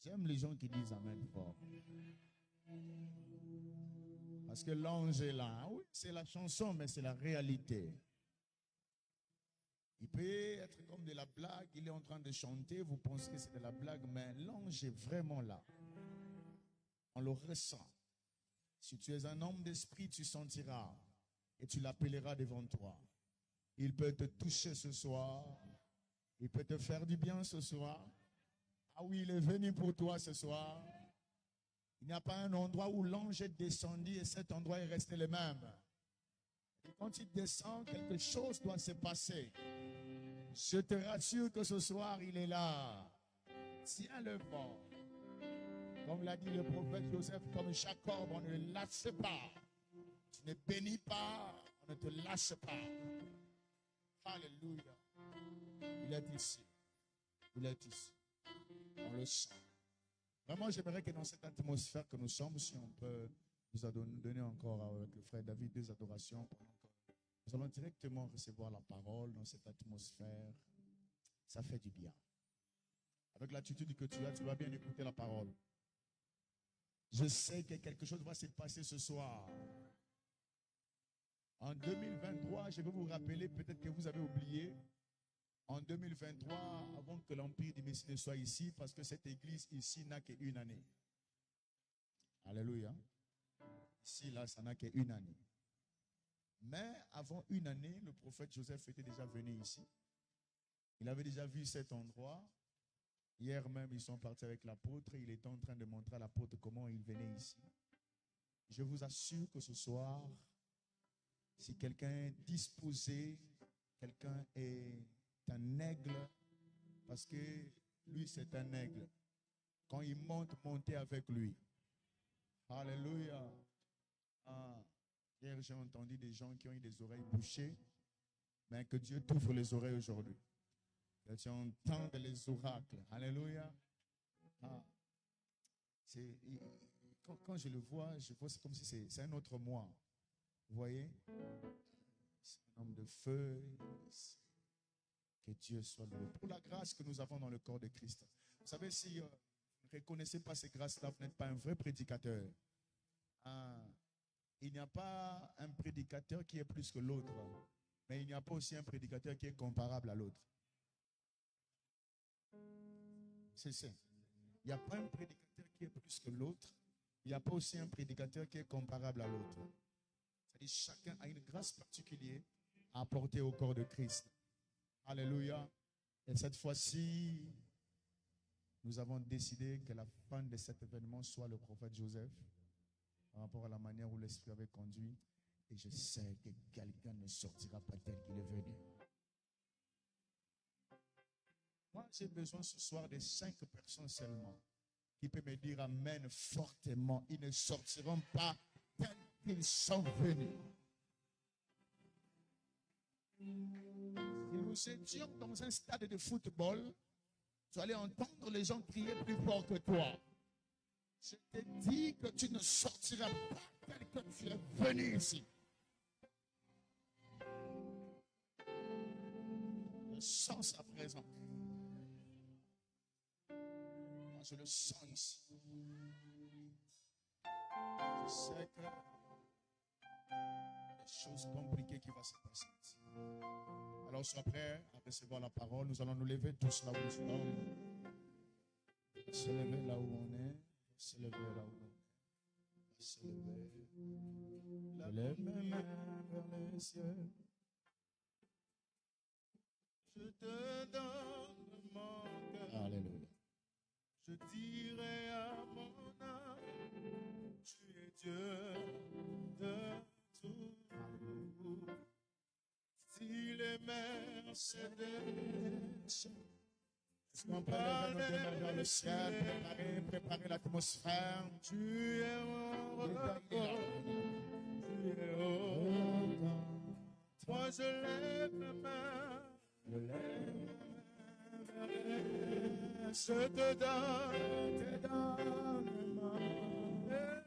J'aime les gens qui disent Amen fort. Parce que l'ange est là. Oui, c'est la chanson, mais c'est la réalité. Il peut être comme de la blague, il est en train de chanter, vous pensez que c'est de la blague, mais l'ange est vraiment là. On le ressent. Si tu es un homme d'esprit, tu sentiras et tu l'appelleras devant toi. Il peut te toucher ce soir. Il peut te faire du bien ce soir. Ah oui, il est venu pour toi ce soir. Il n'y a pas un endroit où l'ange est descendu et cet endroit est resté le même. Et quand il descend, quelque chose doit se passer. Je te rassure que ce soir, il est là. Tiens-le fort. Comme l'a dit le prophète Joseph, comme Jacob, on ne le lâche pas. Tu ne bénis pas, on ne te lâche pas. Alléluia. Il est ici. Il est ici. On le sent. Vraiment, j'aimerais que dans cette atmosphère que nous sommes, si on peut nous donner encore avec le frère David deux adorations pendant que nous allons directement recevoir la parole dans cette atmosphère. Ça fait du bien. Avec l'attitude que tu vas bien écouter la parole. Je sais que quelque chose va se passer ce soir. En 2023, je vais vous rappeler, peut-être que vous avez oublié, en 2023, avant que l'Empire du Messie ne soit ici, parce que cette église ici n'a qu'une année. Alléluia. Ici, là, ça n'a qu'une année. Mais avant une année, le prophète Joseph était déjà venu ici. Il avait déjà vu cet endroit. Hier même, ils sont partis avec l'apôtre. Il était en train de montrer à l'apôtre comment il venait ici. Je vous assure que ce soir, si quelqu'un est disposé, quelqu'un est un aigle, parce que lui, c'est un aigle. Quand il monte, montez avec lui. Alléluia. Ah, hier, j'ai entendu des gens qui ont eu des oreilles bouchées, mais que Dieu t'ouvre les oreilles aujourd'hui. Que tu entends les oracles. Alléluia. Ah, quand je le vois, c'est comme si c'est un autre moi. Vous voyez? C'est un homme de feu. Que Dieu soit loué. Pour la grâce que nous avons dans le corps de Christ. Vous savez, si vous ne reconnaissez pas ces grâces-là, vous n'êtes pas un vrai prédicateur. Ah, il n'y a pas un prédicateur qui est plus que l'autre. Mais il n'y a pas aussi un prédicateur qui est comparable à l'autre. C'est ça. Il n'y a pas un prédicateur qui est plus que l'autre. Il n'y a pas aussi un prédicateur qui est comparable à l'autre. C'est-à-dire chacun a une grâce particulière à apporter au corps de Christ. Alléluia. Et cette fois-ci, nous avons décidé que la fin de cet événement soit le prophète Joseph par rapport à la manière où l'Esprit avait conduit. Et je sais que quelqu'un ne sortira pas tel qu'il est venu. Moi, j'ai besoin ce soir de 5 personnes seulement qui peuvent me dire Amen fortement. Ils ne sortiront pas tels qu'ils sont venus. Si nous étions dans un stade de football, tu allais entendre les gens crier plus fort que toi. Je te dis que tu ne sortiras pas tel que tu es venu ici. Je sens sa présence. Moi, je le sens ici. Je sais que des choses compliquées qui vont se passer ici. Alors, sois prêt à recevoir la parole. Nous allons nous lever tous là où nous sommes. Se lever là où on est. Se lever là où on est. Se lever. Je lève mes mains vers les cieux. Je te donne mon cœur. Alléluia. Je dirai à mon âme, tu es Dieu de tout. Si les mers cèdent, on peut lever dans le ciel, préparer l'atmosphère. Tu es mon repos, tu es haut. Moi je lève ma main, je te donne ma main.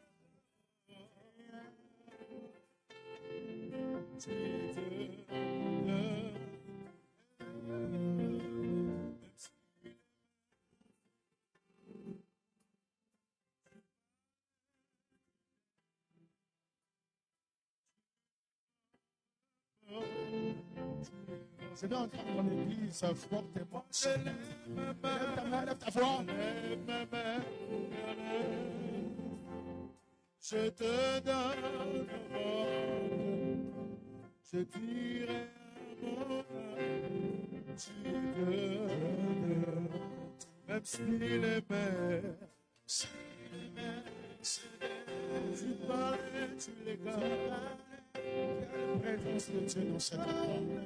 Tu es Dieu. Je vais entrer dans l'église fortement. Lève ta main, lève ta voix. Je te donne le monde, je dirai à mon âme, tu donnes, même si les mers, tu parlais, tu les gardes. La présence de Dieu dans cette endroit.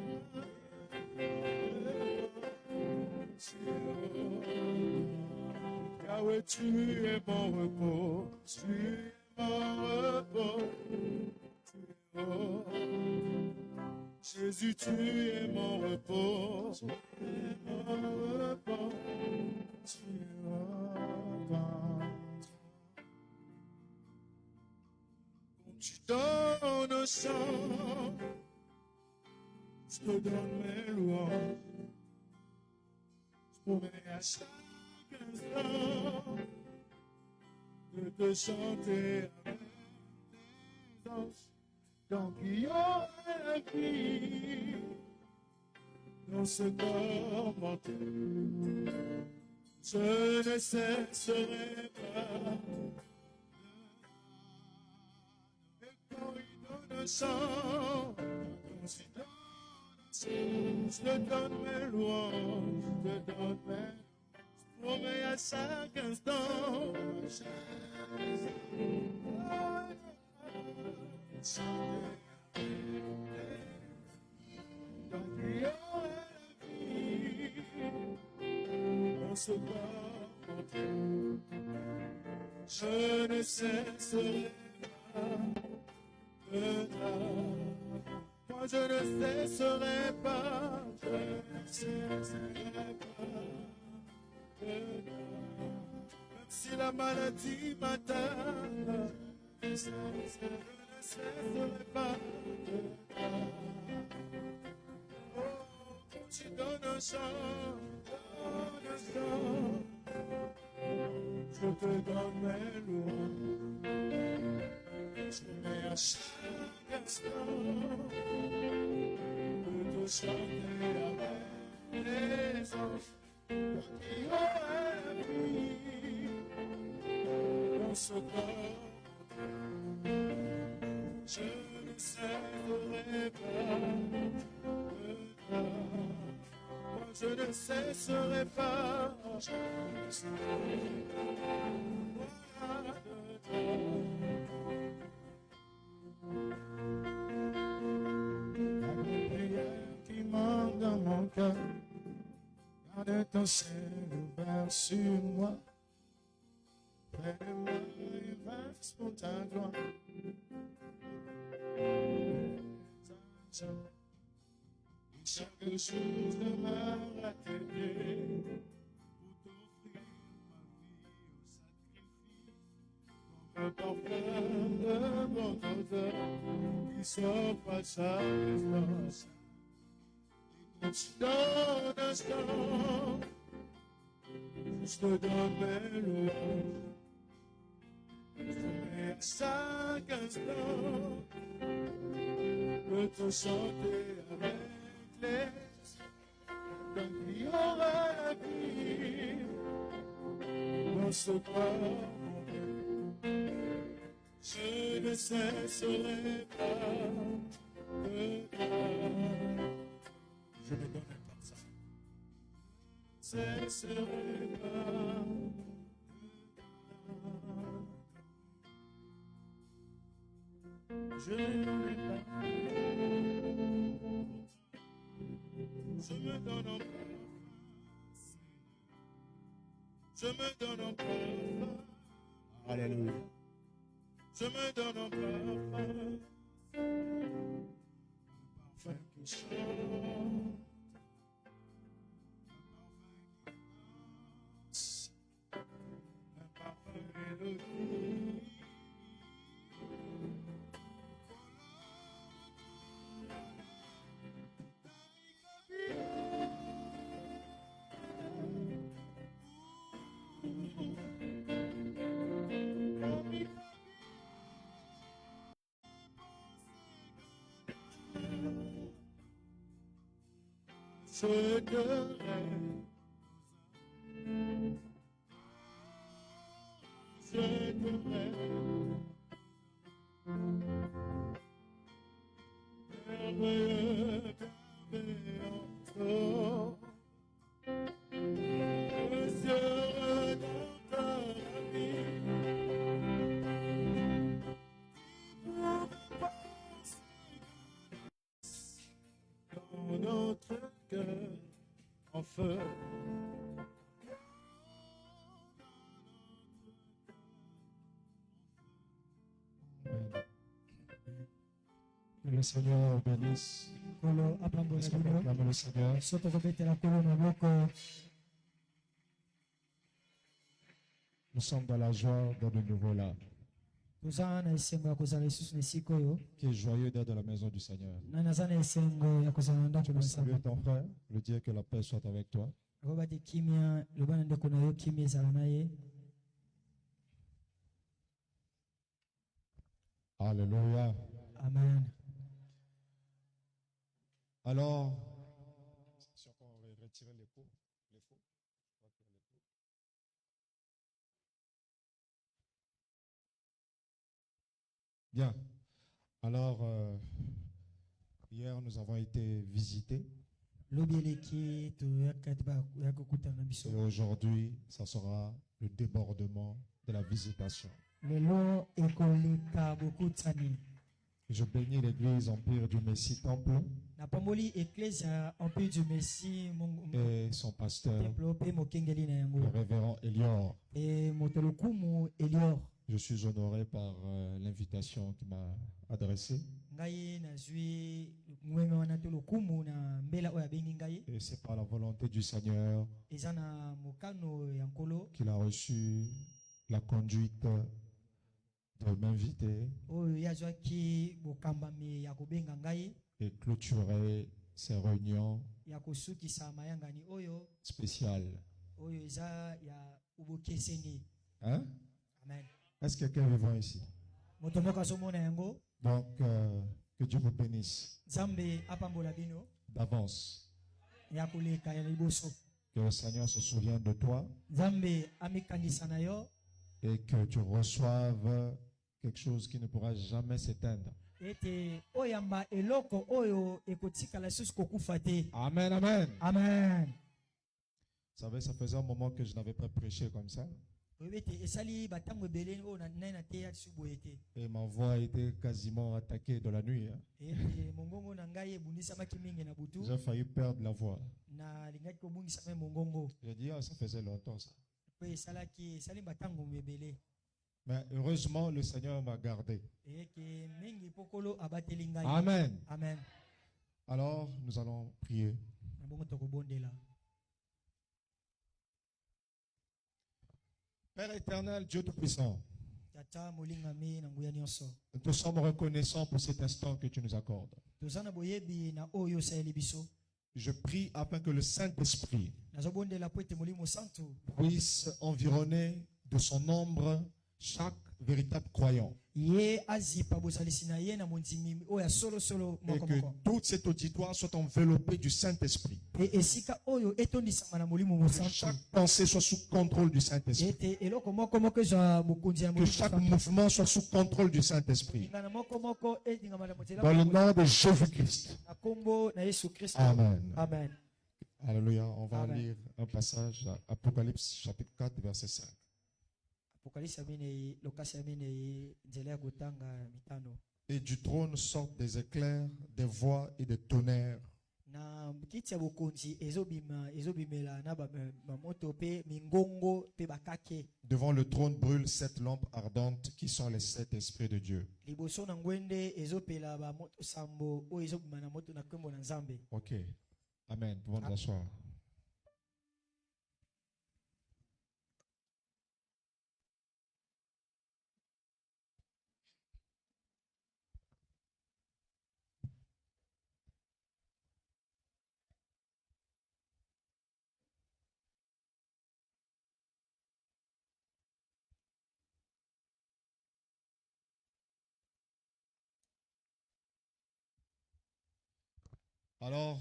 Yahweh, tu es mon repos, tu es mon repos. Jésus, tu es mon repos, tu es mon repos, tu es mon repos. Tu donnes un chant, je te donne mes louanges. Je promets à chaque instant de te chanter avec les anges. Tant qu'il y aura la vie dans ce corps mortel, je ne cesserai pas. Et quand il donne un chant, je te donne mes louanges, je te donne mes promets à chaque instant. Tant qu'il y aura la vie dans ce corps mortel, je ne cesserai pas de t'adorer. Moi je ne cesserai pas, je ne cesserai pas de t'adorer. Même si la maladie m'atteint, je ne cesserai pas de t'adorer. Oh, quand tu donnes un chant, je te donne mes louanges. Je mets à chaque instant de te chanter avec les anges. Qui aura la vie dans ce corps, je ne cesserai pas de t'adorer. Moi je ne cesserai pas, je ne cesserai pas de t'adorer. Avec prière qui manque dans mon cœur, garde ton ciel ouvert sur moi. Près de moi, verse pour ta gloire. Chaque chose demeure à tes pieds pour t'offrir ma vie au sacrifice. Un parfum de mon odeur qui s'offre à chaque instant. Et quand tu donnes un chant, je te donne mes louanges. Et à chaque instant, de te chanter avec les tant qu'il y aura la vie dans ce corps. Je ne cesserai pas de t'adorer. Je me donne comme ça. Cesserai pas. Je ne donnerai pas. Je me donne en place. Je me donne en place. Alléluia. Je me donne en place. Parfum qui chante. Un parfum mélodie. Dans notre cœur en feu. Que le Seigneur bénisse. Est-ce qu'on peut acclamer le Seigneur? Nous sommes dans la joie d'être de nouveau là. Qui est joyeux d'être dans la maison du Seigneur. Tu veux saluer ton frère, lui dire que la paix soit avec toi. Alléluia. Amen. Alors, si on peut retirer les faux. Bien. Alors, hier, nous avons été visités. Et aujourd'hui, ça sera le débordement de la visitation. Je bénis l'église Empire du Messie Temple et son pasteur, le révérend Elior. Je suis honoré par l'invitation qu'il m'a adressée. Et c'est par la volonté du Seigneur qu'il a reçu la conduite de m'inviter et clôturer ces réunions spéciales. Hein? Amen. Est-ce que quelqu'un vivant ici? Donc, que Dieu vous bénisse d'avance. Que le Seigneur se souvienne de toi et que tu reçoives quelque chose qui ne pourra jamais s'éteindre. Amen, amen. Amen. Vous savez, ça faisait un moment que je n'avais pas prêché comme ça. Et ma voix a été quasiment attaquée de la nuit. Hein. J'ai failli perdre la voix. J'ai dit, ça faisait longtemps ça. Mais heureusement, le Seigneur m'a gardé. Amen. Amen. Alors, nous allons prier. Père éternel, Dieu Tout-Puissant, nous te sommes reconnaissants pour cet instant que tu nous accordes. Je prie afin que le Saint-Esprit puisse environner de son ombre chaque véritable croyant. Et que toute cette auditoire soit enveloppée du Saint-Esprit. Que chaque pensée soit sous contrôle du Saint-Esprit. Que chaque mouvement soit sous contrôle du Saint-Esprit. Dans le nom de Jésus-Christ. Amen. Amen. Alléluia. On va Amen. lire un passage, Apocalypse chapitre 4, verset 5. Et du trône sortent des éclairs, des voix et des tonnerres. Devant le trône brûlent 7 lampes ardentes qui sont les 7 esprits de Dieu. Ok. Amen. Pouvons nous asseoir. Alors,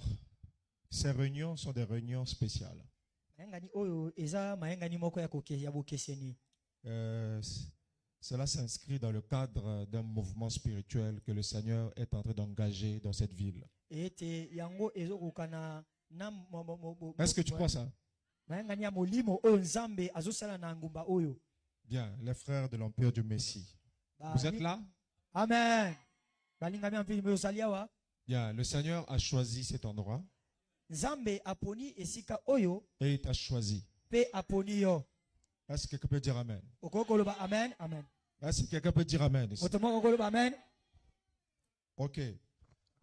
Ces réunions sont des réunions spéciales. mayangani oyo eza mayangani moko ya bokeseni. Cela s'inscrit dans le cadre d'un mouvement spirituel que le Seigneur est en train d'engager dans cette ville. Ete yango ezokokana na Est-ce que tu crois ça? mayangani ya molimo oyo nzambe azosala na ngumba oyo. Bien, les frères de l'Empire du Messie. Vous êtes là? Amen. Balingami ampili mozaliawa. Bien, le Seigneur a choisi cet endroit Nzambe aponi esika oyo et il t'a choisi. pe aponi yo. Est-ce que quelqu'un peut dire Amen? Okokoloba amen, amen. Est-ce que quelqu'un peut dire Amen ici? Otomo okoloba amen. Ok.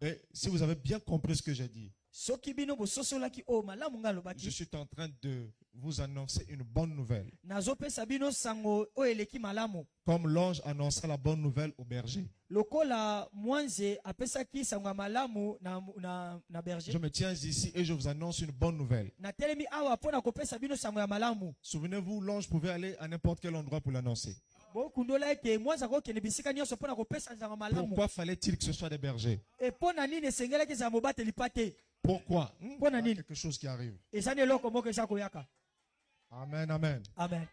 Et si vous avez bien compris ce que j'ai dit, Soki bino bososolaki o malamu nga je lobaki. suis en train de vous annoncer une bonne nouvelle. Nazopesa bino sango o eleki malamu. Comme l'ange annonça la bonne nouvelle au berger. Lokola mwanze apesaki sango ya malamu na berger. Je me tiens ici et je vous annonce une bonne nouvelle. Na telemi awa pona kopesa bino sango ya malamu. Souvenez-vous, l'ange pouvait aller à n'importe quel endroit pour l'annoncer. Bokundola ete mwanza kokende bisika nyonso pona kopesa sango ya malamu. Pourquoi fallait-il que ce soit des bergers? E pona nini esengelaki za mobateli pate? Pourquoi? Pona Il y a nini? quelque chose qui arrive. Ezani eloko moko eza koyaka. Amen, amen. Amen.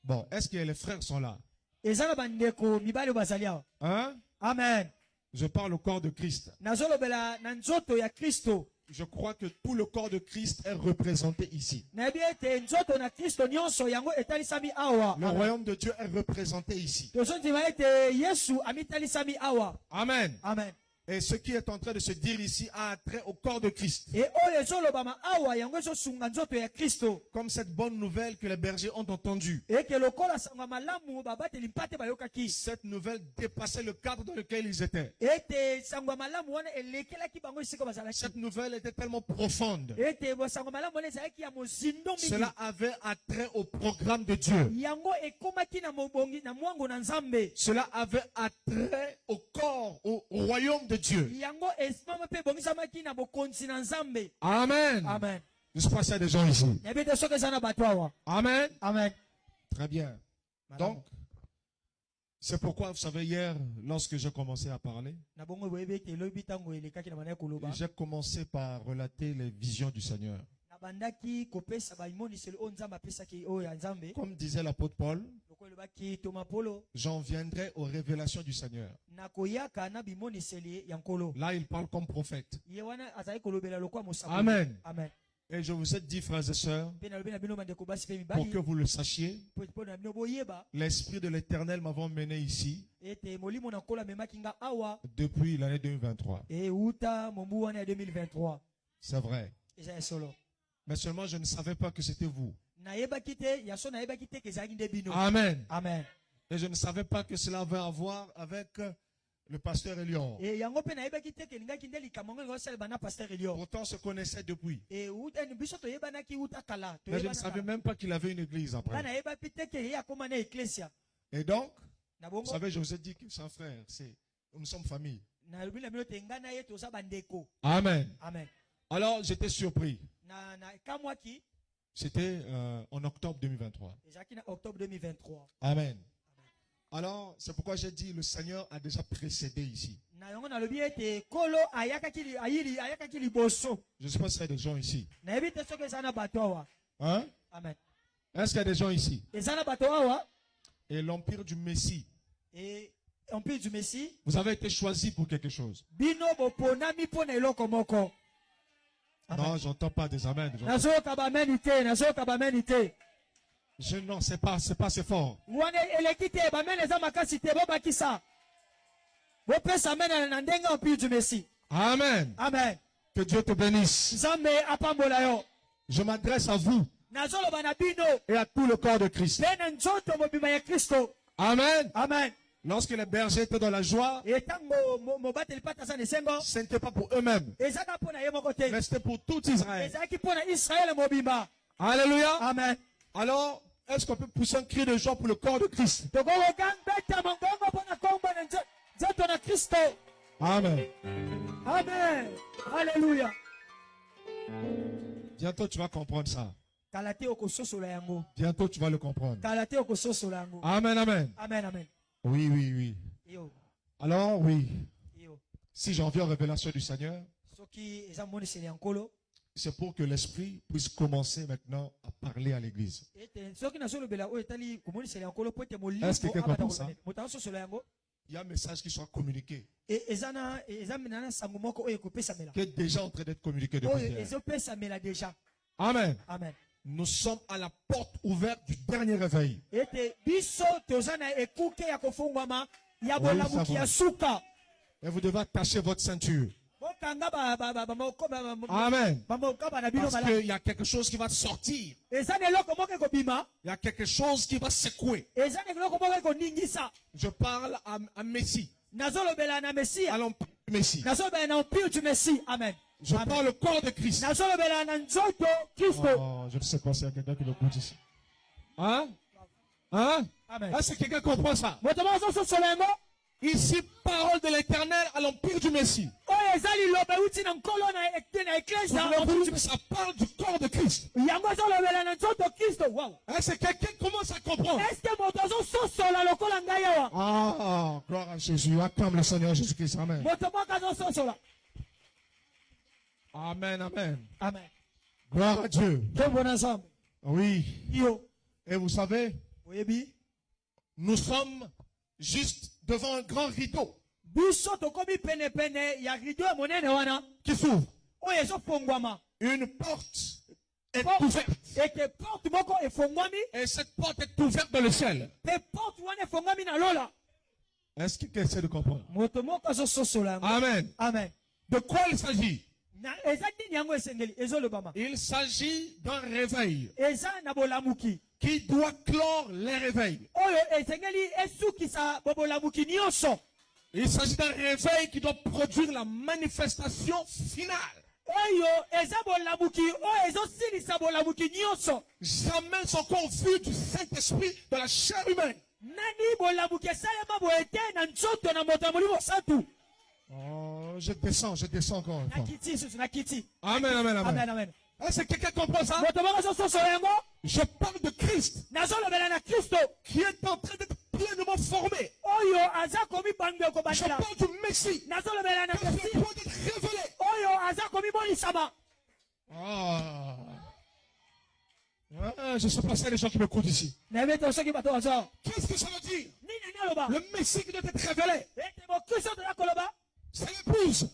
Bon, est-ce que les frères sont là? Ezana bandeko mibali bazali awa. Hein? Amen. Je parle au corps de Christ. Nazolobela na nzoto ya Kristo. Je crois que tout le corps de Christ est représenté ici. Na bien ete nzoto na Kristo nyonso yango etalisami awa. Le royaume de Dieu est représenté ici. Tozondima ete Yesu amitalisami awa. Amen. Amen. Et ce qui est en train de se dire ici a trait au corps de Christ. Et oyo ezolobama awa yango ezosunga nzoto ya Kristo. Comme cette bonne nouvelle que les bergers ont entendue. Eke lokola sango malamu babateli mpate bayokaki. Cette nouvelle dépassait le cadre dans lequel ils étaient. Ete sango malamu wana elekelaki bango esika bazalaki. Cette nouvelle était tellement profonde. Ete sango malamu wana ezalaki ya mozindo mingi. Cela avait attrait au programme de Dieu. Yango ekomaki na mobongi na mwango na Nzambe. Cela avait attrait au corps, au royaume de Dieu. Yango esmama pe bongisamaki na bokonzi na Nzambe. Amen. Amen. Je sais pas s'il y a des gens ici. Yabite soke sana bato awa. Amen. Amen. Très bien. Donc, c'est pourquoi, vous savez, hier, lorsque j'ai commencé à parler, Na bongo boyebe ke lobi tango elekaki na bana koloba. j'ai commencé par relater les visions du Seigneur. Na bandaki kopesa ba imoniselo o Nzambe apesaki o ya Nzambe. Comme disait l'apôtre Paul, Lokola baki Thomas Polo. j'en viendrai aux révélations du Seigneur. Na koyaka na bimoniseli ya nkolo. Là, il parle comme prophète. Ye wana azali kolobela lokwa mosako. Amen. Amen. Et je vous ai dit, frères et sœurs, Pe na lobi na bino bandeko basi pe pour mibali. que vous le sachiez, Po na bino boyeba l'Esprit de l'Éternel m'avait mené ici ete molimo na nkolo memaki nga awa depuis l'année 2023. e uta mombu wana ya 2023. C'est vrai. Eza ya solo. Mais seulement, je ne savais pas que c'était vous. Nayebaki te yaso nayebaki te ke ezalaki nde bino. Amen. Amen. Et je ne savais pas que cela avait à voir avec le pasteur Elion. E yango pe nayebaki te ke lingaki nde likambo ngo esaleba na pasteur Elio. Pourtant, on se connaissait depuis. E uta biso toyebanaki uta kala. Mais je ne savais même pas qu'il avait une église Nga après. nayebaki te ke ye akoma na eklesia. Et donc, Na vous bongo savez, je vous ai dit que c'est un frère. Nous sommes famille. na lobi na bino te nga na ye toza bandeko. Amen. Amen. Alors, j'étais surpris. Na kamwaki C'était en octobre 2023. ezalaki na octobre 2023. Amen. Alors, c'est pourquoi j'ai dit le Seigneur a déjà précédé ici. Na yango na lobi ete kolo ayakaki liboso. Je ne sais pas s'il y a des gens ici. Nayebi te soki eza na bato awa. Hein? Amen. Est-ce qu'il y a des gens ici? Eza na bato awa. Et l'empire du Messie, Et empire du Messie. vous avez été choisi pour quelque chose. Bino boponami pona eloko moko. Non, j'entends pas des amens. Nazoyoka bameni te, nazoyoka bameni te. Non, c'est pas assez fort. Wana eleki te, bameni eza makasi te, bobakisa. Bopesa amen na ndenge empire du Messie. Amen. Amen. Que Dieu te bénisse. Nzambe apambola yo. Je m'adresse à vous Nazoloba na bino. et à tout le corps de Christ. Pe na nzoto mobima ya Kristo. Amen. Amen. Lorsque les bergers étaient dans la joie, Etango mobateli pata sa nesengo. ce n'était pas pour eux-mêmes, Ezaka pona ye moko te. mais c'était pour tout Israël. Ezaki pona Israël mobimba. Alléluia. Amen. Alors, est-ce qu'on peut pousser un cri de joie pour le corps de Christ? Tokoka beta mongongo pona kombo na nzoto na Kristo. Amen. Amen. Alléluia. Bientôt, tu vas comprendre ça. Kalate okososola yango. Bientôt, tu vas le comprendre. Kalate okososola yango. Amen, amen. Amen, amen. Oui, oui, oui. Yo, Alors, oui. yo. Si j'en viens aux révélations du Seigneur, Soki eza moniseli ya nkolo. C'est pour que l'esprit puisse commencer maintenant à parler à l'église. Est-ce que quelqu'un comprend ça? Il y a un message qui soit communiqué, qui est déjà en train d'être communiqué depuis hier. Amen. Amen. Nous sommes à la porte ouverte du dernier réveil. Et vous devez attacher votre ceinture. Amen. Parce qu'il y a quelque chose qui va sortir. Il y a quelque chose qui va secouer. Je parle à Messie. À l'empire du Messie. Amen. Je parle au corps de Christ. Oh, je ne sais pas s'il y a quelqu'un qui le goûte ici. Hein? Hein? Est-ce que quelqu'un comprend ça? Ici, parole de l'Éternel à l'empire du Messie. Ça parle du corps de Christ. Est-ce que quelqu'un commence à comprendre? Ah, gloire à Jésus. Acclame le Seigneur Jésus-Christ. Amen. Amen, amen. Amen. Gloire à Dieu. Oui. Et vous savez, nous sommes juste devant un grand rideau qui s'ouvre. Une porte est ouverte. Et cette porte est ouverte dans le ciel. Est-ce que quelqu'un essaie de comprendre? Amen. Amen. De quoi il s'agit? Il s'agit d'un réveil qui doit clore les réveils. Il s'agit d'un réveil qui doit produire la manifestation finale. Jamais sont encore vu du Saint-Esprit dans la chair humaine. Oh, je descends encore une fois. Amen, amen, amen. Amen. Est-ce que quelqu'un comprend ça? Je parle de Christ qui est en train d'être pleinement formé. Je parle du Messie qui est en train d'être révélé. Ah, je sais pas s'il y a des gens qui me écoutent ici. Qu'est-ce que ça veut dire? Le Messie qui doit être révélé. C'est l'épouse.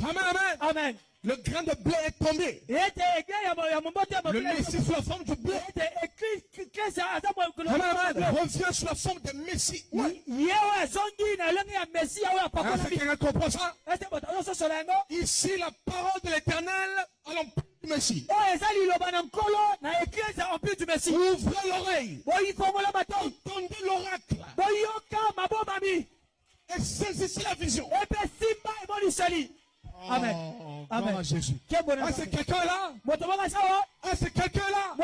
Amen, amen. Amen. Le grain de blé est tombé. Le Messie sous la forme du blé. Amen, amen. Revient sous la forme de Messie. Ouais. Est-ce que quelqu'un comprend ça? Ici, la parole de l'Éternel à l'empire du Messie. Ouvrez l'oreille. Entendez l'oracle. Et saisissez la vision. Amen. Amen. À Jésus. Est-ce que quelqu'un là? Est-ce que quelqu'un là?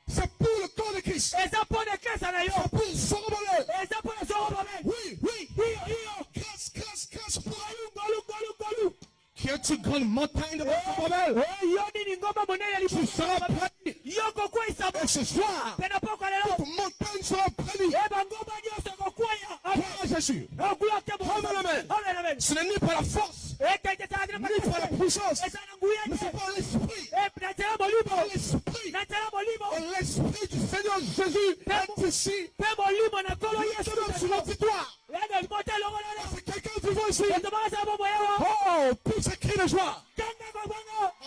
C'est pour le corps de Christ. C'est pour Zorobabel. Oui, oui. Grâce pour qui est une grande montagne de Zorobabel. Tu seras prêt. Et ce soir, toute montagne sera prévue. Gloire à Jésus. Amen. Ce n'est ni par la force, ni par la puissance, mais c'est par l'esprit. L'esprit. Et l'esprit du Seigneur Jésus est ici. Nous sommes sur la victoire. C'est quelqu'un vivant ici. Oh, tous ces cris de joie.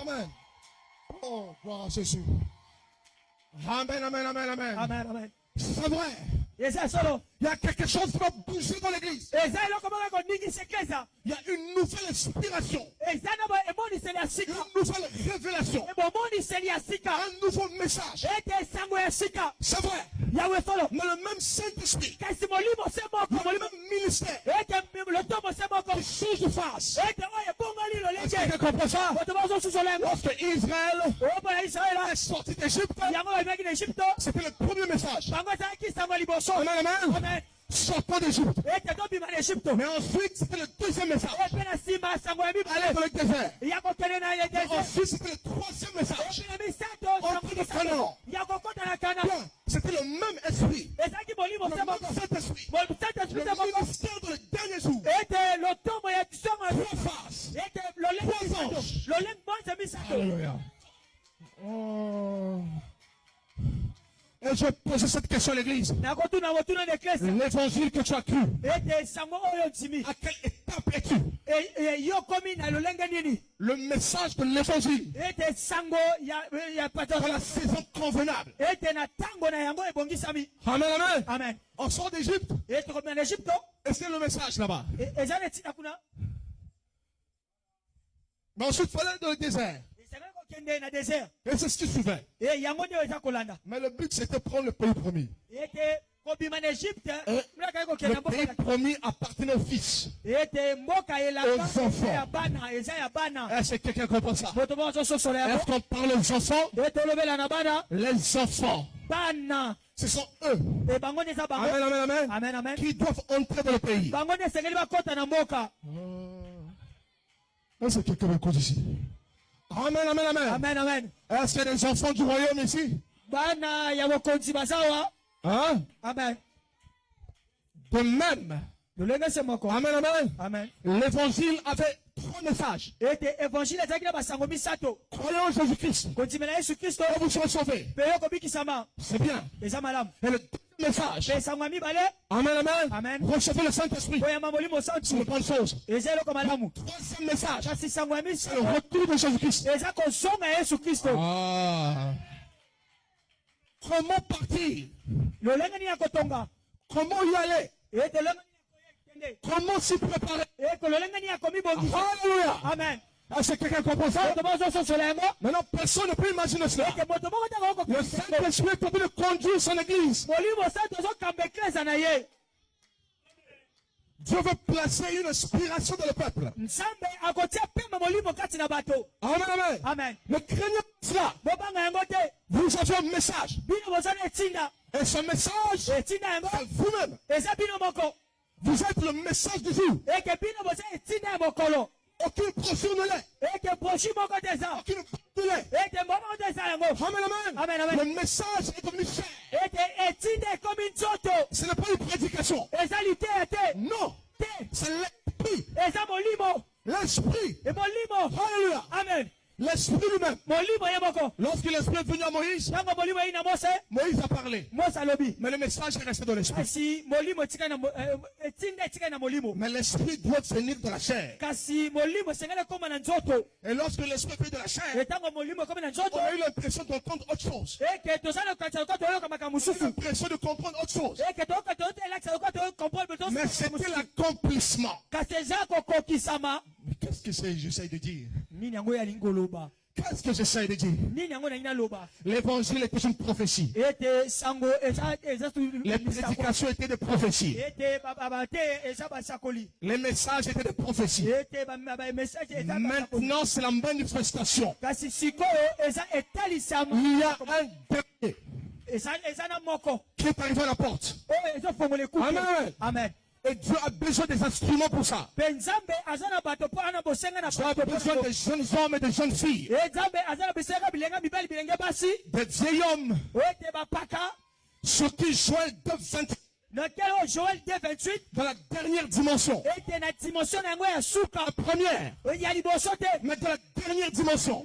Amen. Oh, gloire à Jésus. Amen. C'est vrai. Il y a quelque chose qui va bouger dans l'église. Il y a une nouvelle inspiration. Une nouvelle révélation. Un nouveau message. C'est vrai. Mais le même Saint-Esprit, le même ministère, qui change de face. Est-ce que quelqu'un comprend ça? Lorsque Israël est sorti d'Égypte, c'était le premier message. Amen. Sortons d'Égypte. Mais ensuite, c'était le deuxième message. Allez dans le désert. Et ensuite, c'était le troisième message. Entrez dans Canaan. Bien, c'était le même esprit. Le même Saint-Esprit. Le ministère dans les derniers jours. Trois faces. Trois anges. Alléluia. Oh. Et je pose cette question à l'église. L'évangile que tu as cru, à quelle étape es-tu? Le message de l'évangile, dans la saison convenable. Amen, amen. Amen. On sort d'Égypte. Et c'est le message là-bas. Mais ensuite, il fallait dans le désert. Et c'est ce qui suivait. Mais le but, c'était de prendre le pays promis. Et le pays promis appartenait aux fils, aux enfants. Est-ce que quelqu'un comprend ça? Est-ce qu'on parle aux enfants? Les enfants, ce sont eux. Amen, amen, amen. Qui doivent entrer dans le pays. Est-ce que quelqu'un me compte ici? Amen, amen, amen. Amen, amen. Est-ce qu'il y a des enfants du royaume ici? Hein? Amen. De même. Amen, amen. Amen. L'évangile avait 3 messages. Croyez en Jésus-Christ. Et vous serez sauvés. C'est bien. Et le deuxième message. Amen, amen. Amen. Recevez le Saint-Esprit. C'est une bonne chose. Troisième message. C'est le retour de Jésus-Christ. Ah. Comment partir? Comment y aller? Comment s'y préparer? Alléluia. Amen. Est-ce que quelqu'un comprend ça? Maintenant, personne ne peut imaginer cela. Le Saint-Esprit est capable de conduire son église. Dieu veut placer une inspiration dans le peuple. Amen, amen. Amen. Ne craignez pas cela. Vous avez un message. Et ce message, c'est vous-même. Vous êtes le message du jour. Aucune brochure ne l'est. Aucune boîte ne l'est. Amen, amen. Le message est devenu cher. Ce n'est pas une prédication. Non. C'est l'esprit. L'esprit. Alléluia. Amen. L'esprit lui-même. Lorsque l'esprit est venu à Moïse, Moïse a parlé. Mais le message est resté dans l'esprit. Mais l'esprit doit venir de la chair. Et lorsque l'esprit vient de la chair, on a eu l'impression d'entendre autre chose. L'impression de comprendre autre chose. Mais c'était l'accomplissement. Qu'est-ce que j'essaie de dire? Qu'est-ce que j'essaie de dire? L'évangile était une prophétie. Les prédications étaient des prophéties. Les messages étaient des prophéties. Maintenant, c'est la manifestation. Il y a un dernier qui est arrivé à la porte. Amen. Amen. Et Dieu a besoin des instruments pour ça. Dieu a besoin des jeunes hommes et des jeunes filles. Des vieils hommes. Ce qui Joël 2:28. Dans la dernière dimension. La première. Mais dans la dernière dimension.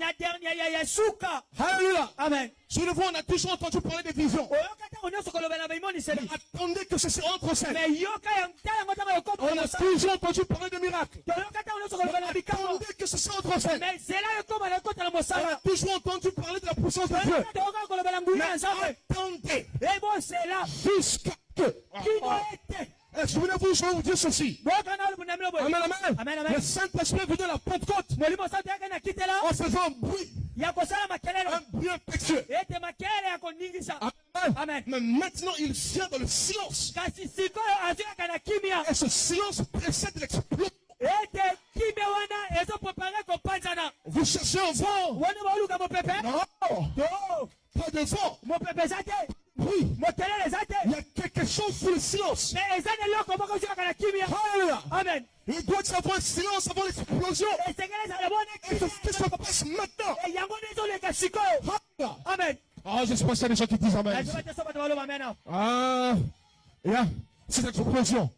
Alléluia. Amen. Sur le voie, on a toujours entendu parler des visions. Mais attendez que ceci entre en scène. On a toujours entendu parler de miracles. Attendez que ceci entre en scène. On a toujours entendu parler de la puissance de Dieu. Mais attendez jusqu'à que. Souvenez-vous, je vais vous dire ceci. Amen, amen. Le Saint-Esprit est venu à la Pentecôte en faisant un bruit. Un bruit impétueux. Amen. Mais maintenant, il vient dans le silence. Et ce silence précède l'explosion. Vous cherchez un vent. Non. Pas de vent. Oui. Il y a quelque chose sous le silence. Amen. Il doit y avoir un silence avant l'explosion. Et c'est ce qui se passe maintenant. Amen. Ah, je sais pas s'il y a des gens qui disent Amen. Ah, c'est l'explosion.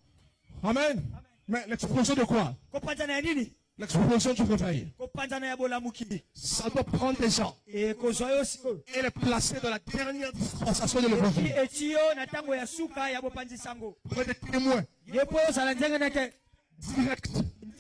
Amen. Mais l'explosion de quoi? L'explosion du réveil. kopanzana ya bolamuki Ça doit prendre des gens ekozwa yo sikoyo et les placer dans la dernière dispensation de l'évangile. eti yo na ntango ya suka ya bopanzisango Pour des témoins ye mpo ozala nzengeneke directs.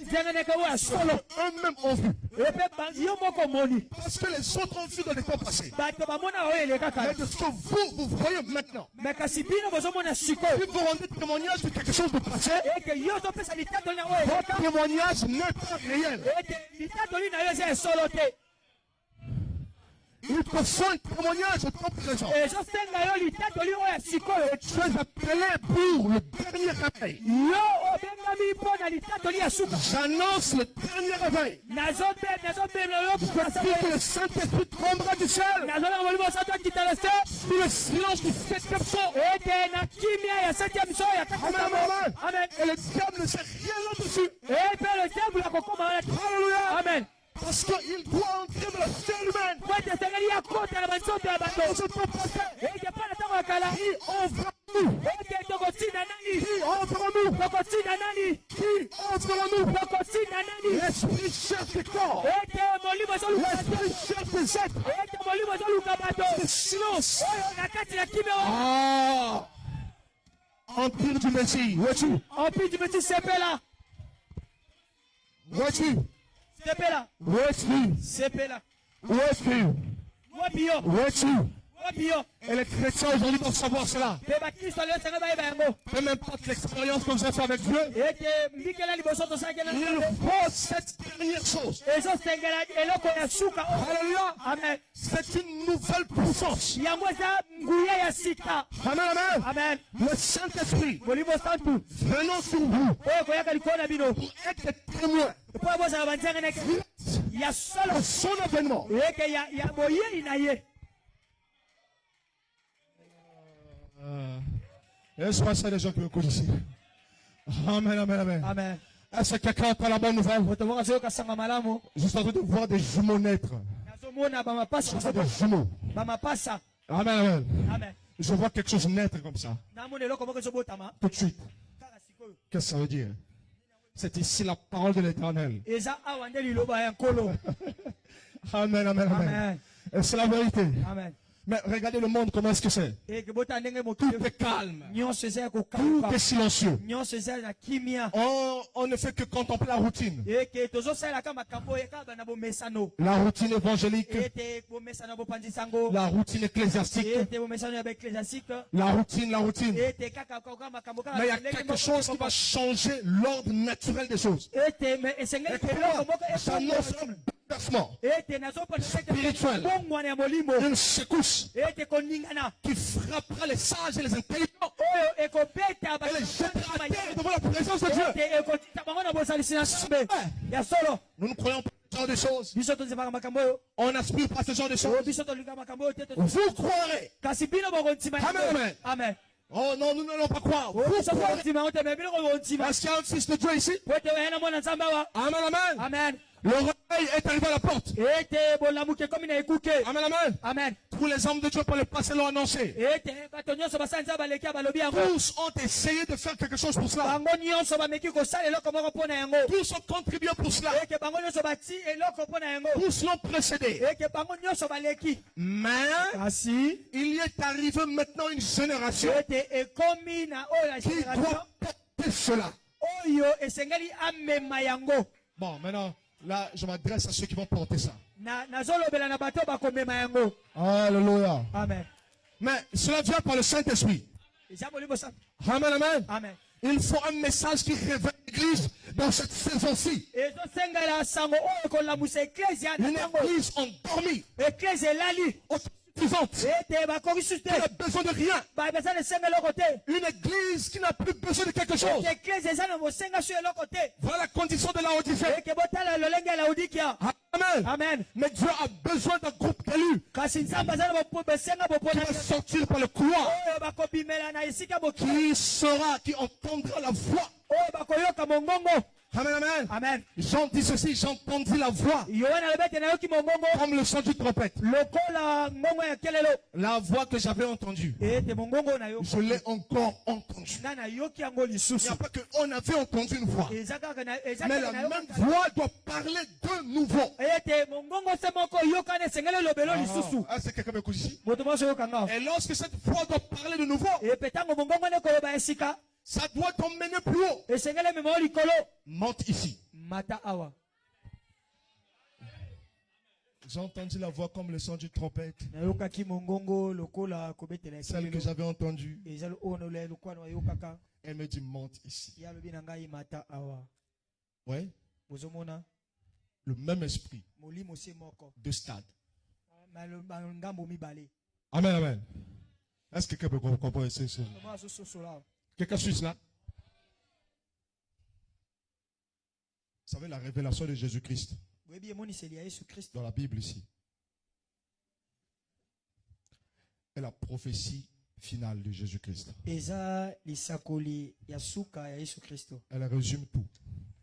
nzengeneke oyo ya solo Eux-mêmes ont vu. epe yo moko moni Parce que les autres ont vu dans les temps passés. bato bamona oyo elekaka Mais de ce que vous voyez maintenant, me kasi bino bozomona sikoyo si vous rendez témoignage de quelque chose de passé, eke yo ozopesa litatoli na oyo votre eleka témoignage n'est pas réel. ete litatoli na yo eza esolo te Il te faut un témoignage au temps présent. ezosenga yo litatoli oyo ya sikoyo Tu es appelé pour le dernier réveil. yo obengami mpo na litatoli ya suka J'annonce le dernier réveil. nazobemela yo Depuis que le Saint-Esprit tombera du ciel, nazolanga molimo santo akita na se sous le silence du septième son, ete na kimia ya septième so ya Amen, amen. amen Et le diable ne sait rien là-dessus. epe le diable akokoma wana Alléluia. amen Parce qu'il doit entrer dans la chair humaine. po ete esengeli akota na banzoto ya bato Dans ce temps passé, ete mpo na ntango ya kala qui offre-nous? ete tokotinda nani Qui offre-nous? tokotinda nani Qui offre-nous? tokotinda nani L'esprit cherche des corps. ete molimo ezoluka L'esprit cherche des êtres. ete molimo ezoluka bato Le silence. oyo na kati na kimia oyo Ah! Empire du Messie. Vois-tu? empire du petit sepela Vois-tu? sepela Vois-tu? sepela Vois-tu? wapi yo Vois-tu? wapi yo Et les chrétiens aujourd'hui doivent savoir cela. mpe bakristo lelo esenge bayeba yango Peu importe l'expérience que vous avez fait avec Dieu, ete mbikela liboso tosalaki na il faut cette dernière chose. ezosengela eloko ya suka oyo. Alléluia. amen C'est une nouvelle puissance. yango eza nguya ya sika Amen, amen. amen Le Saint-Esprit molimo santu venant sur vous oyo koyaka likolo na bino pour être des témoins mpo bozala banzengeneke ya solo de son avènement. eke ya boyei na ye Est-ce que c'est les gens qui me connaissent ici? Amen, amen, amen. amen Est-ce que quelqu'un entend la bonne nouvelle? moto moko azoyoka sanga malamu Je suis en train de voir des jumeaux naître. nazomona bamapasa Je vois des jumeaux. bamapasa Amen, amen. amen Je vois quelque chose naître comme ça. namona eloko moko ezobotama Tout de suite. kaka sikoyo Qu'est-ce que ça veut dire? C'est ici la parole de l'Éternel. eza awa nde liloba ya nkolo Amen, amen, amen. amen Et c'est la vérité. amen Mais regardez le monde, comment est-ce que c'est? eke bota ndenge Tout mokili est calme. nyonso eza ya Tout kokauka est silencieux. nyonso eza na kimia On ne fait que contempler la routine. eke tozosalelaka makambo oyo kaka na bomesano La routine évangélique, ete bomesano bopanzisango la routine ecclésiastique, ete bomesano ya baecclésiastique la routine. ete kaka koka makambo kaka Mais il y a ndenge quelque moko chose qui va changer l'ordre naturel des choses. ete me esengeli Et eloko pour moko moi, j'annonce un bouleversement, ete nazopona Spirituel. bongwana ya molimo une secousse ete koningana qui frappera les sages et les intelligents oyo ekobeta et les jettera à terre devant la présence de Dieu. ete ekotita bango na bosalisi na nzambe ya solo Nous ne croyons pas à ce genre de choses. biso tozemaka makambo oyo On n'aspire pas à ce genre de oyo choses. biso tolingaka makambo oyo te Vous croirez. kasi bino bokondima Amen, amen. amen Oh non, nous n'allons pas croire. Vous biso croirez. bokondima yango te me bino bokondima Est-ce qu'il y a un fils de Dieu ici? po ete oyena mwana nzambe awa Amen, amen. amen Le réveil est arrivé à la porte. ete bolamuki ekomi na ekuke Amen, amen. amen Tous les hommes de Dieu par le passé l'ont annoncé. ete bato nyonso basali nzambe baleki ya balobi yango Tous ont essayé de faire quelque chose pour cela. bango nyonso bameki kosala eloko moko mpo na yango Tous ont contribué pour cela. eke bango nyonso bati eloko mpo na yango Tous l'ont précédé. eke bango nyonso baleki Mais kasi il y est arrivé maintenant une génération ete ekomi na oyo ya qui génération doit porter cela. oyo esengeli amema yango Bon, maintenant, là, je m'adresse à ceux qui vont porter ça. nazolobela na bato bakomema yango Alléluia. amen Mais cela vient par le Saint-Esprit. eza molimo sana Amen, amen. amen Il faut un message qui réveille l'Église dans cette saison-ci. ezosengela sango oyo ekolamusa eklesia na Une ntango Église endormie, eklesia elali autosuffisante, ete bakoki su te qui n'a besoin de rien. baza na esenga eloko te Une Église qui n'a plus besoin de quelque chose. ete eklesia eza na bosenga su eloko te Voilà la condition de la Odyssée. eke botala lolenge ya laodikia Amen. amen Mais Dieu a besoin d'un groupe d'élus kasi nzambe aza na bosenga qui bopona va sortir par le couloir, oyo bakobimela na esika boki qui entendra la voix oyo bakoyoka mongongo Amen, amen. Amen. Jean dit ceci, j'entendis la voix Yohana alobaki nayoki mongongo comme le son du trompette. lokola ngongo ya kelelo. La voix que j'avais entendue, Ete mongongo na yo. je l'ai encore entendue. Na nayoki yango Il n'y lisusu. a pas qu'on avait entendu une voix. Eza kaka na Mais la même voix doit parler de nouveau. ete mongongo se moko yokana esengeli lobelo lisusu. Ah, c'est quelqu'un qui ici. Moto moso yokanga. Et lorsque cette voix doit parler de nouveau, Epe tango mongongo ne koyoba esika. ça doit t'emmener plus haut. Esengeli memo likolo. Monte ici. Mata awa. J'ai entendu la voix comme le son du trompette. Nayokaki mongongo lokola kobetela Celle que kelelo. j'avais entendue. Ezalo ono le lokwa no yokaka. Elle me dit monte ici. Ya lobi na ngai mata awa. Ouais. Bozomona Le même esprit molimo se moko. de stade. Ngambo mibale. Amen, amen. Est-ce que quelqu'un peut comprendre ça? Comment ça se là? Quelqu'un suit cela? Vous savez la révélation de Jésus-Christ dans la Bible ici est la prophétie finale de Jésus-Christ. Eza lisakoli ya suka ya Yesu Kristo. Elle résume tout.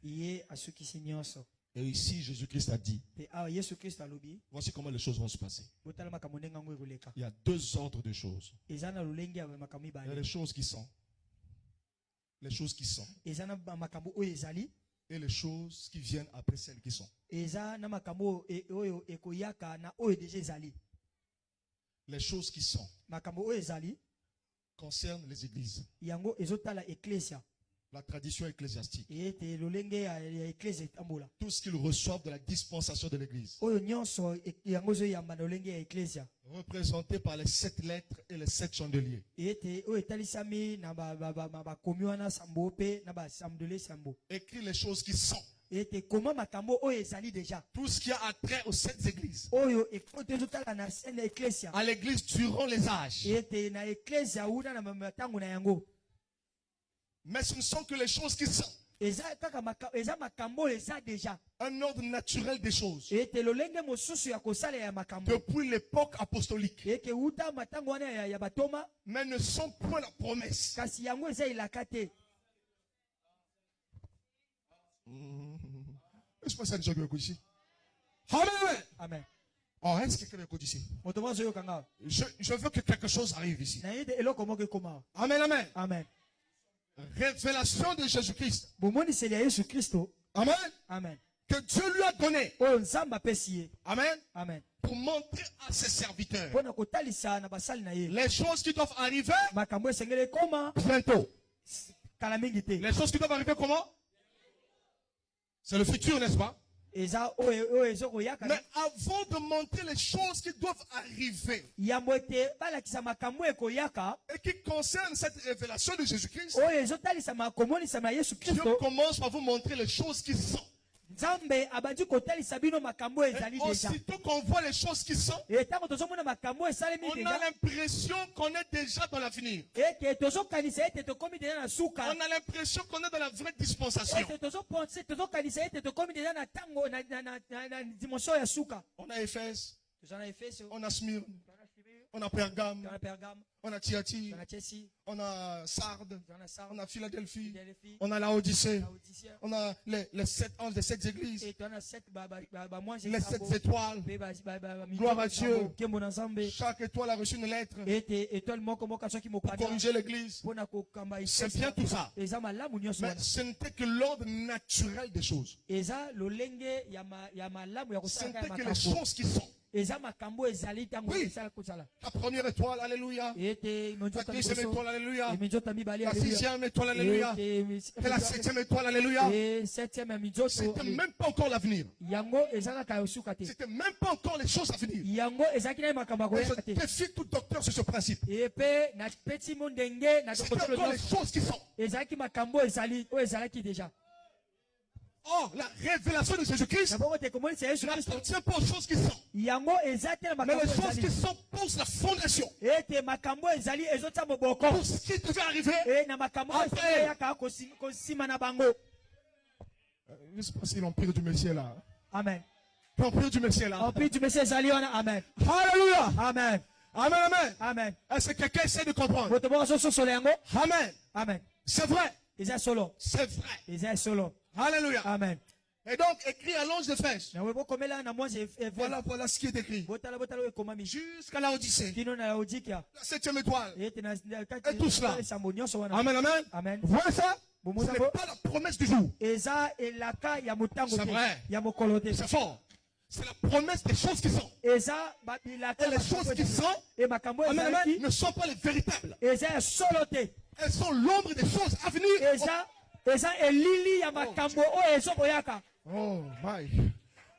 Iye asukisi nyonso. Et ici, Jésus-Christ a dit, Pe a Yesu Kristo alobi, voici comment les choses vont se passer. botala makambo ndenga ngo ekoleka. Il y a deux ordres de choses. Eza na lolenge ya makambo Il y a ibale. les choses qui sont. Les choses qui sont. Eza na makambo oyo ezali, Et les choses qui viennent après celles qui sont. eza na makambo oyo ekoyaka na oyo deja ezali. Les choses qui sont Makambo oyo ezali, concernent les églises. yango ezotala eklesia. La tradition ecclésiastique. Ete lolenge ya eklesia etambola. Tout ce qu'ils reçoivent de la dispensation de l'église. Oyo nyonso yango zo yamba na lolenge ya eklesia. Représenté par les 7 lettres et les 7 chandeliers. Ete oyo etalisami na bakomi wana sambo pe na basamdele sambo. Écrit les choses qui sont. Ete koma makambo oyo ezali déjà. Tout ce qui a attrait aux 7 églises. Oyo ekote ezotala na scène eklesia. À l'église durant les âges. Ete na eklesia una na matango na yango. Mais ce ne sont que les choses qui sont. Eza kaka eza makambo eza déjà. Un ordre naturel des choses. Ete lolenge mosusu ya kosala ya makambo. Depuis l'époque apostolique. Eke uta matango wana ya batoma. Mais ne sont point la promesse. Kasi yango eza ilaka te. Je pense à des gens qui écoutent ici. Amen. Amen. Oh, est-ce que quelqu'un écoute ici? Je veux que quelque chose arrive ici. Amen, amen. Amen. Révélation de Jésus-Christ. Amen. Amen. Que Dieu lui a donné. Amen. Amen. Pour montrer à ses serviteurs les choses qui doivent arriver bientôt. Les choses qui doivent arriver comment? C'est le futur, n'est-ce pas? Mais avant de montrer les choses qui doivent arriver et qui concernent cette révélation de Jésus-Christ, Dieu commence par vous montrer les choses qui sont. Et aussitôt qu'on voit les choses qui sont, on a l'impression qu'on est déjà dans l'avenir. On a l'impression qu'on est dans la vraie dispensation. On a Éphèse, on a Smyrne, on a Pergame, on a Thyatire, on a Sardes, on a Philadelphie, on a Laodicée, on a les 7 anges des 7 églises, les 7 étoiles. Gloire à Dieu. Chaque étoile a reçu une lettre pour corriger l'église. C'est bien tout ça. Mais ce n'était que l'ordre naturel des choses. Ce n'était que les choses qui sont. Oui, la première étoile, alléluia. La deuxième étoile, alléluia. La sixième étoile, alléluia. Et la 7e étoile, alléluia. C'était même pas encore l'avenir. C'était même pas encore les choses à venir. Je défie tout docteur sur ce principe. C'était encore les choses qui sont. Oh, la révélation de Jésus-Christ n'appartient pas aux choses qui sont. Mais les choses qui sont posent la fondation. Pour ce qui devait arriver après. Je ne sais pas si l'empire du Messie est là. Amen. L'empire du Messie est là. L'empire du Messie est là. Amen. Alléluia. Amen. Amen, amen. Amen. Est-ce que quelqu'un essaie de comprendre? Amen. Amen. Amen. C'est vrai. C'est vrai. C'est vrai. C'est solo. Alléluia. Amen. Et donc, écrit à l'ange de Fès. Na wewe komela na mwanzo Voilà ce qui est écrit. botala botala we komami Jusqu'à la Odyssée. kino na Laodikia La 7e étoile. ete na Et tout cela. sambo nyonso wana. Amen, amen. Amen. Vous voyez ça? Ce Bomuza n'est bo pas la promesse du jour. eza elaka ya mutango C'est te vrai. ya mokolo te C'est fort. C'est la promesse des choses qui sont. eza babilaka Et les choses qui sont, e makambo amen, amen, ezalaki ne sont pas les véritables. eza ya solo te Elles sont l'ombre des choses à venir. eza elili ya makambo oyo ezokoyaka. Oh my.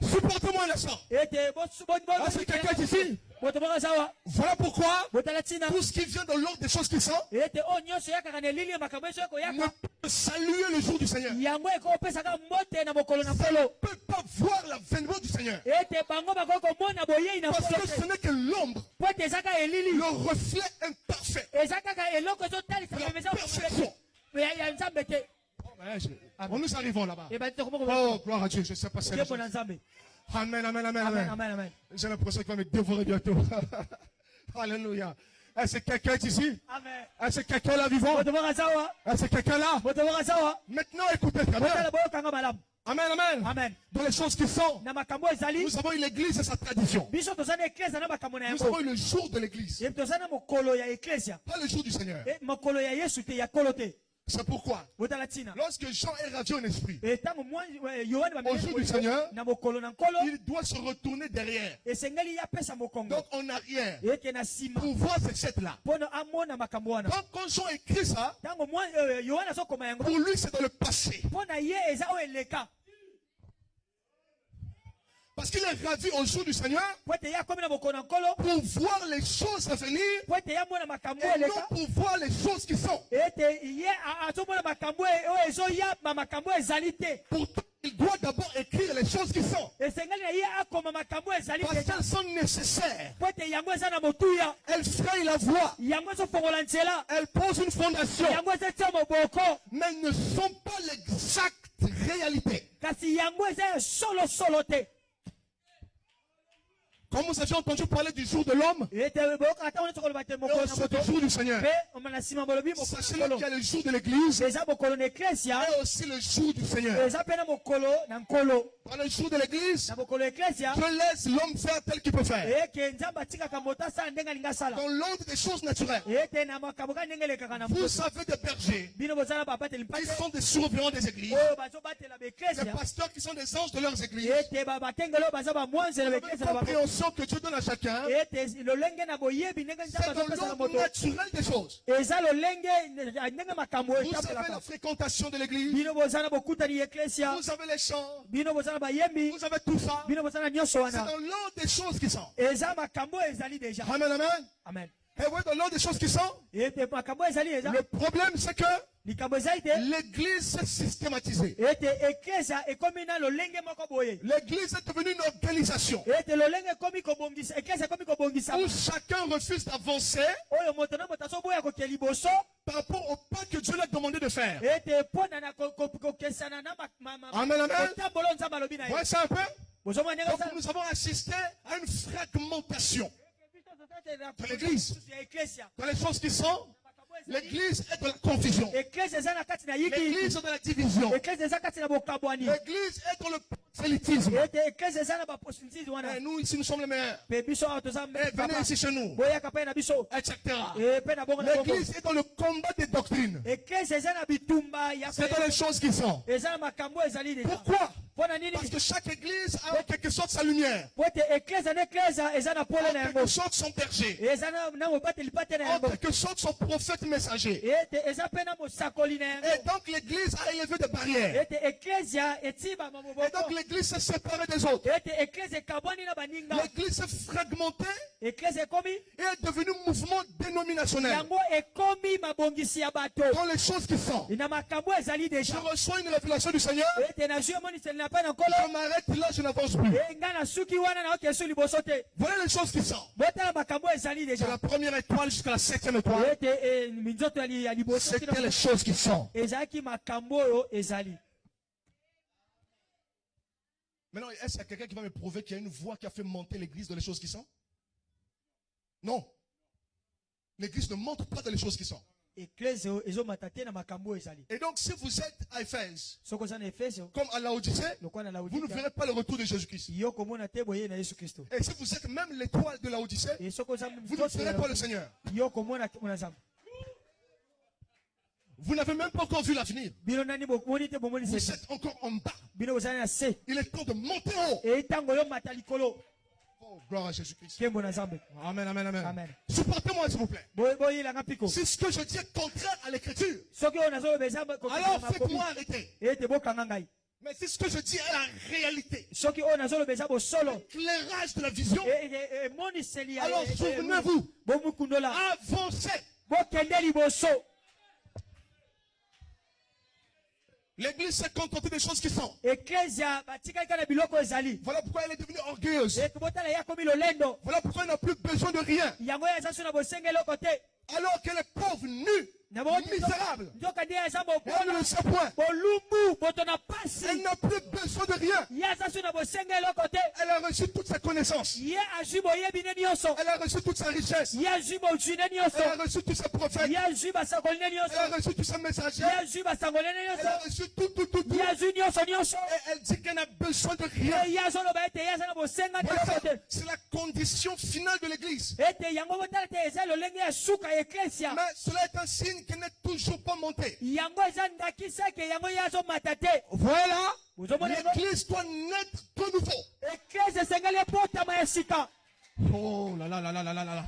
Supportez-moi un instant. ete Ah, c'est quelqu'un ici. boto bokazawa Voilà pourquoi botala tina tout ce qui vient de l'ordre des choses qui sont ete oyo nyonso eyakaka na elili ya makambo ne ezokoyaka peut saluer le jour du Seigneur. Ne yango ekopesaka mbote na mokolo na nkolo peut pas voir l'avènement du Seigneur. ete bango bakoki komona boyei na Parce nkolo que ce te n'est que l'ombre, po ete eza kaka elili le reflet imparfait eza kaka eloko ezotalisa de la pemeza perfection. ya nzambe te. Oh, nous arrivons là-bas. E bati tokomoko Oh, gloire à Dieu. Je ne sais pas si tembo na nzambe. Amen, amen, amen, Amen, amen. amen, amen. J'ai l'impression qu'il va me dévorer bientôt. Alléluia. Est-ce que quelqu'un est ici? Amen. Est-ce que quelqu'un est là vivant? Boto bokazawa Est-ce que quelqu'un est là? boto bokazawa Maintenant, écoutez très bien. botala boyokanga malamu. Amen, amen. Amen. Dans les choses qui sont, Na makambo ezali nous avons eu l'église et sa tradition. biso toza na eklesia na makambo na Nous yango avons eu le jour de l'église, ye toza na mokolo ya eklesia pas le jour du Seigneur. mokolo ya yesu te ya kolo te. C'est pourquoi, Botala tina lorsque Jean est ravi en esprit, ntango yohane au jour du Seigneur, na mokolo na nkolo il doit se retourner derrière, esengeli ye apesa mokongo donc en arrière, eke na nsima pour voir cette fête-là. mpona amona makambo wana. Donc quand Jean écrit ça, ntango yohane azokoma yango pour lui c'est dans le passé. mpona ye eza oyo eleka Parce qu'il est ravi au jour du Seigneur po ete ye akomi na mokolo na nkolo pour voir les choses à venir po ete ye amona makambo oyo et non eleka pour voir les choses qui sont. ete ye azomona makambo oyo ezoya makambo ezali te. Pourtant, il doit d'abord écrire les choses qui sont. esengeli na ye akoma makambo ezali Parce deja qu'elles sont nécessaires. po ete yango eza na motuya Elles frayent la voie. yango ezofongola nzela Elles posent une fondation. yango ezotia moboko Mais elles ne sont pas l'exacte réalité. kasi yango eza ya solosolo te. Comme vous avez entendu parler du jour de l'homme, ete boyoka ata wana sokoloba te et mokolo na aussi moto du jour du Seigneur. mpe omana nsima bolobi mokolo na Sachez nkolo qu'il y a le jour de l'église eza mokolo na eklesia et aussi le jour du Seigneur. eza mpe na mokolo na nkolo. Dans le jour de l'église, Na mokolo ya eklesia Dieu laisse l'homme faire tel qu'il peut faire. eke nzambe atikaka moto asala ndenge alingi asala Dans l'ordre des choses naturelles, ete na makambo kaka ndenge elekaka na moto. vous avez des bergers bino bozala babateli qui mpate sont des surveillants des églises, oyo bazobatela des baeklesia pasteurs qui sont des anges de leurs églises. ete bakengeli oyo baza bamwanzela Vous avez baeklesia une na bango compréhension que Dieu donne à chacun. ete lolenge na boyebi ndenge C'est nzambe dans azopesa na l'ordre moto naturel des choses. eza lolenge ndenge makambo Vous avez la etambolaka. fréquentation de l'église, bino boza na bokutani ya eklesia vous avez les chants, bino boza na bayembi vous avez tout ça. bino boza na nyonso C'est wana dans l'ordre des choses qui sont. eza makambo ezali deja. Amen, amen. Amen. Et oui, dans l'ordre des choses qui sont, ete makambo ezali eza le problème c'est que likambo ezali te l'église s'est systématisée. ete eklesia ekomi na lolenge moko boye L'église est devenue une organisation ete lolenge ekomi kobongisa eklesia ekomi kobongisa où chacun refuse d'avancer oyo moto na moto azoboya koke liboso par rapport au pas que Dieu lui a demandé de faire. ete mpona na kokesana na Amen, amen. kotambola oyo nzambe alobi na ye Ouais, c'est un peu. bozomona ndenge Donc nous avons assisté à une fragmentation de l'église. ya eklesia Dans les choses qui sont, l'église est dans la confusion. eklesia eza na kati na yiki L'église est dans la division. eklesia eza kati na bokabwani L'église est dans le prosélytisme. ete eklesia eza na baprosélytisme wana Et nous ici, nous sommes les meilleurs. mpe biso awa toza Et venez ici chez nous, boyaka mpe na biso etc. mpe na bongo na bongo L'église est dans le combat des doctrines. eklesia eza na bitumba ya C'est dans les choses qui sont. eza na makambo ezali deja Pourquoi? mpona nini Parce que chaque église a en quelque sorte sa lumière. po ete eklesia na eklesia eza na pole na En yango quelque sorte son berger. eza na mobateli pate na En yango quelque sorte son prophète messager. ete eza mpe na mosakoli na Et yango donc l'église a élevé des barrières. ete eklesia etibama Et donc moboko l'église s'est séparée des autres. ete eklesia ekabwani na baninga L'église s'est fragmentée eklesia ekomi et est devenue un mouvement dénominationnel. yango ekomi mabongisi ya bato Dans les choses qui sont. na makambo ezali Je deja reçois une révélation du Seigneur. ete nazwi emoniseli na mpe na nkolo Je m'arrête là, je n'avance plus. nga na suki wana naokesu liboso te Voilà les choses qui sont. botala makambo ezali De la deja première étoile jusqu'à la 7e étoile. ete minzoto ya liboso C'était les choses qui sont. ezalaki makambo oyo ezali. Maintenant, est-ce qu'il y a quelqu'un qui va me prouver qu'il y a une voix qui a fait monter l'église dans les choses qui sont? Non. L'église ne montre pas dans les choses qui sont. Et donc, si vous êtes à Éphèse, Soko za na Efeso, comme à Laodicée, lokwa na vous ne Laodikia, verrez pas le retour de Jésus-Christ. yo komona te boye na Yesu Kristo. Et si vous êtes même l'étoile de Laodicée, Et soko za vous ne verrez pas le Seigneur. yo komona mwana Nzambe. Vous n'avez même pas encore vu l'avenir. Bino nani bomoni te bomoni Vous se. êtes encore en bas. Bino bozali na se. Il est temps de monter en haut. Et tango yo mata likolo. Oh, gloire à Jésus-Christ. Kembo na Nzambe. Amen, amen, amen. Amen. Supportez-moi, s'il vous plaît. Boye la ngapiko. Si ce que je dis est contraire à l'écriture, Soki on azo beza ko. alors faites-moi arrêter. Et te bokanga ngai. Mais si ce que je dis est la réalité, Soki on azo beza bo solo. l'éclairage de la vision, Et moni selia. alors souvenez-vous, Bomu kundola. avancez. Bokende liboso. L'église s'est contentée des choses qui sont. Ecclesia batika kana biloko ezali. Voilà pourquoi elle est devenue orgueilleuse. Et kubota la yakomi lolendo. Voilà pourquoi elle n'a plus besoin de rien. Yango ya zasu na bosengelo kote. Alors qu'elle est pauvre, nue, misérable. Ndoka dia zambo Elle ne le sait point. bolumbu botona pasi. Elle n'a plus besoin de rien. Ya zasu na bosengelo kote. Elle a reçu toute sa connaissance. Ye ajubo yebi nyonso. Elle a reçu toute sa richesse. Ye ajubo june nyonso. Elle a reçu tous ses prophètes. Ye ajuba sangolene Elle a nyonso. reçu tous ses messagers. Ye ajuba sangolene Elle a nyonso. reçu tout. Ye aju nyonso. Et elle dit qu'elle n'a besoin de rien. Ye ya zolo ba ete ya zana bosenga te Voilà, kote. c'est la condition finale de l'église. Ete yango botala te eza lolenge ya suka ecclesia. Mais cela est un signe qu'elle n'est toujours pas montée. Yango eza ndakisa ke yango ya zo matate. Voilà. Ozomona yango. L'église doit naître de nouveau. Ecclesia sengeli potama ya sika. Oh là là là là là là là.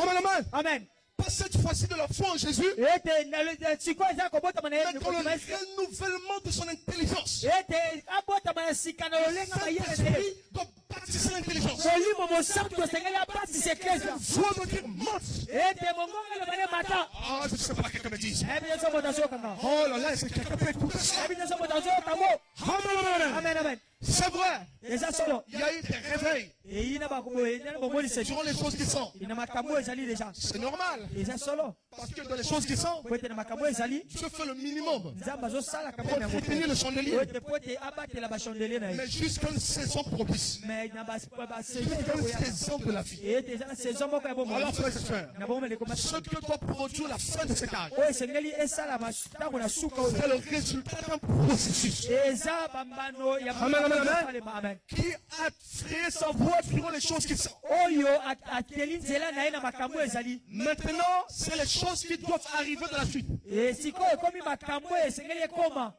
Amen, amen. Amen. Pas cette fois-ci de la foi en Jésus, Ete na siko eza kobotama na mais dans le renouvellement de son intelligence. ete abotama ya sika na lolenga mayele na ye. Saint-Esprit doit baptiser l'intelligence. Molimo mosantu osengeli abatisa ecclesia. Voix me dire monte. Ete mongonga lobane mata. Ah, je ne sais pas quelqu'un me dise. Ebi so moto azokanga. Oh là là, est-ce que quelqu'un peut écouter ça? Ebi so moto azokamo. Amen. Amen amen. C'est vrai. Eza solo. Il y a eu des réveils Eyina bakubo eyina bomoni se. durant les choses qui sont. Ina makambo ezali déjà. C'est normal. Eza solo. Parce que dans les choses qui sont, Poete na makambo ezali. Dieu fait le minimum Nzamba azosala pour kambo ya entretenir le moto. chandelier. Poete abatela bachandelier na ye. Mais jusqu'à une saison propice. Mais na ba Jusqu'à une saison de la vie. ete eza na saison moko ya bomo. Alors, frères et sœurs, Na bomo lekoma. ce que doit produire la fin de cet âge, Oyo esengeli esala ntango na suka oyo. c'est le résultat d'un processus Eza bambano ya Amen, amen, amen. Salema, amen. qui a frayé sa voie durant les choses qui sont. Oyo ateli nzela na ye na makambo ezali. Maintenant, c'est les choses qui doivent arriver dans la suite. E sikoyo ekomi makambo esengeli ekoma.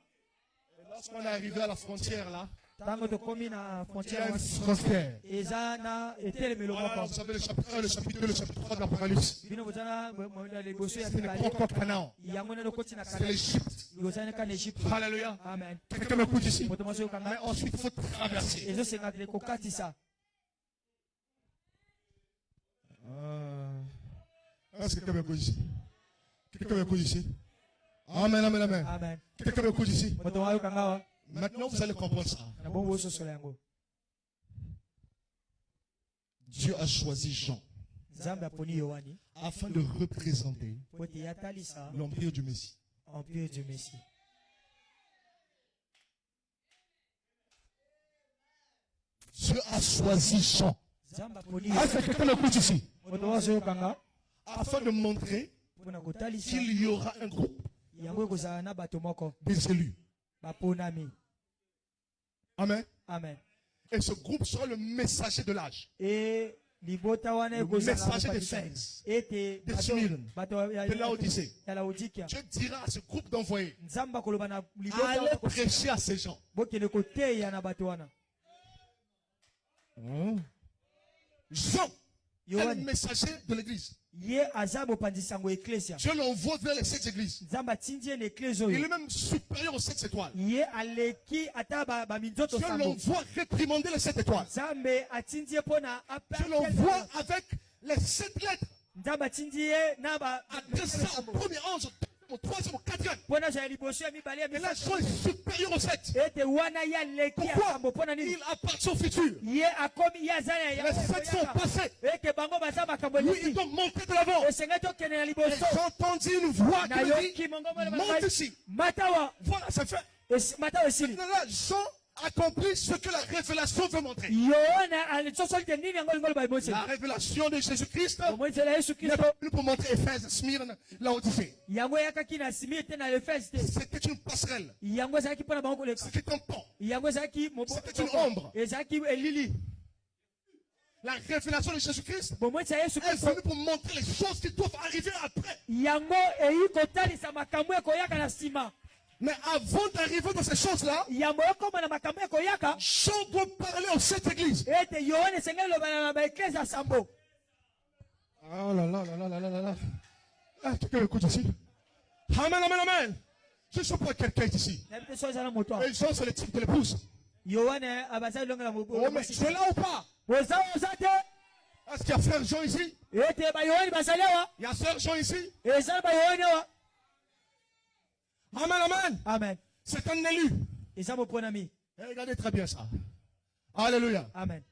Lorsqu'on est arrivé à la frontière là, Ntango tokomi na il y frontière a une wana, frontière. eza na etelemelo Voilà, moko. vous savez le chapitre 1, le chapitre 2, le chapitre 3 de l'Apocalypse. Bino bozana na liboso ya Ce n'est pas mibale. encore Canaan, Yango nde okoti na c'est kala. l'Égypte. Bozana ka na Egypte. Alléluia. Amen. Quelqu'un m'écoute ici. Moto moso Mais yokanga. ensuite, il faut traverser. Ezosenga kokatisa. Est-ce que quelqu'un m'écoute ici? Quelqu'un m'écoute ici? Amen, amen, amen. Amen. Quelqu'un m'écoute ici? Moto wa yokanga wa. Maintenant, vous allez comprendre ça. Na bongo ososola yango. Dieu a choisi Jean Nzambe aponi Yohani afin de représenter po ete yatalisa l'empire du Messie. empire du Messie. Dieu a choisi Jean. Nzambe aponi Est-ce que quelqu'un m'écoute ici? moto wa yokanga Afin de montrer pona kotalisa qu'il y aura un groupe yango ekozala na bato moko des élus. baponami. Amen. Amen. Et ce groupe sera le messager de l'âge. E libota wana Le ekozala messager des kopatisa. Fès, Ete de Smyrne, bato ya de Laodicée. ya Laodikia. Dieu dira à ce groupe d'envoyés, Nzambe akoloba na libota allez wana prêcher à ces gens. bokende koteya na bato wana. Jean est le Yohani messager de l'église. ye aza mopanzisi yango eklesia. Dieu l'envoie vers les 7 églises. Nzambe atindi ye na eklese Il oyo. est même supérieur aux 7 étoiles. Ye aleki ata baminzoto Dieu sambo. l'envoie réprimander les 7 étoiles. Nzambe atindi ye mpo na Dieu l'envoie avec les 7 lettres. Nzambe atindi ye na Adressé au premier ange, au troisième, au quatrième. mpo na zala liboso ya mibale ya Et là, misato. Jean est supérieur aux 7. Ete wana ye aleki ya Pourquoi? sambo mpo na nini? Il appartient au futur. Ye akomi ye aza na Les 7 sont passés. ete bango baza makambo Lui, il eleki. doit monter de l'avant. Esengeli tokende na Et liboso. j'entendis une voix qui me dit, Nayoki mongo mwana monte bana. ici. Matawa. Voilà, c'est fait. Matawa esili. Maintenant là, Jean accomplit ce que la révélation veut montrer. La révélation de Jésus-Christ n'est pas plus pour montrer Éphèse, Smyrne, Laodicée. C'était une passerelle. C'était un pont. C'était une ombre. La révélation de Jésus-Christ est venue pour montrer les choses qui doivent arriver après. Mais avant d'arriver dans ces choses-là, Jean doit parler aux sept églises. Oh là là là là là là là. Ah, quelqu'un écoute ici. Amen, amen, amen. Je ne sais pas quelqu'un ici. Et Jean, c'est le type de l'épouse. Oh, mais tu es là ou pas? Est-ce qu'il y a frère Jean ici? Il y a sœur Jean ici? Amen, amen. Amen. C'est un élu. Et ça, mon bon ami. Regardez très bien ça. Alléluia. Amen.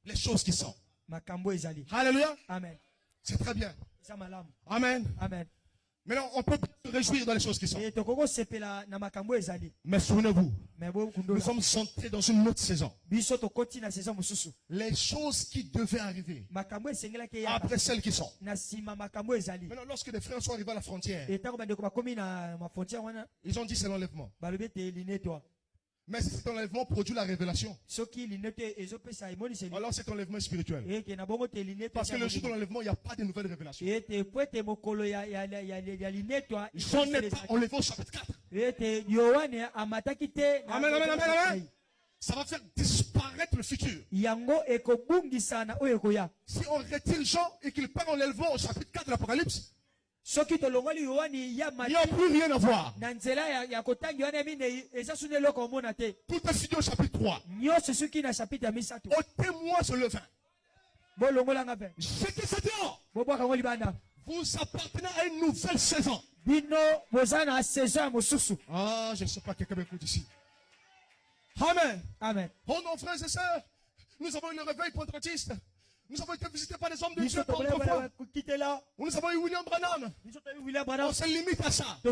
Les choses qui sont. Makambo ezali. Alléluia. Amen. C'est très bien. Amen. Amen. Maintenant, on peut se réjouir dans les choses qui sont. Mais souvenez-vous, nous sommes entrés dans une autre saison. Les choses qui devaient arriver après celles qui sont. Maintenant, lorsque les frères sont arrivés à la frontière, ils ont dit c'est l'enlèvement. Mais cet enlèvement produit la révélation. Alors cet enlèvement est spirituel. Parce que le jour de l'enlèvement, il n'y a pas de nouvelle révélation. Jean n'est pas enlevé au chapitre 4. Amen, amen, amen, amen. Ça va faire disparaître le futur. Si on retire Jean et qu'il part en l'enlèvement au chapitre 4 de l'Apocalypse, il n'y a plus rien à voir. Tout est fini au chapitre 3. Ôtez-moi ce levain. Ce qui se dit, vous appartenez à une nouvelle saison. Ah, je ne sais pas, quelqu'un m'écoute ici. Amen. Amen. Oh non, frères et sœurs, nous avons eu le réveil pentecôtiste. Nous avons été visités par des hommes de Dieu autrefois. Nous avons eu William Branham. On se limite à ça. Ça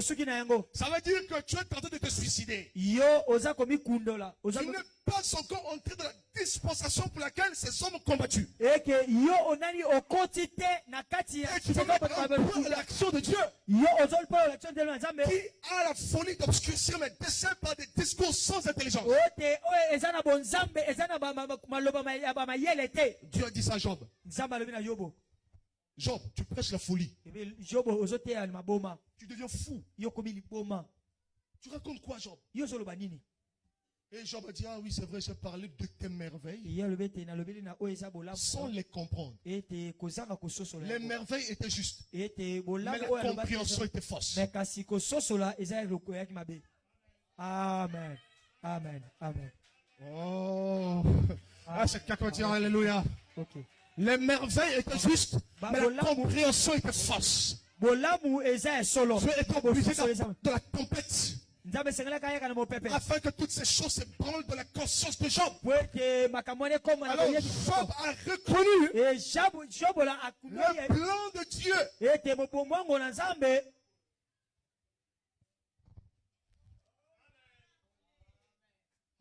veut dire que tu es tenté de te suicider. Tu n'es pas encore entré dans la dispensation pour laquelle ces hommes ont combattu. Et tu veux mettre l'action de Dieu. Qui a la folie d'obscurcir mes desseins par des discours sans intelligence. Dieu a dit ça à Job. Job, tu prêches la folie. Tu deviens fou. Tu racontes quoi, Job? Et Job a dit, ah oui, c'est vrai, j'ai parlé de tes merveilles sans les comprendre. Les merveilles étaient justes, mais la compréhension était fausse. Amen. Amen. Amen. Oh, ah, c'est quelqu'un qui dit alléluia. Okay. Les merveilles étaient justes, mais la compréhension était fausse. Tu es obligé de la tempête. Afin que toutes ces choses se branlent dans la conscience de Job. Alors Job a reconnu le plan de Dieu.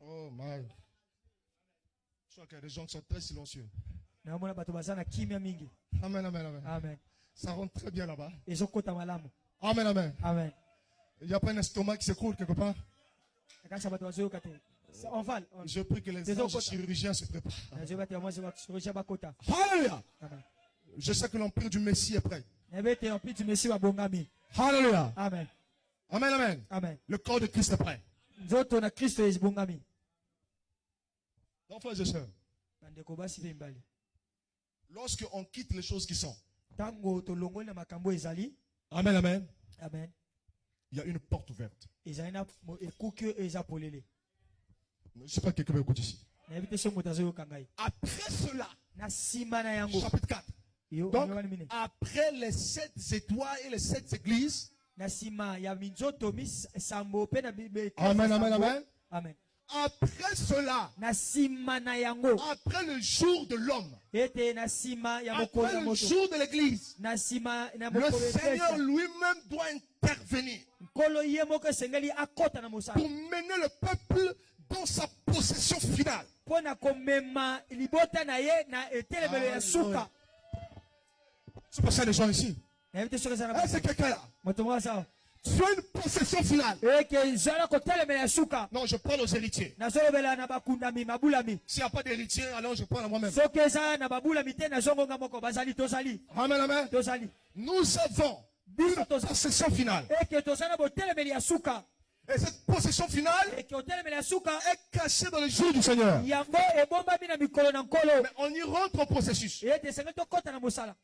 Oh my. Je crois qu'il y a des gens qui sont très silencieux. Amen, amen, amen. Amen. Ça rentre très bien là-bas. Amen. Amen. Amen. Il n'y a pas un estomac qui s'écroule quelque part. Je prie que les anges chirurgiens se préparent. Alléluia. Je sais que l'empire du Messie est prêt. Alléluia. Amen. Amen, amen. Amen. Le corps de Christ est prêt. Donc, frères et sœurs, lorsque on quitte les choses qui sont, amen, amen, Amen. il y a une porte ouverte. Je ne sais pas quelqu'un m'écoute ici. Après cela, chapitre 4. Donc, après les 7 étoiles et les 7 églises, amen, amen, amen. Amen. Après cela, après le jour de l'homme, après le jour de l'église, le Seigneur lui-même doit intervenir pour mener le peuple dans sa possession finale. Pona komema libota na ye na etelemelo ya suka. C'est pour ça les gens ici. Invite sur les C'est quelqu'un là. Motomo ça. Tu as une possession finale. Et que zala ko telemelo ya suka. Non, je parle aux héritiers. Na zolo bela na bakundami mabulami. S'il n'y a pas d'héritier, alors je parle à moi-même. Soke za na babulami te na zongo ngamoko bazali tozali. Amen, amen. Tozali. Nous avons une possession finale. Et que tozana bo telemelo ya suka. Et cette possession finale Et que telemelo ya suka est cachée dans le jour du Seigneur. yango ebomba mina mikolo na nkolo. Mais on y rentre au processus. Et te senga to kota na mosala.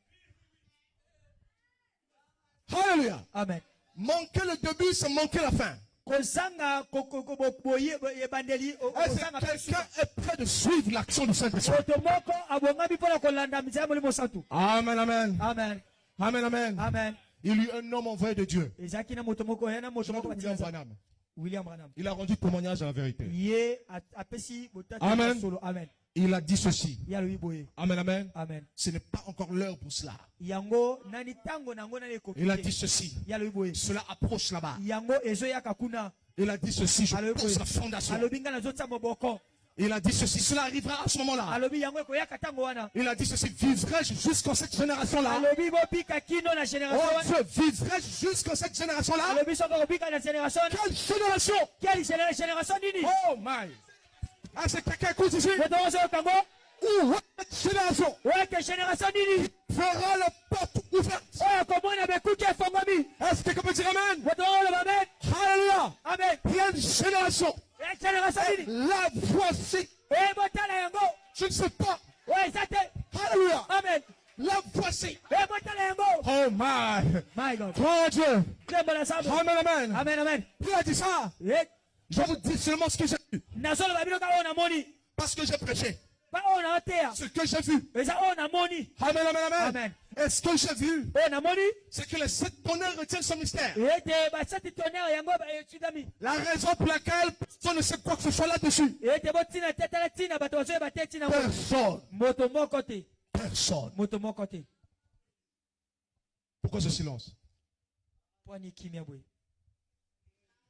Alléluia. Amen. Manquer le début, c'est manquer la fin. Kozanga boye bandeli Est-ce que quelqu'un est prêt de suivre l'action du Saint-Esprit? otomoko abongami pona kolanda mizamo le mosatu. Amen, amen. Amen. Amen, amen. Amen. Il y a eu un homme envoyé de Dieu. Ezaki na motomoko yana motomoko William Branham. William Branham. Il a rendu témoignage à la vérité. Ye apesi botaki Amen. solo. Amen. Il a dit ceci. Ya lui boye. Amen, amen. Amen. Ce n'est pas encore l'heure pour cela. Yango nani tango nango na leko. Il a dit ceci. Ya lui boye. Cela approche là-bas. Yango ezo ya kakuna. Il a dit ceci. Je Alobi pose boye. la fondation. Alobinga na zotsa moboko. Il a dit ceci. Cela arrivera à ce moment-là. Alobi yango ko ya katango wana. Il a dit ceci. Vivrai-je jusqu'à cette génération-là? Alobi bopika kino na génération Oh wana. Dieu, vivrai-je jusqu'à cette génération-là? Alobi soko bopika na génération. Quelle génération? Quelle génération nini? Oh my. Ah, c'est quelqu'un qui écoute ici. Botomo so kango. Où cette génération Ouais, quelle génération nini? fera la porte ouverte? Oh, comment on a écouté Fongomi? Est-ce que quelqu'un peut dire amen? Botomo le amen. Alléluia. Amen. Il y a une génération. Quelle génération nini? La voici. Eh, botala yango. Je ne sais pas. Ouais, ça t'est. Alléluia. Amen. La voici. Eh, botala yango. Oh my. My God. Oh Dieu. Klemba la sabo. Amen, amen. Amen, amen. Il a dit ça. Eh, Je vous dis seulement ce que j'ai vu. nasolo babino ka ona moni. Parce que j'ai prêché. Ba ona otea. Ce que j'ai vu. Eza ona moni. Amen, amen, amen. Amen. Et ce que j'ai vu, Ona moni. c'est que les 7 tonnerres retiennent son mystère. Eh, te basati tonnerre yango ba etudami. La raison pour laquelle personne ne sait quoi que ce soit là-dessus. Eh, te botina tetala tina bato bazo ba tetina. Personne. Moto moko te. Personne. Moto moko te. Pourquoi ce silence? Pwani kimia boy.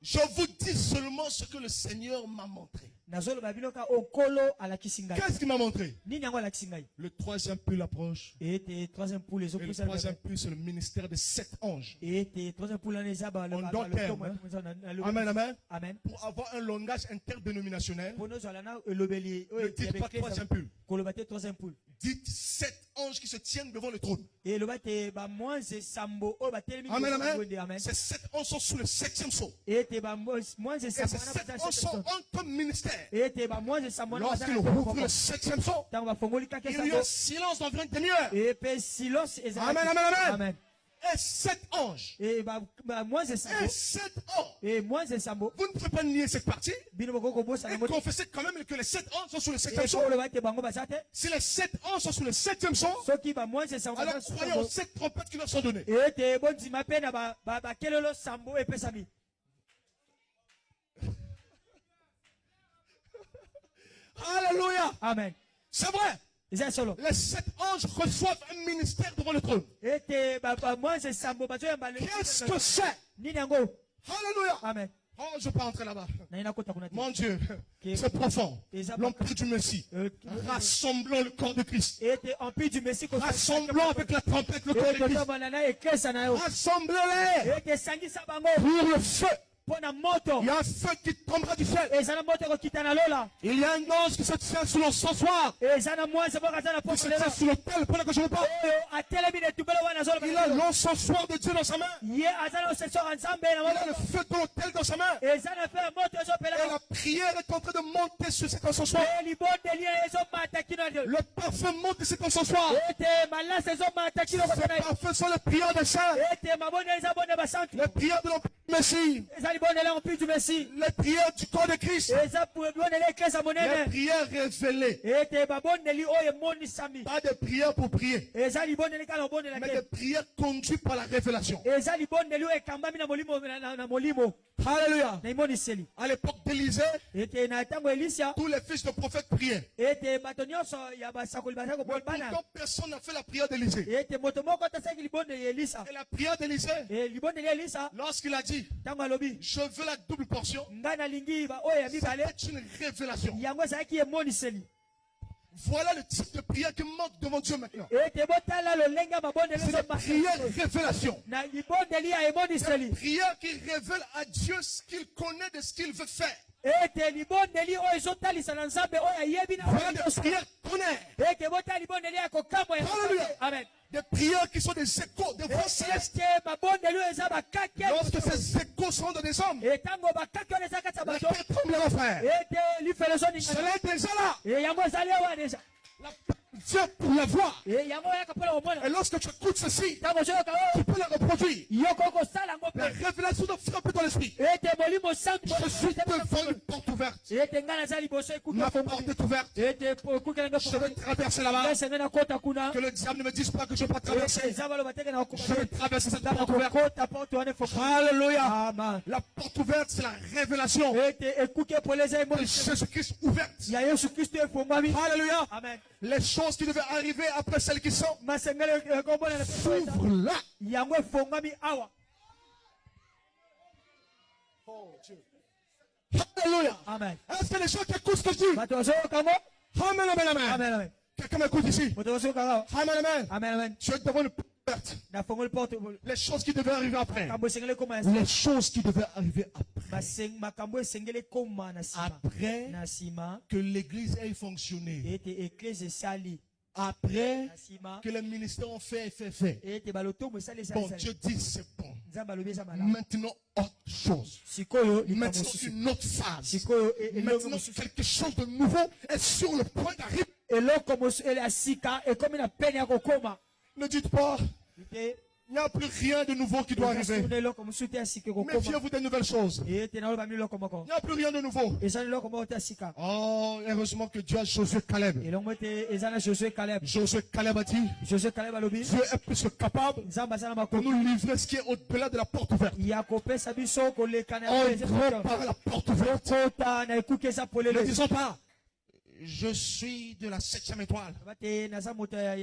Je vous dis seulement ce que le Seigneur m'a montré. Nazolo babino ka okolo ala kisingai. Qu'est-ce qu'il m'a montré? Nini yango ala kisingai. Le troisième pull approche. Et te troisième poule les Et le autres troisième pull, c'est le ministère des 7 anges. et te troisième poule les aba le On ba donne le terme, tomo Amen, amen. amen. Pour avoir un langage interdénominationnel, Pono zalana lobeli ne dites pas troisième pull. kolobate troisième poule. Dites 7 anges qui se tiennent devant le trône. Et lobate ba moins sambo o ba telemi. Amen, amen. Amen. Ces 7 anges sont sous le 7e sceau. Et te ba moins Et ces sambo 7 anges sont en comme ministère. et te ba moins sambo Lorsqu'il ouvre le 7e sceau, tant ba fongoli ka il y a un silence d'environ une demi-heure. et pe silence et Amen, amen, amen. Amen. Et 7 anges. Et ba moins sambo Et 7 anges. et moins sambo Vous ne pouvez pas nier cette partie bino boko bosa et na moni. confesser quand même que les 7 anges sont sous le 7e Et sceau. ko lobate bango basate. Si les 7 anges sont sous le 7e sceau, Soki ba moins sambo. alors croyez aux 7 trompettes qui leur sont données. Et te bondima pe na ba kelelo sambo epesami. Alléluia. Amen. C'est vrai. Eza solo. Les 7 anges reçoivent un ministère devant le trône. Et te ba moins sambo bazo yamba le. Qu'est-ce que c'est? Nini yango? Alléluia. Amen. Oh, je ne peux pas entrer là-bas. Na ina kota kuna. Mon Dieu, c'est profond. L'empire du Messie. Rassemblons le corps de Christ. Et te empire du Messie ko. Rassemblons avec la trompette le corps de Et te Christ. banana e kesa na yo. Rassemblez-les Et te sangisa bango pour le feu. pona moto. Il y a un feu qui tombera du ciel. Et zana moto ko kitana lola. Il y a un ange qui se tient sous l'encensoir. Et zana moins se boka zana Qui se poso tient sous l'autel pendant que je vous parle. Oyo atelemi ne tubelo wana zolo. Il a l'encensoir de Dieu dans sa main. Ye azana osesor ensemble Il na a le feu de l'autel dans sa main. et zana fe moto zo Et pela. la prière est en train de monter sur cet encensoir. Et libonde lia ezo mata kino. Le parfum monte de cet encensoir. Et te malasa ezo mata kino ko Ces tana. parfums sont les prières des saints. Et te mabone eza bonne basantu. Les prières de l'empire du Messie. Eza libonde la empire du Messie. Les prières du corps de Christ. Eza bonne la eklesa Les monene. prières révélées. Et te babonde li oye moni sami. Pas des prières pour prier, Eza libonde li kala bonde la mais des ke. prières conduites par la révélation. Eza libonde li oye kambami na molimo na molimo. Alléluia. Na imoni seli. À l'époque d'Élisée, Et te na tango Elisia. tous les fils de prophètes priaient. Et te bato nyonso ya basakoli basako Mais bana. pourtant, personne n'a fait la prière d'Élisée. Et te moto moko tasaki libonde ya Elisa. Et la prière d'Élisée, Et libonde li Elisa. lorsqu'il a dit, Tango alobi. Je veux la double portion. Nga nalingi ba oyo ya mibale. C'est une révélation. Yango ezalaki emoniseli. Voilà le type de prière qui manque devant Dieu maintenant. Ete botala lolenge ya mabondeli C'est la prière révélation. na libondeli ya emoniseli. Prière qui révèle à Dieu ce qu'il connaît de ce qu'il veut faire. Ete libondeli oyo ezotalisa na Nzambe oyo ayebi na Voilà des prières connaît. ete botala libondeli ya kokamwa ya Hallelujah. Amen. Des prières qui sont des échos, des voix célestes. Ete mabondeli oyo eza bakaki ya Lorsque ces échos sont dans des hommes, etango bakaki oyo eza kati ya la bato terre tremblera, frère. ete lifelo ezoningana Cela est déjà là. yango ezali awa deja Dieu pour la voir. yango oyaka mpona Et komona lorsque tu écoutes ceci, ntango ozoyoka tu oyo peux la reproduire. yoko okosala yango La mpe révélation doit frapper ton esprit. ete molimo santu Je suis devant une porte ouverte. ete ngai naza liboso ekuki Ma porte est ouverte. ete ekuki nanga Je vais traverser là-bas. esenge nakota kuna Que le diable ne me dise pas que je ne peux pas traverser. eza baloba teke na Je vais traverser cette porte ouverte. kokota porte wana efoko Alléluia. amen La porte ouverte, c'est la révélation ete ekuki epoleza de Jésus-Christ ouverte. ya yesu kristo efungwami Alléluia. amen Les choses qui devaient arriver après celles qui sont, masengele ekombona na s'ouvrent là. yango efungwami awa Alléluia. amen Est-ce que les gens qui écoutent ce que je dis? bato bazoyoka ngo Amen, amen, amen. amen amen Quelqu'un m'écoute ici. moto bazoyoka awa Amen, amen. amen amen Tu es devant une porte ouverte. nafungoli porte Les choses qui devaient arriver après. makambo esengeli ekoma Les choses qui devaient arriver après. makambo esengeli ekoma na nsima Après na nsima que l'église ait fonctionné. ete eklese esali Après na nsima que les ministères ont fait. ete balotomo esali Bon, esali Dieu dit c'est bon. nzambe alobi eza malamu Maintenant, autre chose. sikoyo likambo Maintenant, mosusu une autre phase. sikoyo eloko Maintenant, mosusu quelque chose de nouveau est sur le point d'arriver. eloko mosusu ya sika ekomi na pene ya kokoma Ne dites pas, te il n'y a plus rien de nouveau qui doit arriver. ezasuna eloko mosusu te ya sika ekokoma Méfiez-vous des nouvelles choses. ete naloba mi eloko moko Il n'y a plus rien de nouveau. eza na eloko moko te ya sika Oh, heureusement que Dieu a Josué Caleb. elongo ete eza na Josué Caleb Josué Caleb a dit, Josué Caleb alobi Dieu est plus que capable nzambe aza na de makoki nous livrer ce qui est au-delà de la porte ouverte. ya kopesa biso koleka na Entrons par la porte ouverte. kota na ekuki eza Ne polele disons pas, je suis de la 7e étoile. bate naza moto ya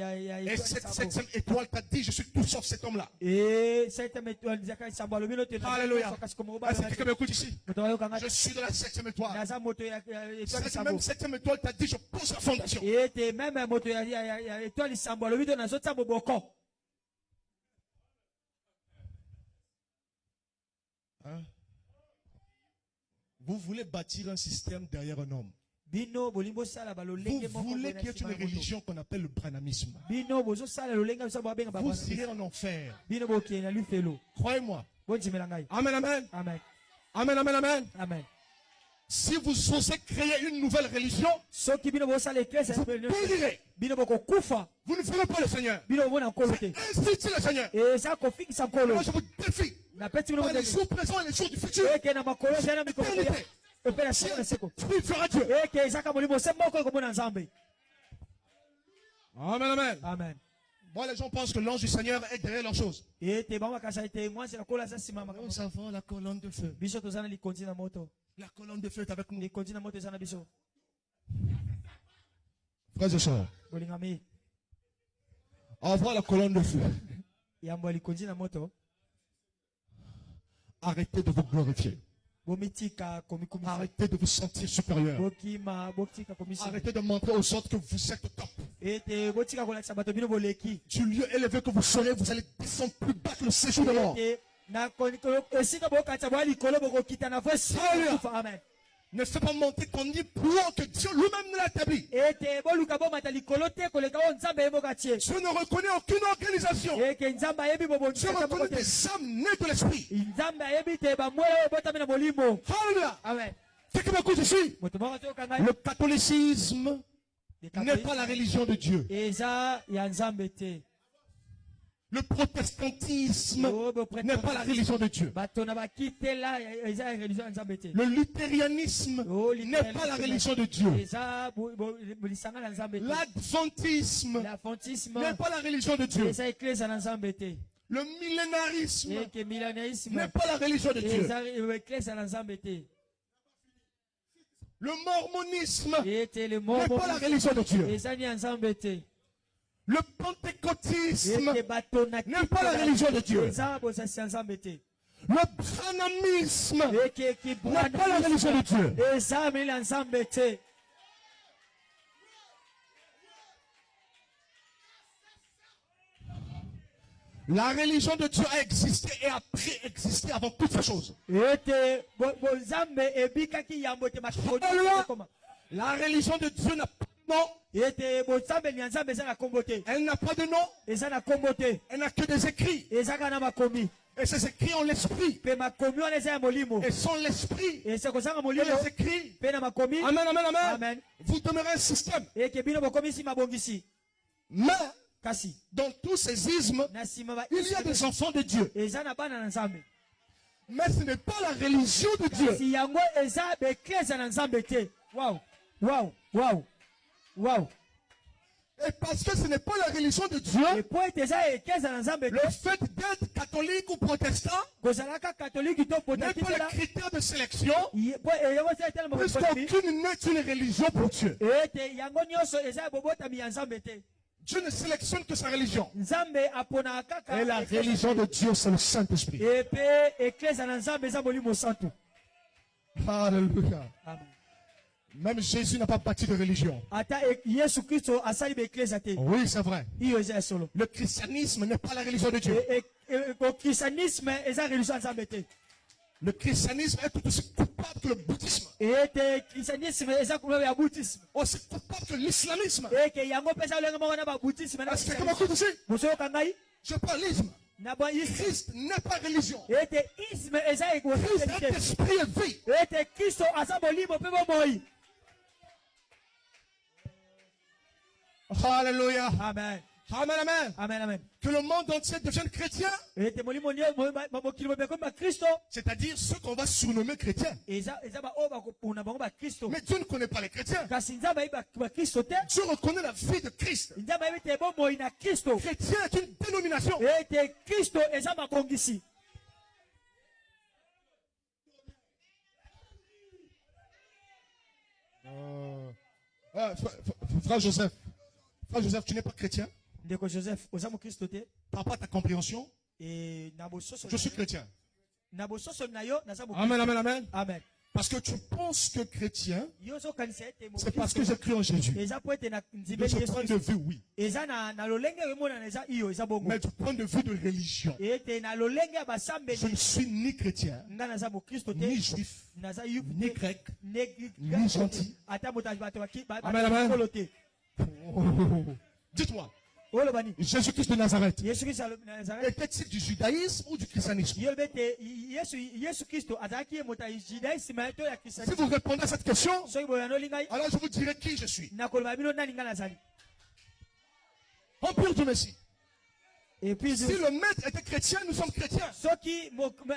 Et cette 7e étoile t'a dit, je suis tout sauf cet homme-là. septième étoile nzaka lisambo alobi lote Alléluia. kasi komo Est-ce que quelqu'un m'écoute ici? moto bayokanga Je suis de la 7e étoile. naza moto ya étoile Cette lisambo même 7e étoile t'a dit, je pose la fondation. ete meme moto ya étoile lisambo alobi to nazotia boboko Hein? Vous voulez bâtir un système derrière un homme. bino bolimbo sala Vous balolenge moko voulez boye na qu'il y ait nsima une ya moto. religion qu'on appelle le branamisme. bino bozosala lolenge biso babenga Vous irez en enfer. bino bokende na lifelo Croyez-moi. bondimela ngai Amen, amen. amen Amen, amen, amen. amen Si vous osez créer une nouvelle religion, soki bino bosala eklese vous périrez. bino bokokufa Vous ne verrez pas le Seigneur. bino bomona nkolo te Ainsi dit le Seigneur. eza kofingisa nkolo Moi, je vous défie. napesi bino Par les motema jours présents et les jours du futur, eke na makolo eza na mikolo Éternité. epe na seko na seko oui, fera Dieu. eke ezaka molimo se moko ekomona nzambe Amen, amen. amen Moi, les gens pensent que l'ange du Seigneur est derrière leurs choses. ete bango bakasa ete mwasi na kolo aza nsima ya makambo Nous avons la colonne de feu. biso toza na likondi na moto La colonne de feu est avec nous. likondi na moto eza na biso Frères et sœurs, bolingami envoie la colonne de feu. yambo ya likondi na moto Arrêtez de vous glorifier. bomitika komikumisa Arrêtez de vous sentir supérieur. bokima botika komisa Arrêtez de montrer aux autres que vous êtes au top. ete botika kolakisa bato bino boleki Du lieu élevé que vous serez, vous allez descendre plus bas que le séjour de mort. ete na esika bokatisa boya likolo bokokita na voie Alléluia. amen Ne fais pas monter ton nid plus haut que Dieu lui-même ne l'a établi. ete boluka bomata likolo te koleka oyo nzambe ayeboka tie Je ne reconnais aucune organisation. eke nzambe ayebi Je bobongisa reconnais des âmes nées de l'esprit. nzambe ayebi te bamwele oyo ebotami na molimo Alléluia. amen Quelqu'un m'écoute ici. moto moko toyoka ngai Le catholicisme n'est pas la religion de Dieu. eza ya nzambe te Le protestantisme n'est pas la religion de Dieu. bato na bakitela eza ya religion ya nzambe te Le luthérianisme n'est pas la religion de Dieu. eza lisanga na nzambe te L'adventisme l'afontisme n'est pas la religion de Dieu. eza eklesa na nzambe te Le millénarisme eke millénarisme n'est pas la religion de Dieu. eza eklesa na nzambe te Le mormonisme ete le n'est pas la religion de Dieu. eza ni ya nzambe te Le pentecôtisme ete bato na n'est pas la religion de Dieu. eza bosasi ya nzambe te Le branhamisme Eke n'est pas la religion de Dieu. eza mila nzambe te. La religion de Dieu a existé et a préexisté avant toutes ces choses. Ete nzambe ebikaki yambo te Alléluia. La religion de Dieu n'a pas de nom. ete nzambe ni nzambe eza na kombo te. Elle n'a pas de nom. Eza na kombo te. Elle n'a que des écrits. Eza kana makomi. Et ces écrits ont l'esprit. Pe makomi wana eza ya molimo. Et sans l'esprit. Et c'est kozanga Et molimo. les écrits. Pe na makomi. Amen, amen, amen. Amen. Vous demeurez un système. Eke bino bokomisi mabongisi. Mais Kasi dans tous ces ismes, na sima ba il y a des enfants de Dieu. eza na bana na nzambe. Mais ce n'est pas la religion de Dieu. Si yango eza bekleza na nzambe te. Wow. Wow. Wow. Wow. Et parce que ce n'est pas la religion de Dieu, Et po ete eza ekleza na nzambe le te. fait d'être catholique ou protestant Kozalaka katoliki to n'est protestante pas la. le critère de sélection, Po yango eza tellement puisqu'aucune n'est une religion pour Dieu. ete yango nyonso eza bobotami ya nzambe te. Dieu ne sélectionne que sa religion. Nzambe apona kaka. Et la religion de Dieu, c'est le Saint-Esprit. Et pe ekleza na nzambe eza molimo santu. Alléluia. Amen. Même Jésus n'a pas bâti de religion. Ata Yesu Kristo asali bekleza te. Oui, c'est vrai. Iyo eza solo. Le christianisme n'est pas la religion de Dieu. Ko christianisme eza religion ya nzambe te. Le christianisme est tout aussi coupable que le bouddhisme, Ete christianisme eza kulo ya bouddhisme. aussi coupable que l'islamisme. Eke yango pesa lengo moko na ba bouddhisme na. Est-ce que comme écoute ici? Muso kangai Je parle l'isme. na ba isme. Christ n'est pas religion. Ete isme eza eko. Christ est esprit et vie. Ete Kristo asa molimo pe bomoi. Alléluia. Amen. Amen, amen. Amen, amen. Que le monde entier devienne chrétien, Ete molimo nyo mokili mo bekoma Kristo. c'est-à-dire ceux qu'on va surnommer chrétiens. Eza ba o ba kopuna bango ba Kristo. Mais Dieu ne connaît pas les chrétiens. Kasi nzamba ba Kristo te. Dieu reconnaît la vie de Christ. Nzamba te bomoi na Kristo. Chrétien est une dénomination. Ete Kristo eza mabongisi. Frère Joseph, tu n'es pas chrétien. Ndeko Joseph oza mo Kristo te. Par rapport à ta compréhension, Et na bososo. je suis chrétien. Na bososo na yo naza mo. Amen, amen, amen. Amen. Parce que tu penses que chrétien, Yo so kanisa ete mo. c'est parce que j'ai cru en Jésus. Eza po ete na De nzibeli ce Yesu point de Kristo. vue, oui. Eza na lolenge wemona na eza iyo eza bongo. Mais du point de vue de religion, Ete na lolenge ya basambe je ne suis ni chrétien, nga naza mo Kristo te. ni juif, Naza yu ni grec, ni ni gentil. ata motaji bato baki ba. Amen, amen. Kolote. Dites-moi, Olo bani. Jésus-Christ de Nazareth Yesu Kristo na Nazareth. était-il du judaïsme ou du christianisme? Yo bete Yesu Kristo azaki motaji judaisme to ya Si Christianisme. vous répondez à cette question, Soki boyano lingai alors je vous dirai qui je suis. na koloba bino nani nga nazali. Empire du Messie. Et puis Si le maître était chrétien, nous sommes chrétiens. soki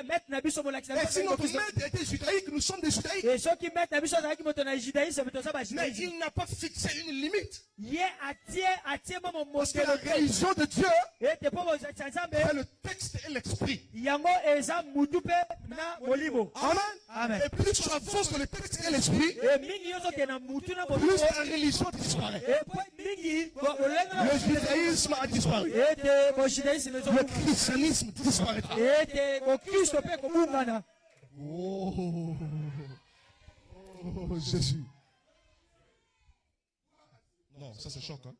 mettre na biso molakisa Et si biso notre maître était judaïque, nous sommes des judaïques. et soki mettre na biso azalaki moto na judaisme to saba Mais judaisme il n'a pas fixé une limite. ye atie momo Parce que la motelo religion de Dieu, ete po bozalisa nzambe c'est le texte et l'esprit. yango eza mutu pe na molimo. Amen. Amen. Et plus tu avances dans le texte et l'esprit, E mingi yo soki na mutu na molimo plus la religion disparaît. e po mingi olenga Le judaïsme a disparu. ete bo judaisme Le ezo christianisme disparaîtra. ete bo Kristo pe kobungana. Oh, Jésus. Non, ça c'est choc. Hein?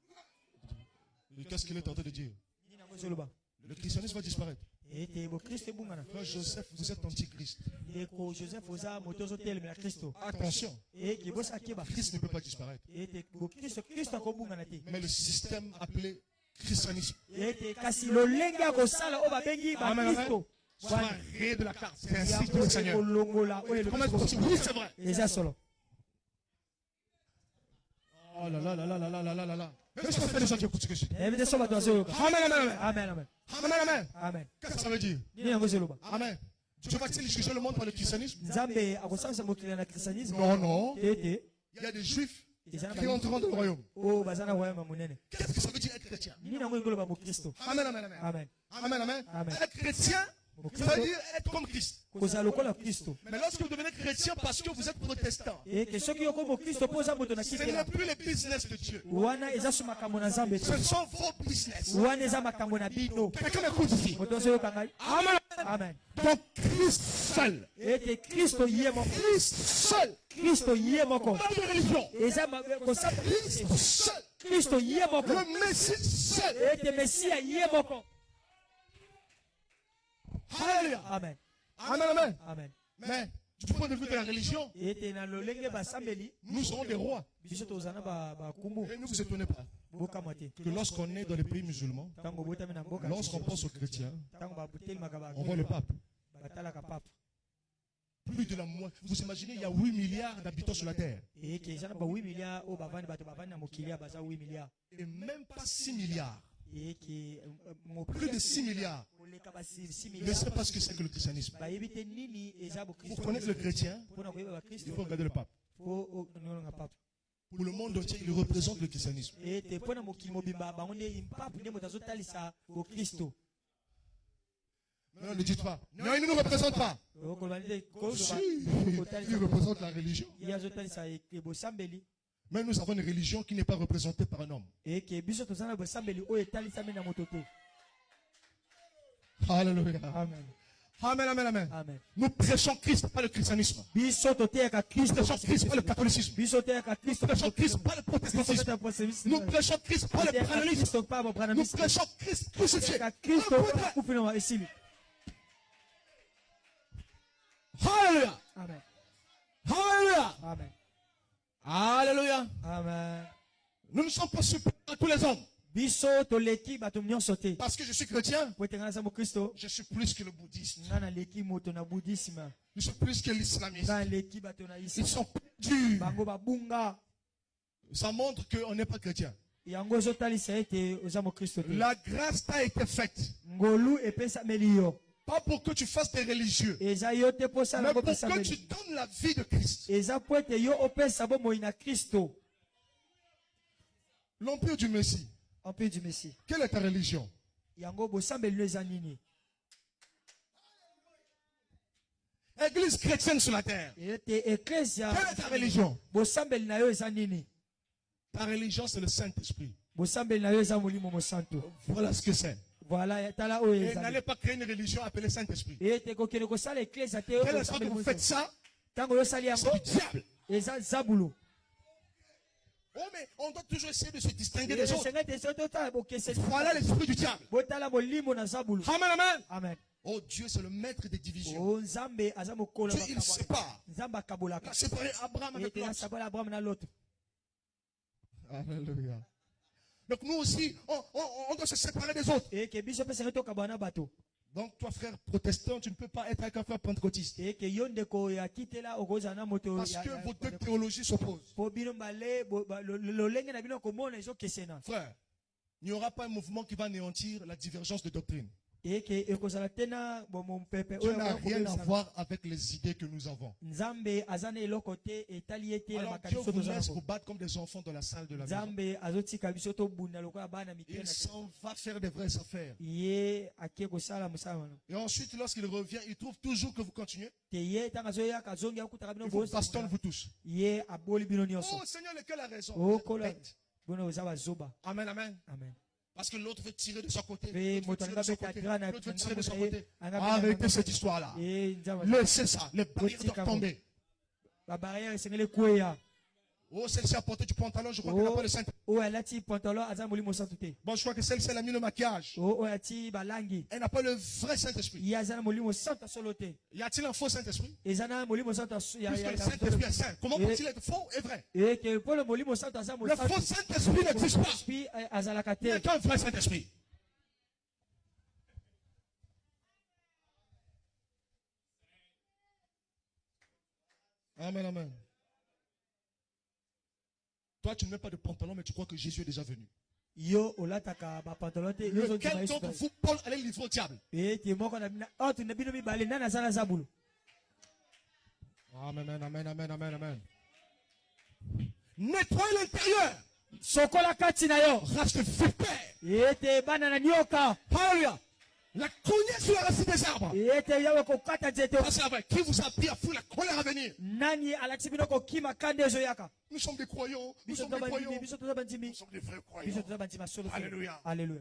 Qu'est-ce qu'il est tenté de dire? Nini yango ezoloba? Le christianisme va disparaître. Ete bo Kristo ebungana. Frère Joseph, vous êtes antichrist. Ndeko Joseph oza moto ozotelemela Kristo. Attention, E kibosa akeba. Christ ne peut pas disparaître. Ete bo Kristo akobungana te. Mais le système appelé christianisme Ete kasi lolenge ya kosala oyo babengi bakristo soit rayé de la carte. C'est ainsi dit le Seigneur. kolongola oyo Comment est-ce possible? Oui, c'est vrai. eza solo. Oh là là là là là là là là là là. Qu'est-ce qu'on fait les gens qui écoutent ce que je dis? Ebite so bato bazoyoka. Amen, amen, amen. Amen, amen. Amen, amen. Amen. Qu'est-ce que ça veut dire? Nini yango ezoloba? Amen. Dieu va-t-il juger le monde par le christianisme? Nzambe akosalisa mokili na christianisme Non, non. ete Il y a des juifs eza na qui entreront dans le royaume. oyo baza na royaume ya monene. Qu'est-ce que ça veut dire être chrétien? Nini yango ekoloba mokristo? Amen, amen, amen. Amen. Amen, amen. Amen. Être chrétien, ça veut dire être comme Christ. kozala lokola kristo. Mais lorsque vous devenez chrétien parce que vous êtes protestant, Ete soki yoko mokristo mpo oza moto na ce n'est kitela plus les business de Dieu. wana eza so makambo na nzambe te. Ce sont vos business. Wana eza makambo na bino. Quelqu'un m'écoute ici. Moto azoyoka ngai. Amen. Amen. Donc Christ seul. Ete Kristo ye moko. Christ seul. Kristo ye moko. Pas de religion. Eza kosala Christ seul. Kristo ye moko. Le Messie seul. Ete Mesia ye moko. Alléluia. Amen. Amen, amen. Amen. Mais du point de vue de la religion, Ete na lolenge basambeli. nous serons des rois. Biso tozana ba kumu. Et ne vous étonnez pas Boka moite. que lorsqu'on est dans les pays musulmans, Tango botami na mboka. lorsqu'on pense aux chrétiens, Tango ba buteli makaba. on voit le pape. Batala ka papa. Plus de la moitié. Vous imaginez, il y a 8 milliards d'habitants sur la terre. Et que jana ba 8 milliards o bavani bato bavani na mokilia baza 8 milliards. Et même pas 6 milliards. Et que Plus de 6 milliards oleka ba 6 ne milliards. savent pas ce que c'est que le christianisme. Ba yebite nini eza bo Kristo. Pour connaître le chrétien, Pona koyeba ba il Kristo. faut regarder le pape. Fo nonga papa. Pour le monde entier, il représente le christianisme. Et te pona mokili mobimba bango nde impapu nde moto azotalisa bo Kristo. Non, ne dites pas. Non, il ne nous représente pas. Okoloba nde Si, ko il représente la religion. ye azotalisa ebosambeli. Mais nous avons une religion qui n'est pas représentée par un homme. Eke biso tozana bosambeli oyo etalisami na moto te. Alléluia. Amen. Amen, amen, amen. Amen. Nous prêchons Christ, pas le christianisme. Biso toteyaka Nous Kristo. prêchons Christ, pas le catholicisme. Biso toteyaka Kristo. Nous prêchons Christ, pas le protestantisme. Nous prêchons Christ, pas le parallélisme. Kristo pa bo Nous branamisme. prêchons Christ crucifié. Toteyaka Kristo akufina esili. Alléluia. Amen. Alléluia. Amen. Alléluia. Amen. Nous ne sommes pas supérieurs à tous les hommes. Biso toleki bato nyonso te. Parce que je suis chrétien, Po etengana sa mo Kristo. je suis plus que le bouddhiste. Nga na leki moto na bouddhisme. Je suis plus que l'islamiste. Nga leki bato na Ils islam. sont perdus. Bango babunga. Ça montre qu'on n'est pas chrétien. Yango ezotalisa ete oza mo Kristo te. La grâce t'a été faite. Ngolu epesameli yo. Pas pour que tu fasses des religieux, Eza yo te posala mais ngo pour que tu pesameli. donnes la vie de Christ. Eza po ete yo opesa bomoi na Kristo. L'empire du Messie. Empire du Messie. Quelle est ta religion? Yango bosambeli no eza nini? Église chrétienne sur la terre. Ete ecclesia. Quelle est ta religion? Bosambeli na yo eza nini? Ta religion, c'est le Saint-Esprit. Bosambeli na yo eza molimo mosanto. Voilà ce que c'est. Voilà, tala oyo Et eza. n'allez pas créer une religion appelée Saint-Esprit. Ete kokende kosala ecclesia te. Quelle est que vous faites ça? Tango yo sali yango. C'est du diable. Eza zabulu. Oh, mais on doit toujours essayer de se distinguer des autres. Esengete esoto tala bokese. Voilà l'esprit du diable. Botala molimo na zabulu. Amen, amen. Amen. Oh, Dieu, c'est le maître des divisions. O Nzambe aza mokolo Dieu, il sépare. Nzambe Il akabolaka. a séparé Abraham avec Ete Lot. asabala Abraham na Lot. Alléluia. Donc nous aussi, on doit se séparer des autres. Eke biso pesa ngeto kabana bato. Donc toi, frère protestant, tu ne peux pas être avec un frère pentecôtiste. Eke yo ndeko ya kitela okoza na moto Parce que vos deux théologies s'opposent. po bino mbale lolenge na bino komona ezokesena. Frère, il n'y aura pas un mouvement qui va anéantir la divergence de doctrine. Eke ekozala tena bomo mpepe Dieu n'a rien à voir avec les idées que nous avons. Nzambe azana eloko te etali ete na Alors Dieu makaliso vous laisse tozala. vous battre comme des enfants dans la salle de la maison. Nzambe azotika biso to bunda lokola bana mikena. Il s'en va faire des vraies affaires. Ye ake kosala musala wana. Et ensuite, lorsqu'il revient, il trouve toujours que vous continuez. Te ye tanga zoya kazongi akutaka bino Il vous bosa. bastonne vous tous. Ye aboli bino nyonso. Oh Seigneur, lequel a raison? Oh Vous êtes kola. bête. Bono ozawa zoba. Amen, amen. Amen. Parce que l'autre veut tirer de son côté. Ve L'autre veut tirer de son moto côté. anga L'autre veut tirer de son beta côté. anga Arrêtez cette histoire-là. Et nzambe. Laissez ça. Les barrières doivent tomber. Ba barrière esengele kweya. Oh, celle-ci a porté du pantalon, je crois qu'elle n'a pas le sein. O alati pantalon aza molimo santu te. Bon, je crois que celle-ci, elle a mis le maquillage. O alati balangi. Elle n'a pas le vrai Saint-Esprit. Ye aza na molimo santu solo te. Y a-t-il un faux Saint-Esprit? Ezana molimo santu ya Puisque ya. le Saint-Esprit est saint. Comment peut-il être faux et vrai? Et que pour le molimo santu aza Le faux Saint-Esprit n'existe pas. Esprit azalaka Il n'y a te. qu'un vrai Saint-Esprit. Amen, amen. Toi, tu ne mets pas de pantalon, mais tu crois que Jésus est déjà venu. Yo olataka ba pantalon te. Yo zo Lequel d'entre vous, Paul, allait livrer au diable? Et te moko na bina. Oh tu ne bino mi bale nana sana zabulu. Amen, amen, amen, amen, amen. Nettoie l'intérieur. Sokola kati na yo. Race de vipère. Et te bana na nyoka. Alléluia. La cogner sur la racine des arbres. Et te yawe ko kata nzete. Ça, c'est vrai. Qui vous a appris à foutre la colère à venir? Nani alakisi bino ko kima kande zo yaka. Nous sommes des croyants. Nous Biso sommes des croyants. to biso to bandimi. Nous sommes des vrais Biso croyants. to bandima solo. Alléluia. Alléluia.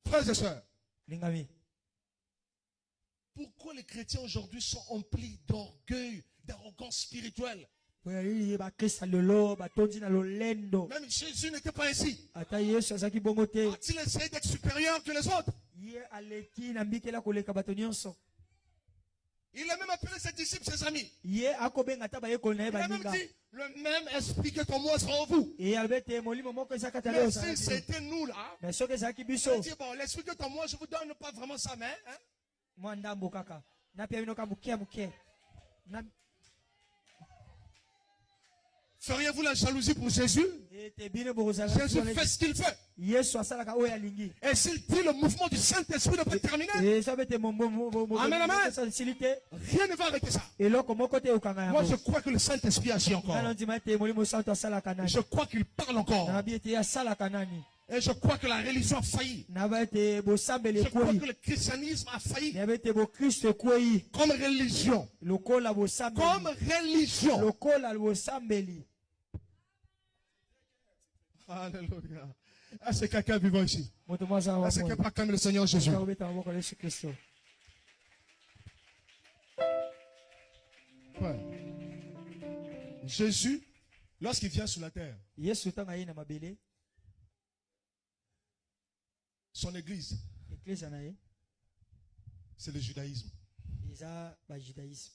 Frères et sœurs, Lingami. pourquoi les chrétiens aujourd'hui sont emplis d'orgueil, d'arrogance spirituelle? Oya bakristo lelo batondi na lolendo. Même Jésus n'était pas ainsi. Ata Yesu azaki bongo te. A-t-il essayé d'être supérieur que les autres? Ye aleki na mbikela koleka bato nyonso. Il a même appelé ses disciples, ses amis. Ye akobenga ta bayekoli na ye Il a même baninga. dit, le même esprit que ton moi sera en vous. Et albete molimo moko ezaka Mais talo si c'était nous là, mais soki ezalaki il biso a dit, bon, l'esprit que ton moi, je vous donne pas vraiment ça, mais... Hein? mwa ndambo kaka na pia bino ka muke na Feriez-vous la jalousie pour Jésus? ete bino bokozala Jésus fait ce qu'il fait. Yesu asalaka oyo alingi Et s'il dit le mouvement du Saint-Esprit ne peut terminer, eza bete Amen, amen. silite rien ne va arrêter ça. eloko moko te okanga Moi, je yango crois que le Saint-Esprit agit encore. ngana ndima ete molimo santo asalaka nani Je crois qu'il parle encore. nabi ete asalaka nani Et je crois que la religion a failli. naba ete bosambeli Je crois ekwei que le christianisme a failli. nabi ete bokristo ekwei Comme religion. lokola Comme bosambeli religion. lokola bosambeli. Alléluia. Est-ce que quelqu'un vivant ici? Moto mwaza wa Est-ce qu'il moyo. n'y a pas comme le Seigneur Jésus? Kabeta maboko ya Yesu Kristo. Ouais. Jésus, lorsqu'il vient sur la terre, Yesu tanga ye na mabele son église, eklesa na ye c'est le judaïsme. eza ba judaïsme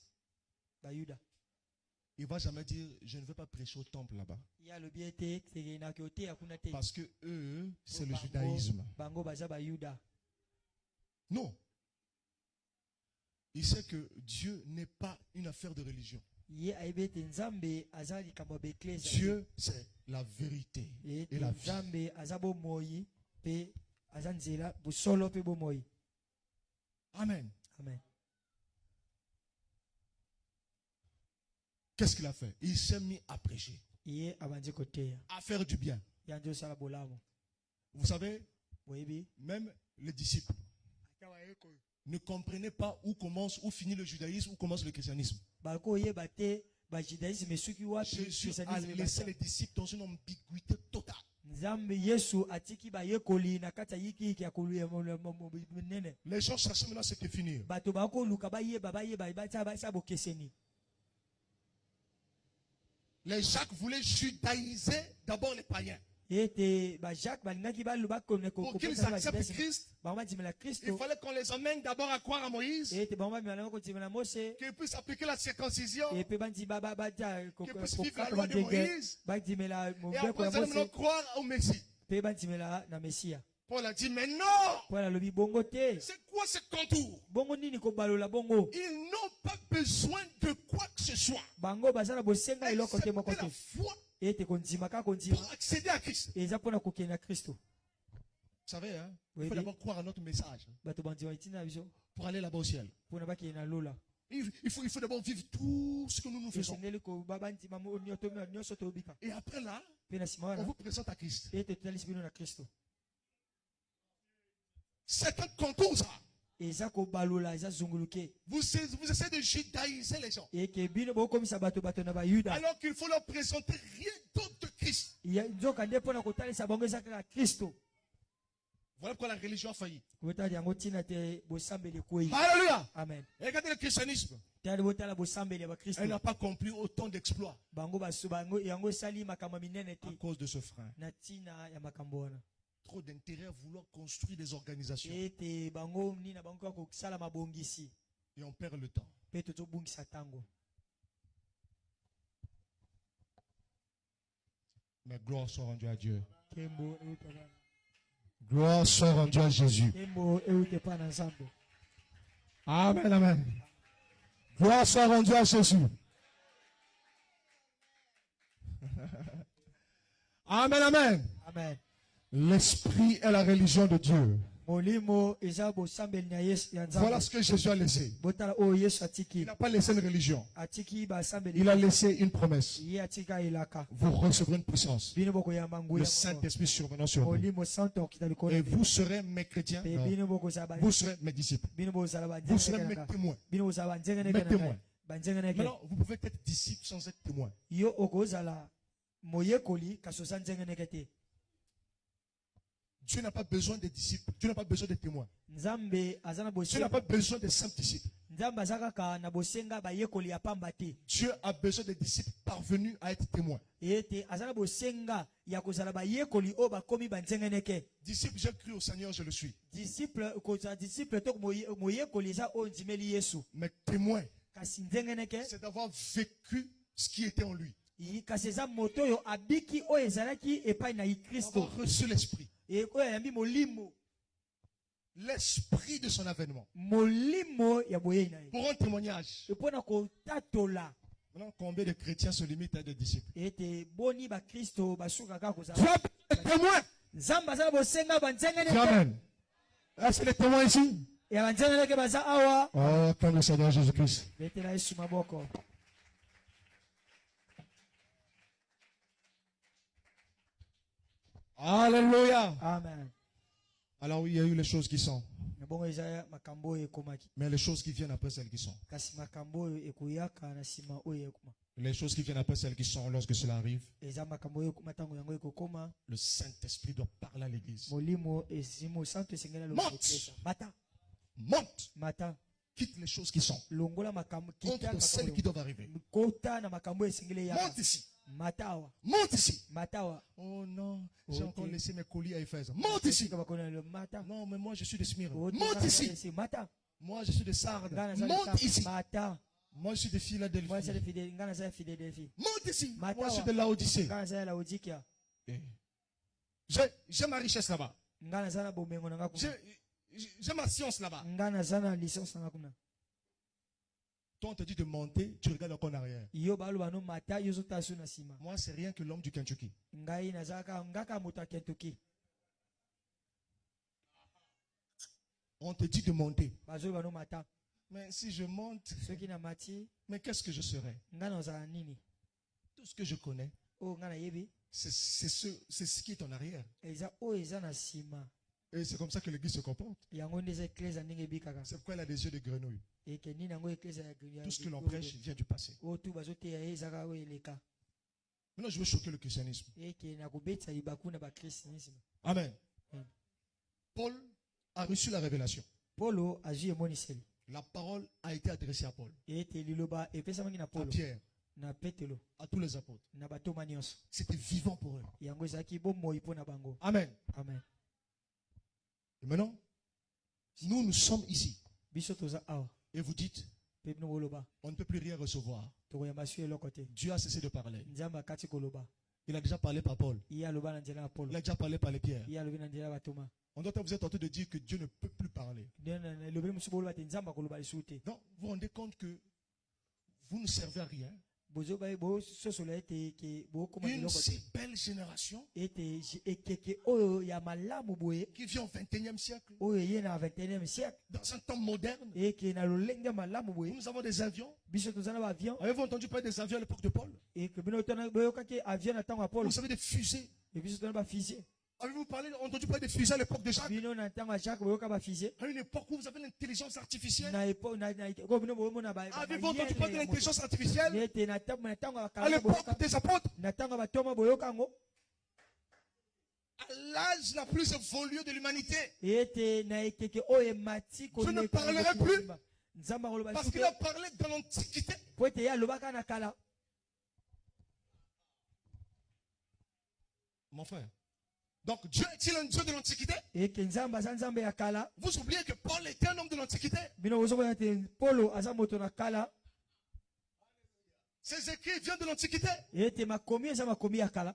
ba yuda. Il ne va jamais dire, je ne veux pas prêcher au temple là-bas. Ya lobi ete tege na kyote akuna te. Parce que eux, c'est le Bango- judaïsme. Bango baza ba yuda. Non. Il sait que Dieu n'est pas une affaire de religion. Ye aibe te nzambe aza likambo ba eklesa. Dieu, c'est la vérité Et et la vie. nzambe aza bo moyi pe aza nzela busolo pe bo moyi. Amen. Amen. Qu'est-ce qu'il a fait? Il s'est mis à prêcher, Ye abandi koteya. à faire du bien. Ya ndio sala bolamo. Vous savez, Boyebi. même les disciples ne comprenaient pas où commence, où finit le judaïsme, où commence le christianisme. Bako yeba te ba judaïsme suki wapi Jésus a christianisme laissé basa. les disciples dans une ambiguïté totale. Nzambe Yesu atiki ba yekoli na kata yiki ya koluya nene. Les gens cherchent maintenant ce que finir. Bato bako luka ba yeba ba sa bokeseni. Les Jacques voulaient judaïser d'abord les païens. Ete ba Jacques balingaki ba luba ko Pour qu'ils acceptent Christ, ba ma dimela il Kristo. fallait qu'on les emmène d'abord à croire à Moïse, Ete ba ma dimela ko dimela Mose. qu'ils puissent appliquer la circoncision, Et pe bandi ba ja ko qu'ils puissent ko vivre la kaka loi de bandenge. Moïse. Ba dimela Et mbeko après, ya ils allaient maintenant Mose. croire au Messie. Pe ba dimela na Mesia. Paul a dit, mais non! Voilà lobi bongo te. C'est quoi ce contour? Bongo nini ko balola bongo. Ils n'ont pas besoin de quoi que ce soit. Bango bazana bosenga eloko te moko Accepter te. la foi Ete kondima ka kondima. pour accéder à Christ. Eza pona kokena Kristo. Vous savez, hein, Oui, il faut oui. d'abord croire à notre message Bato bandima itina biso. pour aller là-bas au ciel. Pona baki na lola. Il faut d'abord vivre tout ce que nous faisons. Esengeli ko babandima mo nyoto nyonso to bika. Et après là, Pe na sima on wana. vous présente à Christ. Ete tutalisi bino na Kristo. C'est un contour, ça. Eza ko balola eza zunguluke. Vous essayez de judaïser les gens. Eke bino bokomisa bato na ba Yuda. Alors qu'il faut leur présenter rien d'autre que Christ. Ya nzoka nde pona kotalisa bango eza kaka Kristo. Voilà pourquoi la religion a failli. Botali yango tina te bosambeli kwei. Alléluia. Amen. Et regardez le christianisme. Tali botala bosambeli ba Kristo. Elle n'a pas accompli autant d'exploits Bango baso bango yango sali makambo minene à te. cause de ce frein. Na tina ya makambo wana. Trop d'intérêt à vouloir construire des organisations. Ete bango nina bango ko sala mabongisi. Et on perd le temps. Pe to bungisa tango. Mais gloire soit rendue à Dieu. Kembo eutaba. Gloire soit rendue à Jésus. Kembo eutepa na nzambe. Amen, amen. Gloire soit rendue à Jésus. Amen, amen. Amen. L'esprit est la religion de Dieu. Molimo eza bosambeli na Yesu ya Voilà nzambe. ce que Jésus a laissé. Botala o Yesu Il atiki. n'a pas laissé une religion. Atiki ba sambeli. Il a laissé une promesse. Ye atika ilaka. Vous recevrez une puissance. Bino boko ya mangu Le ya. Saint-Esprit survenant sur vous. Molimo santo kitabiko. Et vous serez mes chrétiens. Pe Non. bino boko zaba. Vous serez mes disciples. Bino boko zala ba Vous serez mes nzenge. témoins. Bino boko zaba nzenge Mes neke témoins. na. Banzenge neke. Maintenant, vous pouvez être disciple sans être témoin. Yo oko zala moyekoli kaso sa nzenge neke te. Dieu n'a pas besoin de disciples. Dieu n'a pas besoin de témoins. Nzambe azana Dieu n'a bosenga. pas besoin de simples disciples. Nzambe azaka na bosenga bayekoli ya pamba te. Dieu a besoin de disciples parvenus à être témoins. Ete azana bosenga ya kozala bayekoli o bakomi banzengeneke. Disciple, j'ai cru au Seigneur, je le suis. Disciple koza disciple to moyekoli eza o nzimeli Yesu. Mais témoin, Kasi nzengeneke c'est d'avoir vécu ce qui était en lui. kasi eza moto oyo abiki oyo ezalaki epai na Kristo. Avoir reçu l'esprit. E oyo yambi molimo. L'esprit de son avènement. Molimo ya boyei na ye. Pour un témoignage. Epona kotatola. Maintenant, combien de chrétiens se limitent à des disciples? Ete boni ba Kristo basukaka Dieu kozala. a des témoins. Nzambe azala bosenga banzengeneke. Amen. Est-ce que les témoins ici? Ya banzengeneke baza awa. Oh, acclame le Seigneur Jésus-Christ. Betela Yesu maboko. Alléluia. Amen. Alors oui, il y a eu les choses qui sont. Bongo eza makambo oyo ekomaki. Mais les choses qui viennent après celles qui sont. Kasi makambo oyo ekoyaka na sima oyo ekoma. Les choses qui viennent après celles qui sont, lorsque cela arrive, Eza makambo oyo ekoma tango yango ekokoma. le Saint-Esprit doit parler à l'église. Molimo ezimo santo esengela lo. Monte. Mata. Monte. Mata. Quitte les choses qui sont. Longola makambo Monte kita dans celles qui makambo. doivent arriver. Kota na makambo esengele ya. Monte ici. Matawa. Monte ici. Matawa. Oh non, j'ai Ok. encore laissé mes colis à Éphèse. Monte ici. Bakona le mata. Non, mais moi je suis de Smyrne. Ota Monte ici. Mata. Moi je suis de Sardes. Ngana za Monte ici. Mata. Moi je suis de Philadelphie. Moi c'est fidèle, ngana za Philadelphie. Monte ici. Matawa. Moi je suis de Laodicée. Ngana za Laodikia. J'ai ma richesse là-bas. Ngana za na bomengo na ngakuna. J'ai ma science là-bas. Ngana za na licence na ngakuna. Toi on te dit de monter, tu regardes encore en arrière. Yo baloba no mata yo zo tasu na sima. Moi c'est rien que l'homme du Kentucky. Ngai nazaka ngaka moto Kentucky. On te dit de monter. Bazoloba no mata. Mais si je monte, Soki na mati mais qu'est-ce que je serai? ngana za nini? Tout ce que je connais, O ngana yebi c'est ce qui est en arrière. eza o eza na sima. Et c'est comme ça que l'église se comporte. Yango ndeze ekleza ndenge bikaka. C'est pourquoi elle a des yeux de grenouille. Et que nini yango ekleza ya. Tout ce que l'on prêche vient du passé. O tu bazote ya ezaka o eleka. Maintenant, je veux choquer le christianisme. Et que na kubetsa ibaku na ba christianisme. Amen. Amen. Paul a reçu la révélation. Polo azui emoniseli. La parole a été adressée à Paul, Et te liloba epesa mangi na à Polo. Pierre, Na Petelo. à tous les apôtres. Na bato nyonso. C'était vivant pour eux. Yango ezaki bomoi pona bango. Amen. Amen. Et maintenant, nous sommes ici. Biso toza awa. Et vous dites, Pe bino boloba. on ne peut plus rien recevoir. Tokoyamba su eloko te. Dieu a cessé de parler. Nzambe akati koloba. Il a déjà parlé par Paul. Iye aloba na nzela ya Polo. Il a déjà parlé par les pierres. Iye alobi na nzela ya batoma. On doit vous être tenté de dire que Dieu ne peut plus parler. Elobeli mosusu boloba te nzambe akoloba lisusu te. Donc, vous vous rendez compte que vous ne servez à rien. Bozoba bososola ete ke bokoma Une eloko te. si belle génération Ete ekeke oyo ya malamu boye qui vit au 21e siècle, oyo eye na 21e siècle dans un temps moderne. eke na lolenge ya malamu boye Nous avons des avions. biso toza na baavion Avez-vous entendu parler des avions à l'époque de Paul? eke bino boyokaki avion na ntango ya Polo Vous savez des fusées. e biso toza na bafisie Avez-vous entendu parler des fusées à l'époque de Jacques? bino na ntango ya Jacques boyoka bafisie À une époque où vous avez l'intelligence artificielle. ko bino boyomona Avez-vous entendu parler de l'intelligence artificielle? ete na ntango ya À kala l'époque des apôtres. na ntango ya batoma boyoka yango À l'âge la plus évoluée de l'humanité. ete na ekeke oyo emati Je ne parlerai plus. nzambe akoloba Parce qu'il a parlé dans l'Antiquité. po ete ye alobaka na kala Mon frère. Donc Dieu est-il un Dieu de l'Antiquité? eke nzambe aza nzambe ya kala Vous oubliez que Paul était un homme de l'Antiquité. bino bozomona ete Polo aza moto na kala Ces écrits viennent de l'Antiquité. ete makomi eza makomi ya kala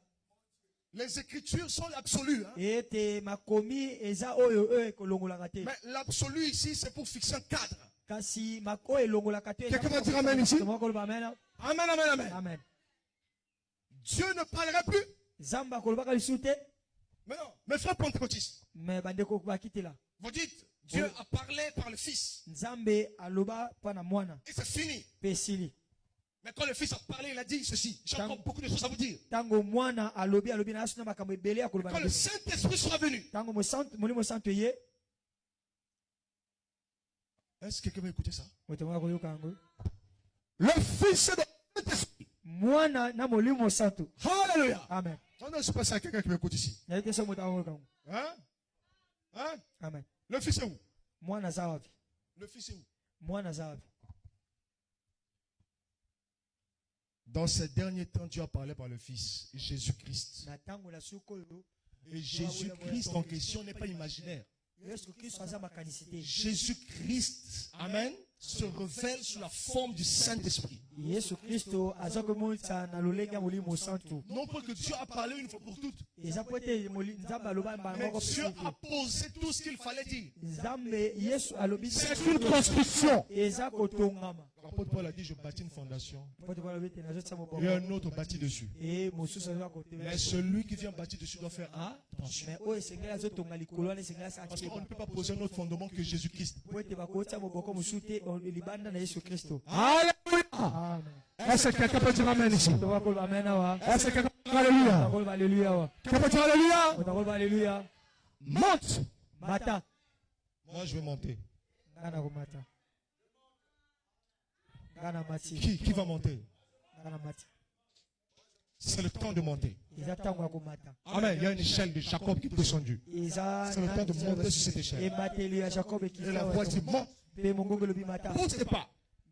Les écritures sont absolues. Hein? ete makomi eza oyo ekolongolaka te Mais l'absolu ici, c'est pour fixer un cadre. kasi oyo elongolaka te Quelqu'un va dire amen ici? koloba amen Amen, amen, amen. amen Dieu ne parlera plus. nzambe akolobaka lisusu te Mais non, mes frères pentecôtistes, me bandeko bakitela vous dites, Dieu a parlé par le Fils. nzambe aloba mpa na mwana Et c'est fini. mpe esili Mais quand le Fils a parlé, il a dit ceci. J'ai encore beaucoup de choses à vous dire. ntango mwana alobi na yasu na makambo ebele ya koloba Quand na le biso Saint-Esprit sera venu. ntango molimo santo ye Est-ce que quelqu'un va écouter ça? moto moko akoyoka yango Le Fils de Saint-Esprit. mwana na molimo santo Alléluia. amen Non, non, c'est pas ça, quelqu'un qui m'écoute ici. nayebi te so moto akoyoka yango Hein? Hein? Amen. Le fils est où? Mwana aza wapi? Le fils est où? Mwana aza wapi? Dans ces derniers temps, Dieu a parlé par le Fils, Jésus-Christ. Na tango la suko yo. Et Jésus-Christ en question n'est pas imaginaire. Yesu Kristo aza makanisite. Jésus-Christ, amen, se révèle sous la forme du Saint-Esprit. Yesu Kristo aza komonisa na lolenga molimo santo. Non pas que Dieu a parlé une fois pour toutes, Eza pote nzambe aloba mbala mais moko Dieu a pesite. posé tout ce qu'il fallait dire. Nzambe Yesu alobi C'est une construction. eza kotongama. L'apôtre Paul a dit, je bâtis une fondation Pote kwa lobi te nazo tsama et bobo. un autre bâtit dessus. Et mosusu aza kote. Mais celui qui vient bâtir dessus doit faire attention. Mais oyo esengeli azotonga likolo wana esengeli asa Parce qu'on ne akeba. peut pas poser un autre fondement que Jésus-Christ. Pote bakotsa moboko mosusu te libanda na Yesu Kristo. Alléluia. Amen. Est-ce que quelqu'un peut dire amen ici? Tokoloba amen awa. Est-ce que quelqu'un peut dire alléluia? Tokoloba alléluia awa. Quelqu'un peut dire alléluia? Tokoloba alléluia. Monte. Mata. Moi, je vais monter. Ngana komata. Ngana mati. Qui va monter? Ngana mati. C'est le temps de monter. Eza tango ya komata. Amen. Il y a une échelle de Jacob qui est descendue. Eza C'est le temps de monter sur cette échelle. emateli ya Jacob Et la ekisa voix dit, monte. pe mongongo lobi mata. Pousse pas.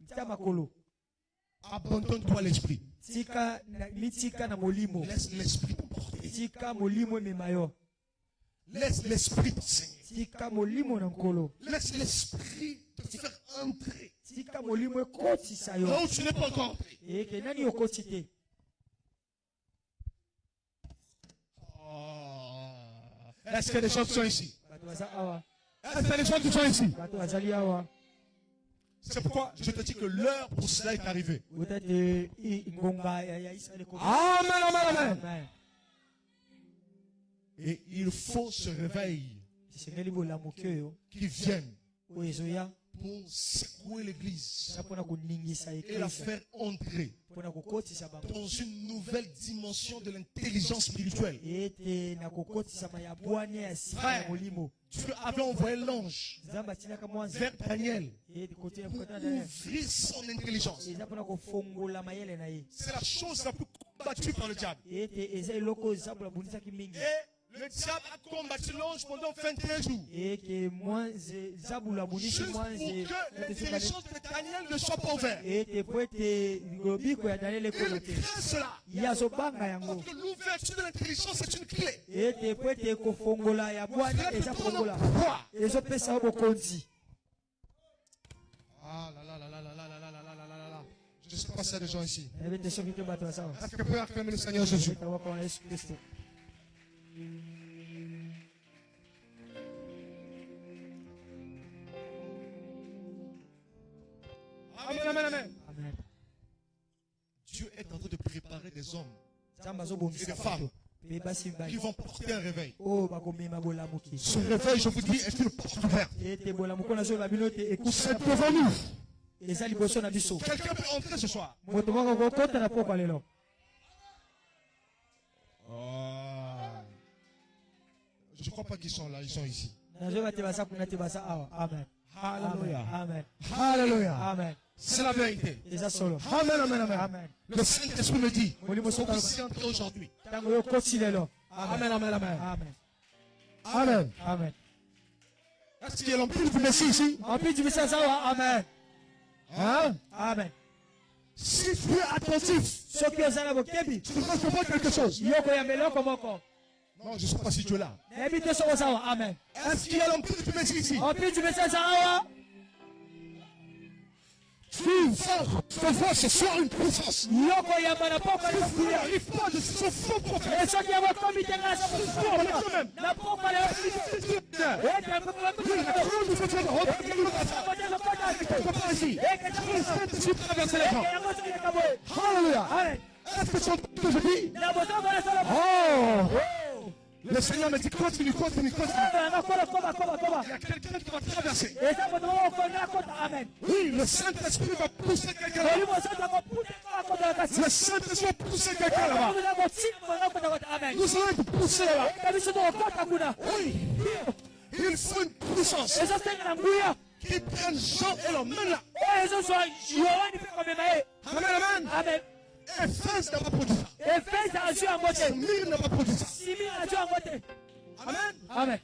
Tika makolo. Abandonne-toi l'esprit. Mitika na molimo. Laisse l'esprit te porter. Tika molimo emema yo. Laisse l'esprit t'enseigner. Tika molimo na nkolo. Laisse l'esprit te faire entrer. Tika molimo ekotisa yo. Là où tu n'es pas encore entré. Eke nani okoti te. Est-ce que les gens sont ici? Bato baza awa. Est-ce que les gens qui sont ici? Bato bazali awa. C'est pourquoi je te dis que l'heure pour cela est arrivée. Peut-être ngonga ya Israël ekomi. Amen, amen, amen. Amen. Et il faut ce réveil Esengeli bolamuki oyo qui vienne oyo ezoya pour secouer l'église eza mpona koningisa et la eklesa faire entrer mpona kokotisa bango dans une nouvelle dimension de l'intelligence spirituelle. ete na kokotisama ya bwania ya sika ya molimo. Dieu avait envoyé l'ange Nzambe atinaka mwanza vers Daniel ete kotina pour kokota na ye ouvrir son intelligence. eza mpona kofongola mayele na ye C'est la chose la plus combattue par le diable. ete eza eloko oyo nzambe abunisaki mingi Et le diable a combattu l'ange pendant 21 jours. eke nzambe abunisi Juste pour mwanze que l'intelligence de Daniel ne soit pas ouverte. ete po ete lobiko ya daniel ekolo Il te craint cela. ye azobanga yango Parce que l'ouverture de l'intelligence est une clé. ete po ete kofongola ya bwania eza fongola Pourquoi? ezopesa yo bokonzi. Ah là là là là là là là là là là là là là. Je ne sais pas s'il y a des gens ici. ebe te soki te bato basawa Est-ce que peut acclamer le Seigneur Jésus? etawakona yesu kristo. Amen, amen, amen. Amen. Dieu est en train de préparer des hommes nzambe azobongisa bato mpe basi qui mibali vont porter un réveil. oyo bakomema bolamuki Ce réveil, je vous dis, est une porte ouverte. ete bolamuki oyo nazoyeba bino ete C'est ekufa devant nous. eza liboso na biso. Quelqu'un peut entrer ce soir. Moto moko kokota na pokwa lelo. Je ne crois pas qu'ils sont là, ils sont ici. nazoyeba te baza kuna te baza awa. Amen. Alléluia. Amen. Alléluia. Amen. C'est la vérité. eza solo. Amen, amen, amen. Amen. Le Saint-Esprit me dit, molimo faut soki que vous y entrez aujourd'hui. ntango yo okoti lelo. Amen, amen, amen. Amen. Amen. Amen. Est-ce qu'il y a l'empire du Messie ici? Empile du Messie aza awa. Amen. Hein? Amen. Si tu es attentif, soki oza na bokebi tu devrais comprendre quelque chose. yo koyamba eloko moko. Non, je ne sais pas si tu es là. nayebi te soki oza awa. Amen. Est-ce qu'il y a l'empire du Messie ici? Empile du Messie aza awa. Tu vas voir ce soir une puissance. yo koyamba na pokwa Il lelo. n'arrive pas de ce faux prophète. e soki yango komi te ngai naza Toi-même. na pokwa lelo. ete yango Papa ici. Tu peux traverser les gens. Alléluia. Amen. Est-ce que tu entends ce que je dis? Na bozongo na solo. Oh! Le Seigneur me dit continue, continue, continue. Koba. Il y a quelqu'un qui va traverser. Eza moto moko okona kota. Amen. Oui, le Saint-Esprit va pousser quelqu'un là. Molimo soki akopute akota na kasi. Le Saint-Esprit va pousser quelqu'un là-bas. Nous avons tina mona kota kota. Amen. Nous allons être poussés là-bas. Eka biso tokokota kuna. Oui. Il faut une puissance ezosenga na nguya qui prenne Jean et l'emmène là. oyo ezozwa yohani mpe komema ye. Amen, amen. Amen. Éphèse n'a pas produit ça. efesa azwi yango te. Smyrne n'a pas produit ça. simiri azwi yango te. Amen. Amen.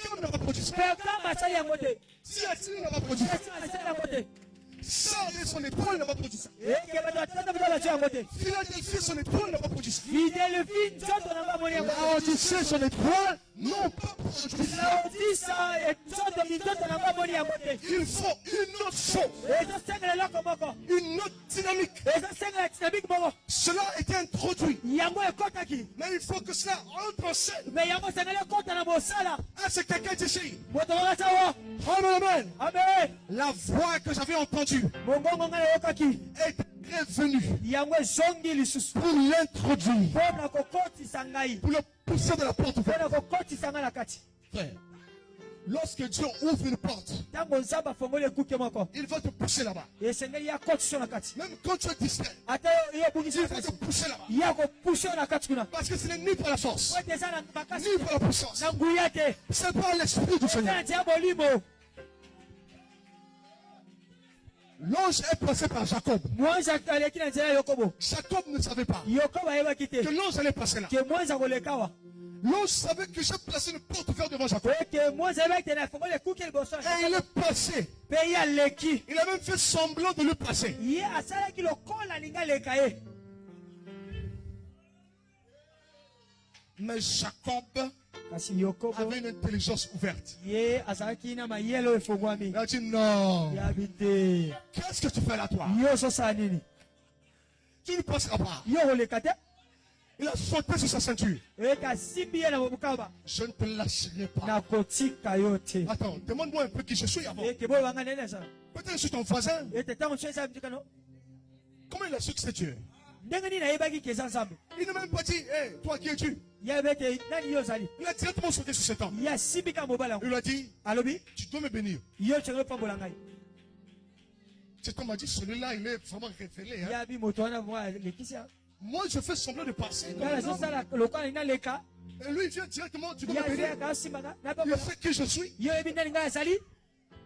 Cam n'a pas produit ça. Mais kama asali yango te. Si Asile n'a pas produit ça. Asali yango te. Sardes, son épaule n'a pas produit ça. Eke bato atata bato bazwi yango te. Philadelphie, son épaule n'a pas produit ça. Philadelphie nzoto na bamoni yango. Laodicée, son épaule n'ont pas produit ça. Laodisa nzoto minzoto na bamoni yango te. Il faut une autre chose, Ezosengela eloko moko. une autre dynamique. Ezosengela dynamique moko. Cela a été introduit, Yango ekotaki. mais il faut que cela entre en scène. Mais yango esengeli ekota na mosala. Est-ce que quelqu'un est ici? Moto moko asawa. Amen, amen. Amen. La voix que j'avais entendue Mongongo ngai nayokaki. est revenue Yango ezongi lisusu. pour l'introduire, Mpona kokotisa ngai. pour le pousser de la porte ouverte. Mpona kokotisa ngai na kati. Frère, lorsque Dieu ouvre une porte, Ntango nzambe afongoli ekuke moko. il va te pousser là-bas. Esengeli ya kotisa na kati. Même quand tu es distrait, Ata yo ebungisi il na va te kati. pousser là-bas. Ya kopusha yo na kati kuna. Parce que ce n'est ni par la force, Po ete eza na makasi ni par la puissance. na nguya te. C'est par l'Esprit du Eza Seigneur. na tia bolimo. L'ange est passé par Jacob. Mwanzi aleki na nzela ya Yakobo. Jacob ne savait pas Yakobo ayebaki te. que l'ange allait passer là. Ke mwanzi akoleka wa. L'ange savait que j'ai placé une porte ouverte devant Jacob. Ke mwanzi ayebaki te na afongoli ekuke liboso na Et il est passé. mpe ye aleki. Il a même fait semblant de le passer. Ye asalaki lokola alingi aleka ye. Mais Jacob Kasi Yakobo avait une intelligence ouverte. ye azalaki na mayele oyo efongwami. Il a dit non. Yabi te. Qu'est-ce que tu fais là, toi? Yo ososala nini? Tu ne passeras pas. Yo koleka te. Il a sauté sur sa ceinture. Eke asimbi ye na mokaba. Je ne te lâcherai pas. Nakotika yo te. Attends, demande-moi un peu qui je suis avant. Eke boyo banga nene sa. Peut-être je suis ton voisin. Ete ntango nso eza mtika no. Comment il a su que c'est Dieu? Ndenge nini ayebaki ke eza nzambe. Il n'a même pas dit, hé, toi qui es-tu? Ye be te nani yo ozali. Il a directement sauté sur cet homme. Ye asimbi ka mobali yango. Il lui a dit, Alobi tu dois me bénir. yo tsengeli pambola ngai. Cet homme a dit, celui-là, il est vraiment révélé. Hein. Ye abi moto wana mwa alekisi ya. Moi, je fais semblant de passer. comme Ngala un homme. sosala lokola nina leka. Et lui, il vient directement, tu dois Ye me bénir. azeka asimbaka na Il pambola. sait qui je suis. Yo yebi nani ngai azali.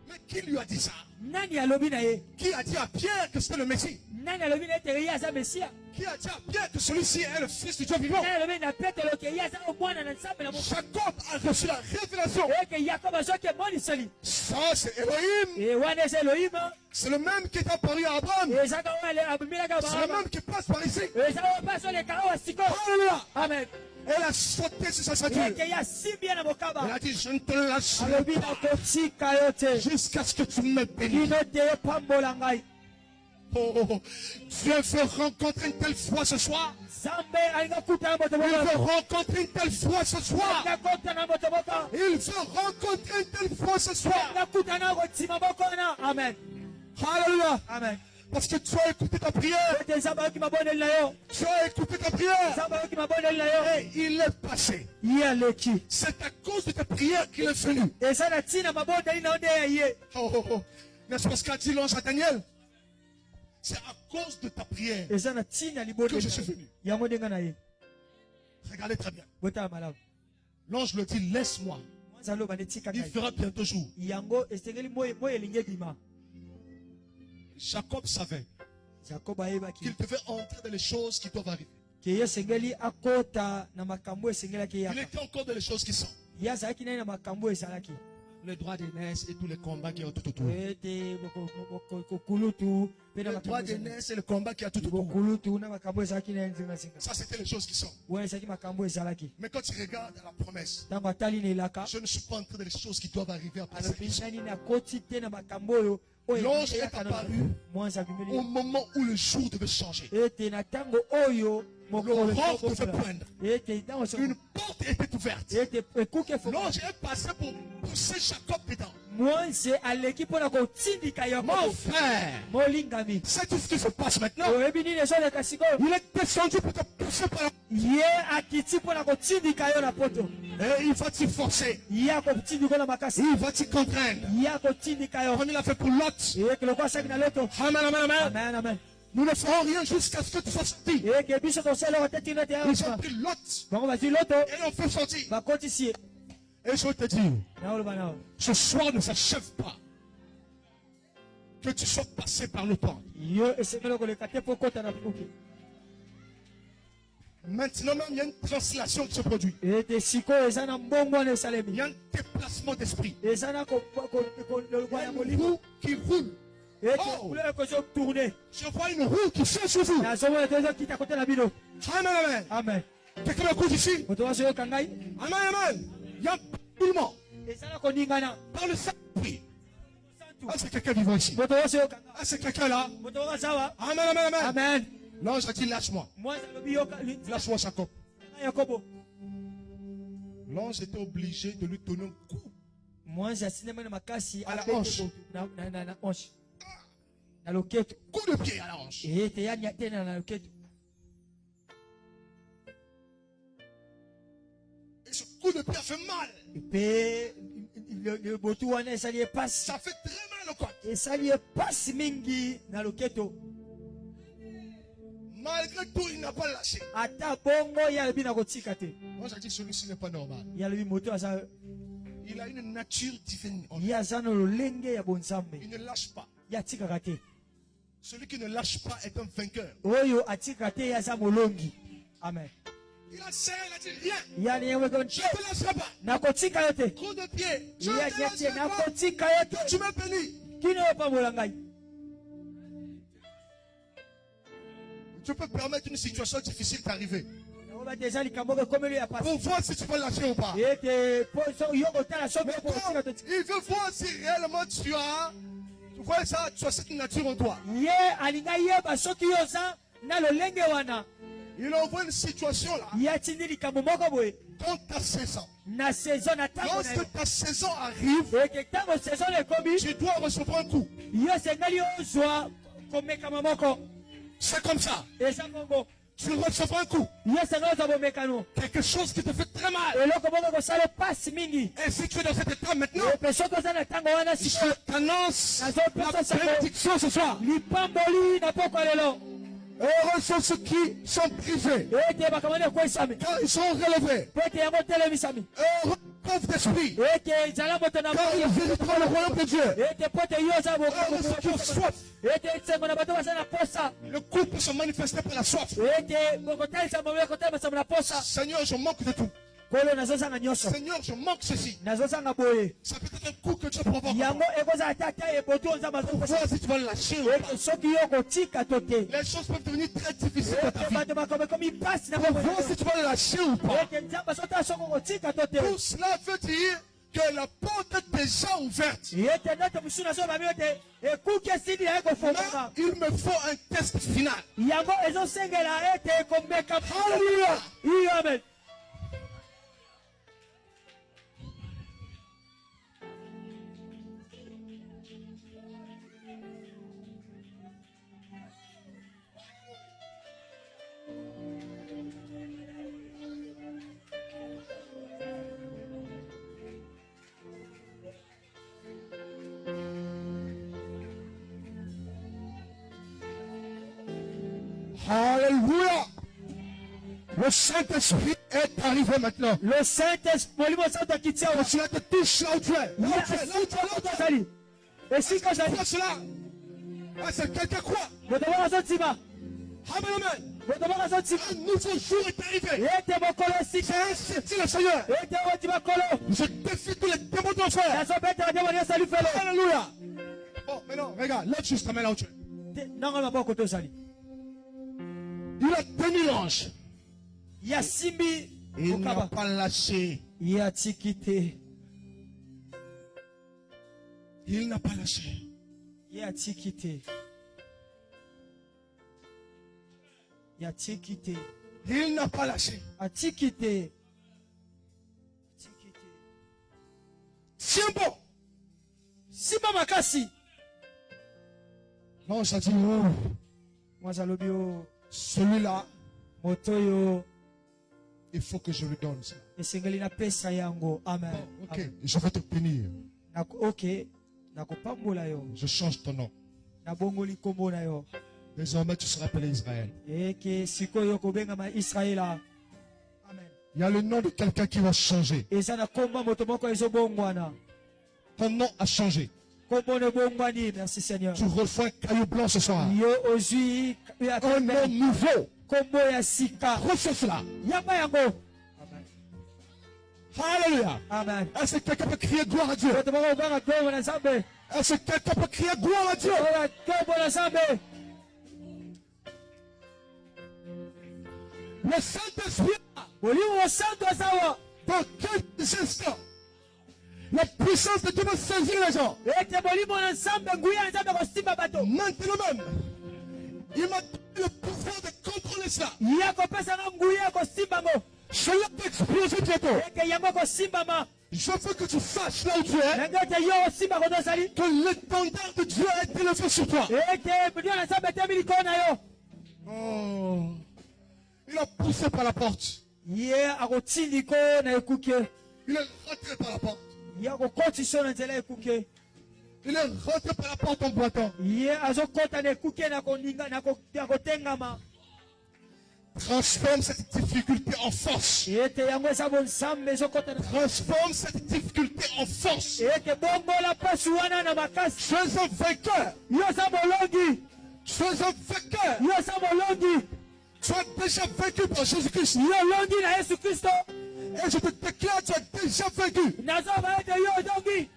Mais qui lui a dit ça? Nani alobi na ye. Qui a dit à Pierre que c'était le Messie? Nani alobi na ete ye aza mesia. Qui a dit à Pierre que celui-ci est le Fils du Dieu vivant? Nani alobi na petelo ke ye aza omwana na nzambe na moko. Jacob a reçu la révélation. Eke Yakobo azwaki emoniseli. Ça, c'est Elohim. E wana eza Elohim. C'est le même qui est apparu à Abraham. Ezaka oyo abimelaka C'est le Abraham. même qui passe par ici. Eza oyo mpasi oleka awa sikoyo. Alléluia. Amen. Elle a sauté sur sa ceinture. Eke ye asimbi ye na Elle mokaba. a dit, je ne te lâcherai Alobi pas nakotika yo te. jusqu'à ce que tu me bénisses. Kino te epambola ngai. Oh, oh, oh. Dieu veut rencontrer une telle foi ce soir. Nzambe alinga kutana moto Il moko. veut rencontrer une telle foi ce soir. Alinga kutana moto moko. Il veut rencontrer une telle foi ce soir. Alinga kutana kotima moko wana. Amen. Alléluia. Amen. Parce que tu as écouté ta prière. Ete nzambe ayoki mabondeli na yo. Tu as écouté ta prière. Nzambe ayoki mabondeli na yo. Et il est passé. Ye aleki. C'est à cause de ta prière qu'il est venu. Eza na ntina mabondeli na yo nde ya ye. Oh, oh, oh. N'est-ce pas ce qu'a dit l'ange à Daniel? C'est à cause de ta prière Eza na ntina que libondeli je na suis yo. venu. Yango ndenga na ye. Regardez très bien. Botala malamu. L'ange le dit, laisse-moi. Mwanza aloba netika Il ngai. fera bientôt jour. Yango esengeli moyo elingi ebima. Jacob savait Jakobo ayebaki qu'il devait entrer dans les choses qui doivent arriver. ke ye esengeli akota na makambo esengelaki Il yaka. était encore dans les choses qui sont. Ye azalaki nani na makambo ezalaki. Le droit d'aînesse et tous les combats qui ont tout autour. Ete kokulutu pe na Le droit makambo ezalaki. d'aînesse et le combat qui a tout autour. Kokulutu na makambo ezalaki na nzingazinga. Ça, c'était les choses qui sont. Wana ezalaki makambo ezalaki. Mais quand tu regardes à la promesse, Ntango atali na elaka je ne suis pas entré dans les choses qui doivent arriver après ça. alobi nani nakoti te na makambo oyo oyo L'ange est eyaka na apparu mwanza Au abimeli moment où le jour devait changer, ete na ntango oyo mokolo l'aurore devait ekobola. poindre. Ete ntango Une porte était ouverte. ete ekuke efo L'ange est passé pour pousser Jacob dedans. mwanzi aleki mpona kotindika Mon yakobo frère, molingami sais-tu ce qui se passe maintenant? oyebi nini ezoleka sikoyo Il est descendu pour te pousser par la... ye akiti mpona kotindika yo na poto Et il va t'y forcer. ye akotindika yo na makasi Il va t'y contraindre. ye akotindika yo Comme il a fait pour Lot. eke lokwa asaki na loto Amen, amen, amen. amen amen Nous ne ferons rien jusqu'à ce que tu sois sorti. eke biso tosalaka te tina te Ils ont yaosima pris Lot bango bazwi loto et l'ont fait sortir. bakotisi ye Et je te dis, naoloba nao ce soir ne s'achève pas. Que tu sois passé par le temps. yo esengeli koleka te mpo kota na buki Maintenant même, il y a une translation qui se produit. ete sikoyo eza na mbongo wana Il esalemi y a un déplacement changement d'esprit. eza na Il y a une roue qui roule. Oh. Je vois une roue qui fait sur vous. Amen, amen. Amen. Quelqu'un m'écoute ici? Amen. Amen. Il y a un mouvement par le Saint-Esprit. Ah, c'est quelqu'un vivant ici. Ah, c'est quelqu'un là. Amen, amen, amen. Amen. L'ange a dit lâche-moi. Lâche-moi, Jacob. L'ange était obligé de lui donner un coup à la hanche. Coup de pied à la hanche. Et ce coup de pied a fait mal. Ça fait très mal au corps. Malgré tout, il n'a pas lâché. Moi, j'ai dit celui-ci n'est pas normal. Il a une nature divine. Il ne lâche pas. Celui qui ne lâche pas est un vainqueur. Amen. Il a serré, il a dit rien. Je ne te lâcherai pas. Coup de pied. Je ne te lâcherai pas. Tu m'as béni. Tu peux permettre une situation difficile d'arriver. Pour voir si tu peux lâcher ou pas. Il veut voir si réellement tu as. Tu vois ça, tu as cette nature en toi. Il envoie une situation là. Quand ta saison. Lorsque ta saison arrive, tu dois recevoir un coup. C'est comme ça. Tu recevras un coup. Quelque chose qui te fait très mal. Et si tu es dans cet état maintenant, je t'annonce la bénédiction ce soir. Heureux sont ceux qui sont privés, car ils sont relevés. Heureux pauvres d'esprit, car ils hériteront le royaume de Dieu. Heureux ceux qui ont soif. Le coup peut se manifester par la soif. Seigneur, je manque de tout. Seigneur, je manque ceci. Ça peut être un coup que tu provoques. Pour voir si tu vas lâcher ou pas. Les choses peuvent devenir très difficiles dans ta vie. Pour voir si tu vas lâcher ou pas. Tout cela veut dire que la porte est déjà ouverte. Là, il me faut un test final. Alléluia. Alléluia. Le Saint-Esprit est arrivé maintenant. Le Saint-Esprit, cela te touche là où tu es. Là où tu es. Et si quand j'arrive, cela, c'est quelqu'un quoi? Amen, amen. Un nouveau jour est arrivé. C'est ainsi le Seigneur. Je défie tous les démons d'enfer. Alléluia. Bon, maintenant, regarde, là juste là où tu es. Il a tenu l'ange. Il n'a pas lâché. Il n'a pas lâché. Il n'a pas lâché. Tiens bon. Simba makasi. Non, ça dit, celui-là, il faut que je lui donne ça. Amen. Ok, je vais te bénir. Je change ton nom. Désormais, tu seras appelé Israël. Il y a le nom de quelqu'un qui va changer. Ton nom a changé. Merci Seigneur. Tu reçois un caillou blanc ce soir. Un nom nouveau. Reçois cela. Alléluia. Amen. Est-ce que quelqu'un peut crier gloire à Dieu? Wote bakobanga nkombo na Nzambe. Est-ce que quelqu'un peut crier gloire à Dieu? Oya nkombo na Nzambe. Le Saint-Esprit, Molimo mosantu aza awa. dans quelques instants, la puissance de Dieu va saisir les gens. Ete molimo na Nzambe, nguya na Nzambe kosimba bato. Maintenant même, il m'a donné le pouvoir de contrôler cela. Ye akopesa nga nguya kosimba ngo. Cela peut exploser bientôt. Eke yango kosimbama. Je veux que tu saches là où tu es, Nanga ete yo kosimba koto ozali. que l'étendard de Dieu a été levé sur toi. Ete mulio na Nzambe etemi likolo na yo. Oh. Il a poussé par la porte. Ye akotindi ko na ekuke. Il est rentré par la porte. Ye akokotisa na nzela ekuke. Il est rentré par la porte en boitant. Ye azokota na ekuke na koninga na kotengama. Transforme cette difficulté en force. Ete yango eza bonsambe ezokota na. Transforme cette difficulté en force. Ete bongola pasi wana na makasi. Tu es un vainqueur. Yo eza molongi. Tu es un vainqueur. Yo eza molongi. Tu as déjà vaincu par Jésus-Christ. Yo longi na Yesu Kristo. Et je te déclare, tu as déjà vaincu. Nazoba ete yo longi.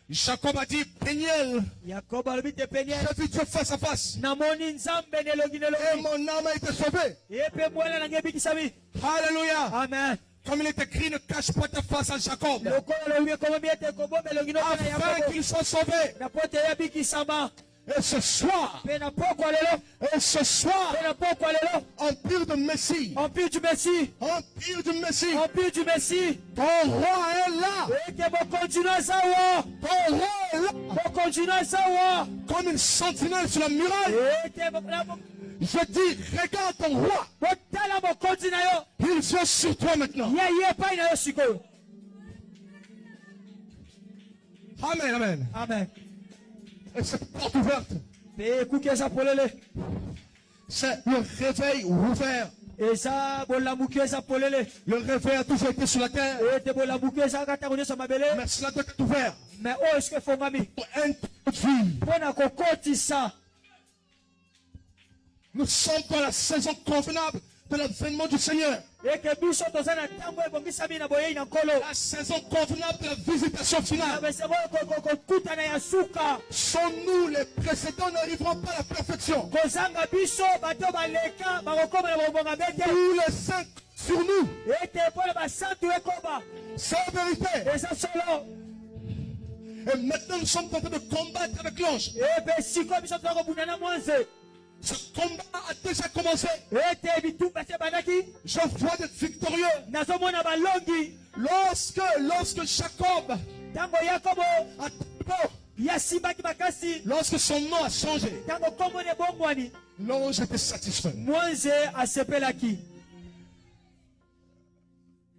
Jacob a dit, Peniel, Yakobo alobi te peniel. j'ai vu Dieu face à face. Namoni Nzambe nelongi Et nelongi. mon âme a été sauvée. Epe mwana na ngai ebikisami. Alléluia. Amen. Comme il est écrit, ne cache pas ta face à Jacob. Lokola lobi ekomomi ete ekoboma elongi noko na Afin Yakobo. qu'il soit sauvé. Na po ete eyabikisama. Et ce soir, Mpe na pokwa lelo. et ce soir, Mpe na pokwa lelo. empire de Messie, Empire du Messie. empire de Messie, Empire du Messie. ton roi est là. Eke bokontinue aza awa. Ton roi est là. Bokontinue aza awa. Comme une sentinelle sur la muraille. Ete Je dis, regarde ton roi. botala bokonzi na yo. Il vient sur toi maintenant. Ye ye epai na yo sikoyo. Amen, amen. Amen. Et cette porte ouverte, Mpe ekuki eza polele. c'est le réveil ouvert. Eza bolamuki eza polele. Le réveil a toujours été sur la terre. Ete bolamuki ezalaka ntango nyonso mabele. Mais cela doit être ouvert Mais oyo esiko efongami pour introduire. mpo na kokotisa. Nous sommes dans la saison convenable de l'avènement du Seigneur. Eke biso toza na ntango ebongisami na boyei na nkolo. La saison convenable de la visitation Na finale. besengo kokutana ya suka. Sans nous, les précédents n'arriveront pas à la perfection. Kozanga biso bato baleka bakokoma na bobonga bete. Tous les saints sur nous, Ete mpo na basantu ekoma. c'est la vérité. Eza solo. Et maintenant, nous sommes en train de combattre avec l'ange. Ebe sikoyo biso toza kobunda na mwanze. Ce combat a déjà commencé. Ete bitumba se bandaki. Je vois d'être victorieux. Nazomona balongi. Lorsque Jacob Ntango Yakobo a tombé, yasimbaki makasi. lorsque son nom a changé, Ntango kombo na ebongwani. l'ange était satisfait. Mwanze asepelaki.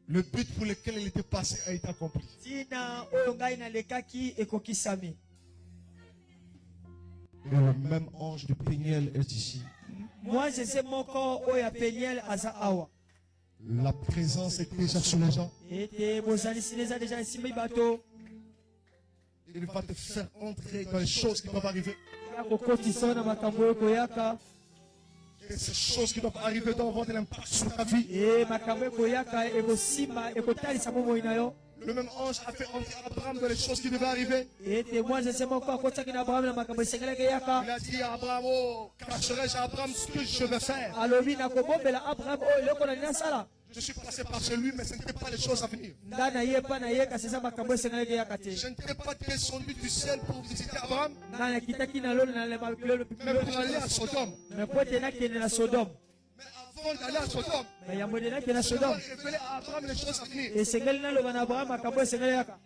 Le but pour lequel il était passé a été accompli. Tina oyo ngai nalekaki ekokisami. Et le même ange du Péniel est ici. Mwanze se moko oyo ya peniel aza awa. La présence est déjà sur les gens. Ete bozalisini eza deja esimbi bato. Il va te faire entrer dans les choses qui doivent arriver. Ya kokotisa na makambo oyo koyaka. Et ces choses qui doivent arriver doivent avoir de l'impact sur ta vie. E makambo ekoyaka ekosimba ekotalisa bomoi na yo. Le même ange a fait entrer Abraham dans les choses qui devaient arriver. Ete mwanze se moko akotaki na Abrahamu na makambo esengelaki eyaka. Il a dit à Abraham, oh, cacherai-je à Abraham ce que je vais faire? Alobi nakobombela Abrahamu oyo eloko na ninasala. Je suis passé par chez lui, mais ce n'était pas les choses à venir. Nga na ye pa na ye kasi eza makambo esengelaki eyaka te. Je n'étais pas descendu du ciel pour visiter Abraham, Nga nakitaki na lolo na mais pour aller à Sodome. me po ete nakende na Sodome. Mais avant d'aller à Sodome, Me yambo ete nakende na je dois Sodome. révéler à Abraham les choses à venir. Esengeli naloba na Abrahamu makambo esengeli eyaka.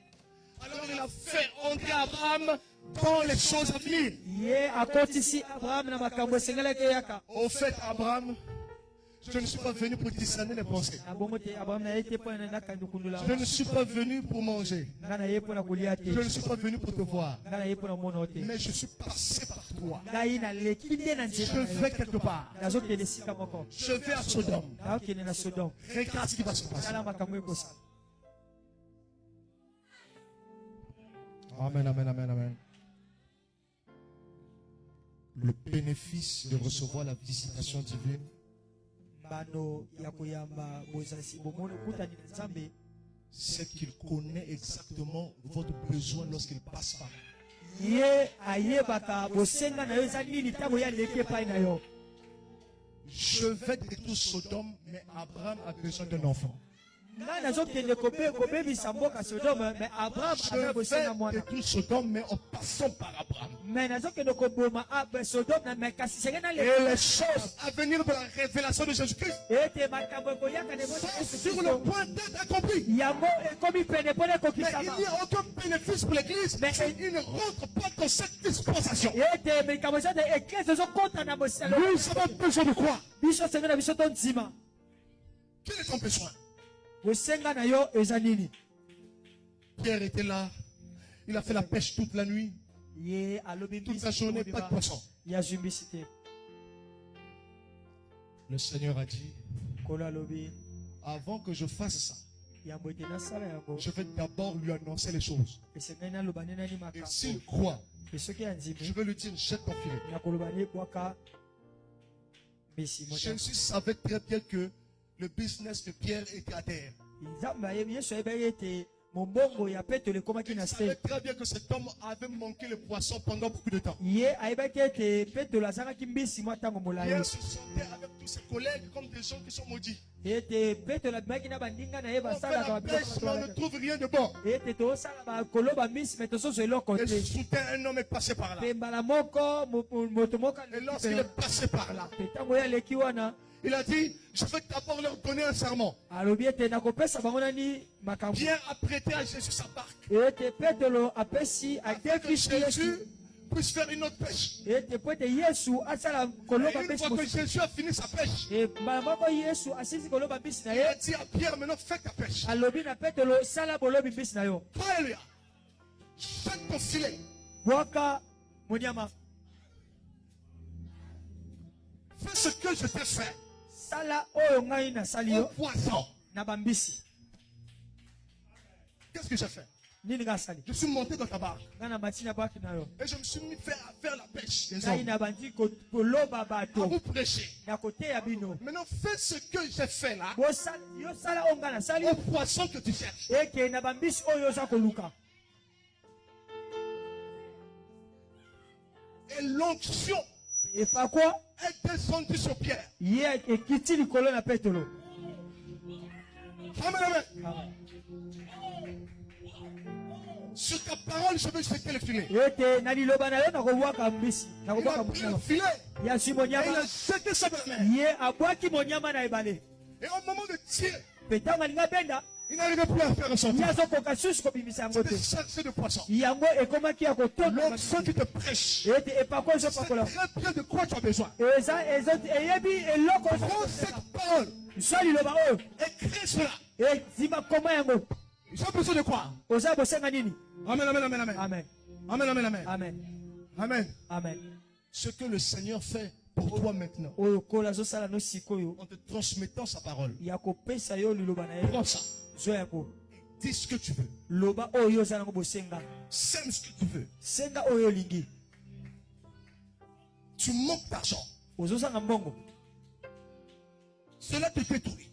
Alors il a fait entrer Abraham dans les choses à venir. Ye akotisi Abrahamu na makambo esengelaki eyaka. Au fait, Abraham, je ne suis pas venu pour discerner les pensées. Na bongo te Abrahamu na ye te mpo na nakandi kundula. Je ne suis pas venu pour manger. Nga na ye mpo na kolia te. Je ne suis pas venu pour te voir. Nga na ye mpo na mona te. Mais je suis passé par toi. Ngai naleki nde na nzela Je na vais yo. quelque part. Nazokende esika moko. Je vais à Sodome. Naokende na Sodome. Regarde ce qui va se passer. Tala makambo ekosala. Amen, amen, amen, amen. Le bénéfice de recevoir la visitation divine bano ya koyamba bozasi bomono kutani na Nzambe c'est qu'il connaît exactement votre besoin lorsqu'il passe par là. ye ayebaka bosenga na yo eza nini ntango ya leki epai na yo. Je vais détruire Sodome, mais Abraham a besoin d'un enfant. Ngai nazokende kobebisa mboka Sodome, mais Abraham aza bosenga Je vais mwana. détruire Sodome, mais en passant par Abraham. Mais nazokende koboma Sodome na mais kasi senge na Et leki les choses à venir de la révélation de Jésus-Christ ete makambo ekoyaka na sont sur le point d'être accomplies. yango ekomi pene mpona Mais ekokisama. il n'y a aucun bénéfice pour l'Église. Mais- Mais il ne rentre pas dans cette dispensation. ete likambo eza te eklese ezokɔta na mosalo Nous avons besoin de quoi? biso senge na biso tondima. Quel est ton besoin? Bosenga na yo eza nini? Pierre était là. Il a fait la pêche toute la nuit. Ye alobi Toute la journée, pas de poisson. ya zumbisi te. Le Seigneur a dit, Kolo alobi avant que je fasse ça, yambo ete nasala yango je vais d'abord lui annoncer les choses. esengai naloba nde nani Et makambo. s'il croit, Pe soki ya je nzimi vais lui dire, jette ton filet. nakoloba nde bwaka mbisi Jésus savait très bien que le business de Pierre était à terre. nzambe ayebi yesu ayebaki ete mombongo ya petelo ekomaki Il na savait se. très bien que cet homme avait manqué le poisson pendant beaucoup de temps. Ye ayebaki ete petelo azalaki mbisi mwa ntango molayi Pierre se sentait avec tous ses collègues comme des gens qui sont maudits. ete petelo abimaki na bandinga na ye On fait basalaka la pêche, mais on ne trouve rien de bon. ete tosala bakoloba mbisi me tozozo eloko Et te. soudain, un homme est passé par là. Pe mbala moko moto moko Et lorsqu'il est passé par là, pe ntango ye aleki wana il a dit, je vais d'abord leur donner un serment. alobi ete nakopesa bango nani makambo Pierre a prêté à Jésus sa barque. ete petelo apesi Afin que adefisi Jésus yesu puisse faire une autre pêche. ete po ete yesu asala Et koloba une mbisi fois que mosusu. Jésus a fini sa pêche, E mbala moko yesu asisi koloba mbisi na il ye a dit à Pierre, maintenant fais ta pêche. alobi na petelo sala bolobi mbisi na yo Alléluia. Jette ton filet. bwaka monyama Fais ce que je t'ai fait. sala oyo ngai nasali Au yo poisson. na bambisi. Qu'est-ce que j'ai fait? Nini nga asali Je suis monté dans ta barque. nga na mati na bwaki na yo Et je me suis mis à faire la pêche des ngai hommes. na bandi koloba À bato vous prêcher. na koteya bino Maintenant, fais ce que j'ai fait là. yo sala oyo nga nasali Au poisson que tu cherches. eke na bambisi oyo oza koluka. Et l'onction Epakwa est descendue sur Pierre. ye ekiti likolo na petelo. Amen, amen. Sur ta parole, je vais jeter le filet. ete na liloba na yo nakobwaka mbisi Il a nakobwaka pris le monyama filet ya si et il monyama a jeté ça dans la mer. ye abwaki monyama na ebale Et au moment de tirer, pe ntango alinga benda il n'arrivait plus à faire ye ressortir. azokoka susu kobimisa yango C'était te chargé de poissons. yango ekomaki ya kotonda L'onction qui te prêche. ete epakwa C'est ezopakola très bien de quoi tu as besoin. eyebi eloko Prends cette parole zwa liloba oyo et crée cela. ezima koma yango J'ai besoin de quoi? oza bosenga nini. Amen, amen, amen, amen. Amen, Amen, amen, amen. amen, Amen. amen. Ce que le Seigneur fait pour toi maintenant, Oyo kola azosala no sikoyo en te transmettant sa parole, ya kopesa yo liloba na ye prends ça. zwa yango Dis ce que tu veux. loba oyo oza nango bosenga Sème ce que tu veux. senga oyo olingi. Tu manques d'argent. Ozozanga mbongo Cela te détruit.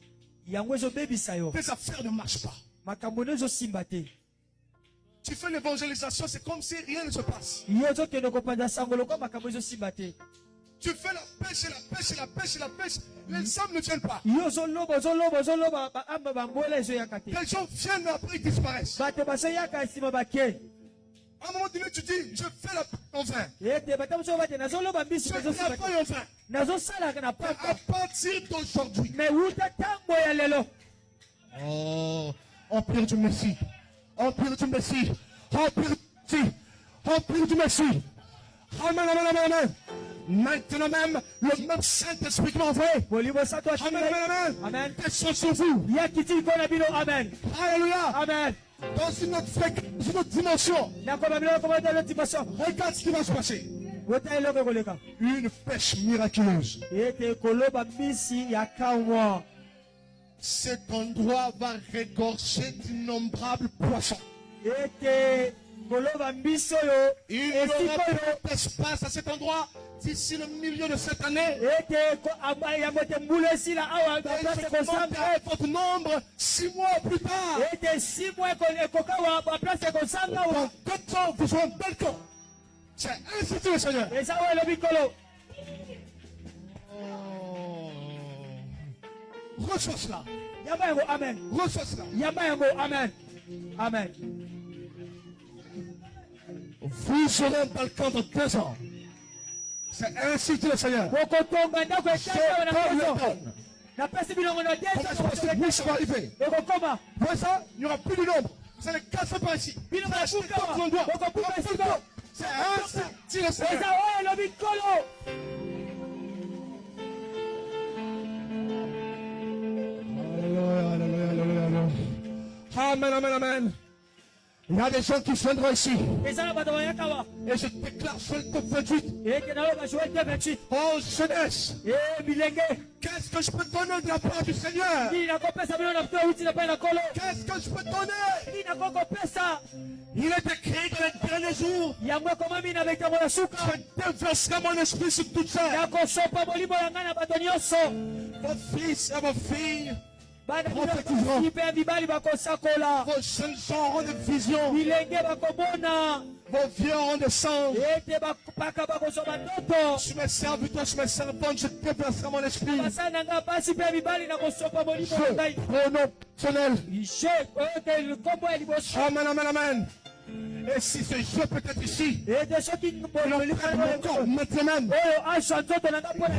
yango ezobebisa yo Tes affaires ne marchent pas. makambo no ezosimba te Tu fais l'évangélisation, c'est comme si rien ne se passe. yo ozokende kopanza sango lokwa makambo ezosimba te. Tu fais la pêche et la pêche et la pêche et la pêche. Les âmes ne tiennent pas. Yo ozoloba baamba bambwela ezoyaka te. Les gens viennent mais après ils disparaissent. Bato bazoyaka nsima bake À un moment donné, tu dis, je fais la pêche en vain. ete bato mosusu bate nazoloba mbisi Je mpe fais la ezosimba te paille en vain. nazosalaka na À pamba partir d'aujourd'hui. me wuta ntango ya lelo Oh, Empire du Messie. Empire du Messie. Empire du Messie. Empire du Messie. Amen, amen, amen, amen. Maintenant même, le même Saint-Esprit qui m'a envoyé. molimo santo Amen, amen, amen. amen Descend sur vous. yakiti likolo na bino amen Alléluia. amen Dans une autre fréquence, une autre dimension. nakoma bino komata lo dimension Regarde ce qui va se passer. wota eloko ekoleka Une pêche miraculeuse. ete koloba mbisi ya kamwa Cet endroit va regorger d'innombrables poissons. ete Il y aura peu d'espace à cet endroit d'ici le milieu de cette année. Et je compterai votre nombre 6 mois plus tard. Dans 4 ans, vous serez un balcon. C'est ainsi que le Seigneur. Reçois cela. Amen. Reçois cela. Amen. Amen. Vous serez un balcon dans 2 ans. C'est ainsi que le Seigneur. Oui, ça va arriver. Vous voyez ça? Il n'y aura plus de nombre. Vous allez casser par ici. C'est ainsi que le Seigneur. Amen, amen, amen. Il y a des gens qui viendront ici. Et je déclare sur le top 28. Oh, jeunesse. Qu'est-ce que je peux donner de la part du Seigneur? Qu'est-ce que je peux donner? Il est écrit dans les derniers jours. Je déverserai mon esprit sur toute chair. Vos fils et vos filles prophétiseront. Vos jeunes gens auront des visions. Vos vieux auront des songes. Je me serviteur, je me servante, je déverserai mon esprit. Je Amen, amen, amen. Et si ce jeu peut être ici, encore maintenant même,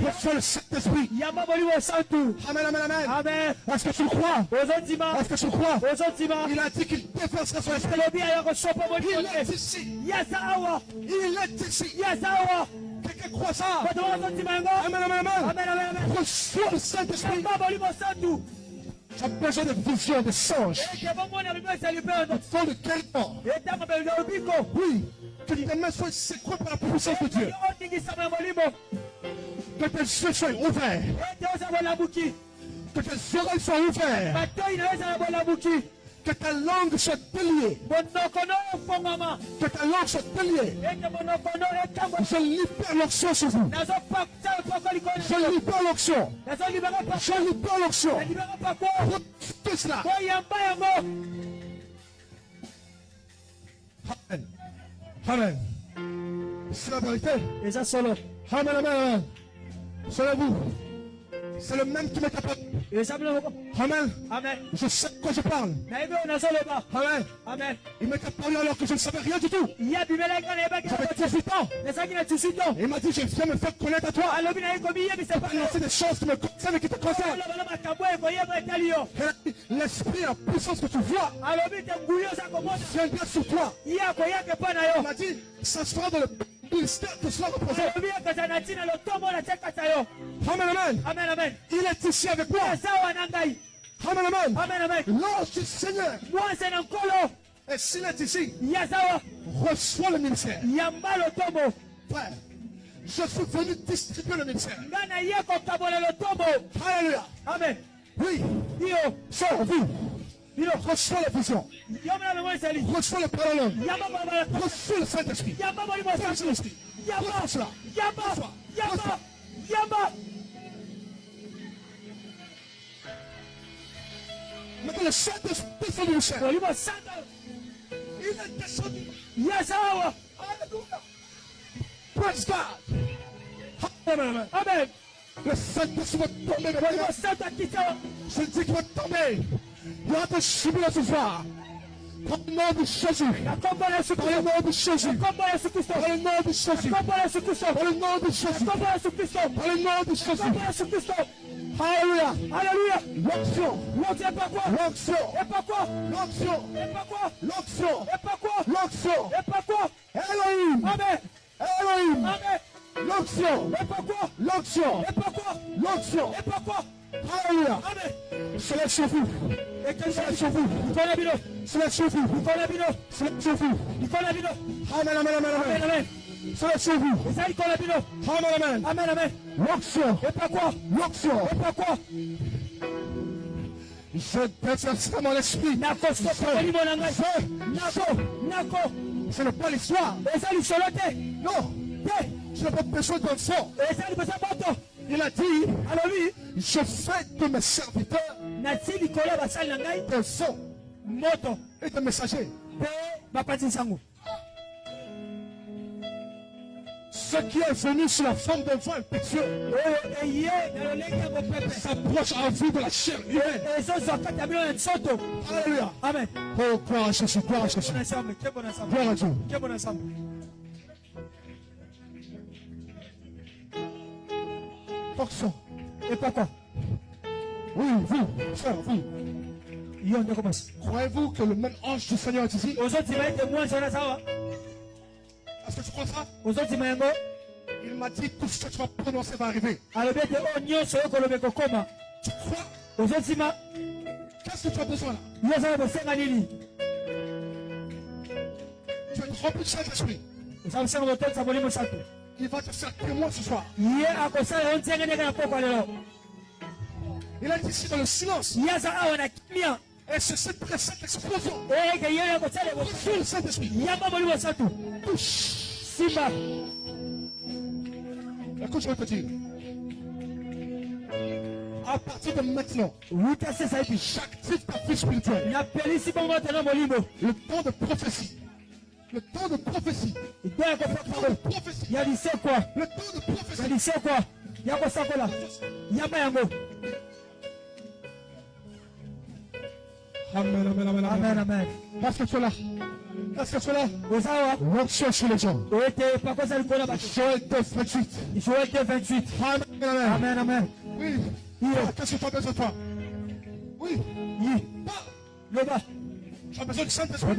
reçois le Saint-Esprit. Amen, amen, amen. Est-ce que tu le crois? Est-ce que tu le crois? Il a dit qu'il déversera son esprit. Il est ici. Il est ici. Quelqu'un croit ça? Amen, amen, amen. Reçois le Saint-Esprit. Tu as besoin de visions, de songes. Faut de quelqu'un. Oui. Que tes mains soient secouées par la puissance de Dieu. Que tes yeux soient ouverts. Que tes oreilles soient ouvertes. Que ta langue soit déliée. Que ta langue soit déliée. Je libère l'onction sur vous. Je libère l'onction. Je libère l'onction. Tout cela. Amen. Amen. C'est la vérité. Amen, amen, amen. C'est vous. C'est le même qui m'a capable. Amen. Amen. Je sais de quoi je parle. Amen. Amen. Il m'a parlé alors que je ne savais rien du tout. J'avais 18 ans. Il m'a dit, je viens me faire connaître à toi. C'est des choses qui me concernent et qui te concernent. L'esprit, la puissance que tu vois, viendra sur toi. Il m'a dit, ça se fera dans le ministère que cela représente. Amen, amen. Amen. Il est ici avec moi. Amen, amen. L'ange du Seigneur. Et s'il est ici, reçois le ministère. Frère, je suis venu distribuer le ministère. Alléluia. Amen. Oui. Sors, vous. Reçois la vision. Reçois le parole. Reçois le Saint-Esprit. Reçois le Saint-Esprit. Reçois cela. Reçois. Maintenant, le Saint-Esprit est descendu du ciel. Il est descendu. Alléluia. Praise God. Amen. Le Saint-Esprit va tomber maintenant. Je dis qu'il va tomber. Il y aura des jubilés ce soir. Par le nom de Jésus. Par le nom de Jésus. Par le nom de Jésus. Par le nom de Jésus. Par le nom de Jésus. Alléluia. L'onction. Elohim. L'onction. Alléluia. Cela sur vous. Cela sur vous. Cela sur vous. Amen. Cela sur vous. Amen. L'onction. Je déverserai mon esprit. Ce n'est pas l'histoire. Non. Je n'ai pas besoin d'un sang. Il a dit, je fais de mes serviteurs des sons et des messagers. Ce qui est venu sur la forme d'un vent impétueux s'approche en vue de la chair humaine. Alléluia. Amen. Oh, gloire à Jésus, gloire à Jésus. Gloire à Dieu. Porte-son. Et pourquoi? Oui, vous, frère, vous. Croyez-vous que le même ange du Seigneur est ici? Est-ce que tu crois ça? Il m'a dit tout ce que tu vas prononcer va arriver. Tu crois? Qu'est-ce que tu as besoin là? Tu es rempli de Saint-Esprit. Il va te faire témoin ce soir. Il est ici dans le silence. Et c'est cette explosion. Sur le Saint-Esprit. Simba. Écoute, je vais te dire. À partir de maintenant, j'active ta vie spirituelle. Le temps de prophétie. Le temps de prophétie. Le temps de prophétie. Le temps de prophétie. Amen, amen, amen, amen. Amen. Est-ce que tu es là? Est-ce que tu es là? Reçois sur les gens. Joël 2:28. Amen, amen. Oui. Qu'est-ce que tu as besoin de toi? Oui. Loba. Tu as besoin du Saint-Esprit.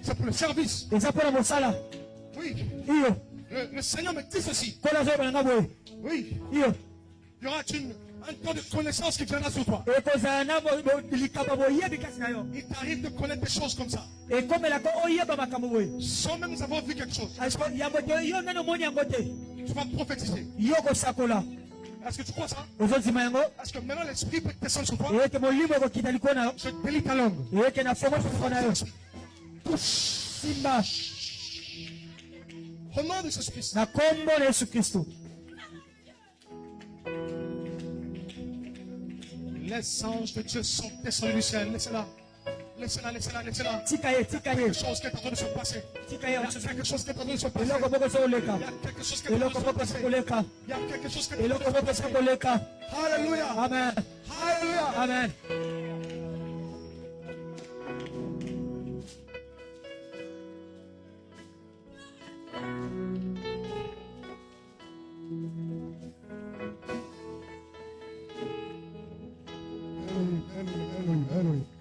C'est pour le service. Oui. Le Seigneur me dit ceci. Oui. Il y aura un temps de connaissance qui viendra sur toi. Il t'arrive de connaître des choses comme ça. Sans même avoir vu quelque chose. Tu vas prophétiser. Est-ce que tu crois ça? Est-ce que maintenant l'esprit peut descendre sur toi? Je délie ta langue. Simba. Au nom de Jésus-Christ. Les anges de Dieu sont descendus du ciel. Laissez-la. Laissez-la. Quelque chose qui est en train de se passer. Il y a quelque chose qui est en train de se passer. Il y a quelque chose qui est en train de se passer. Il y a quelque chose qui est en train de se passer. Alléluia. Amen. Alléluia. Amen. Alléluia.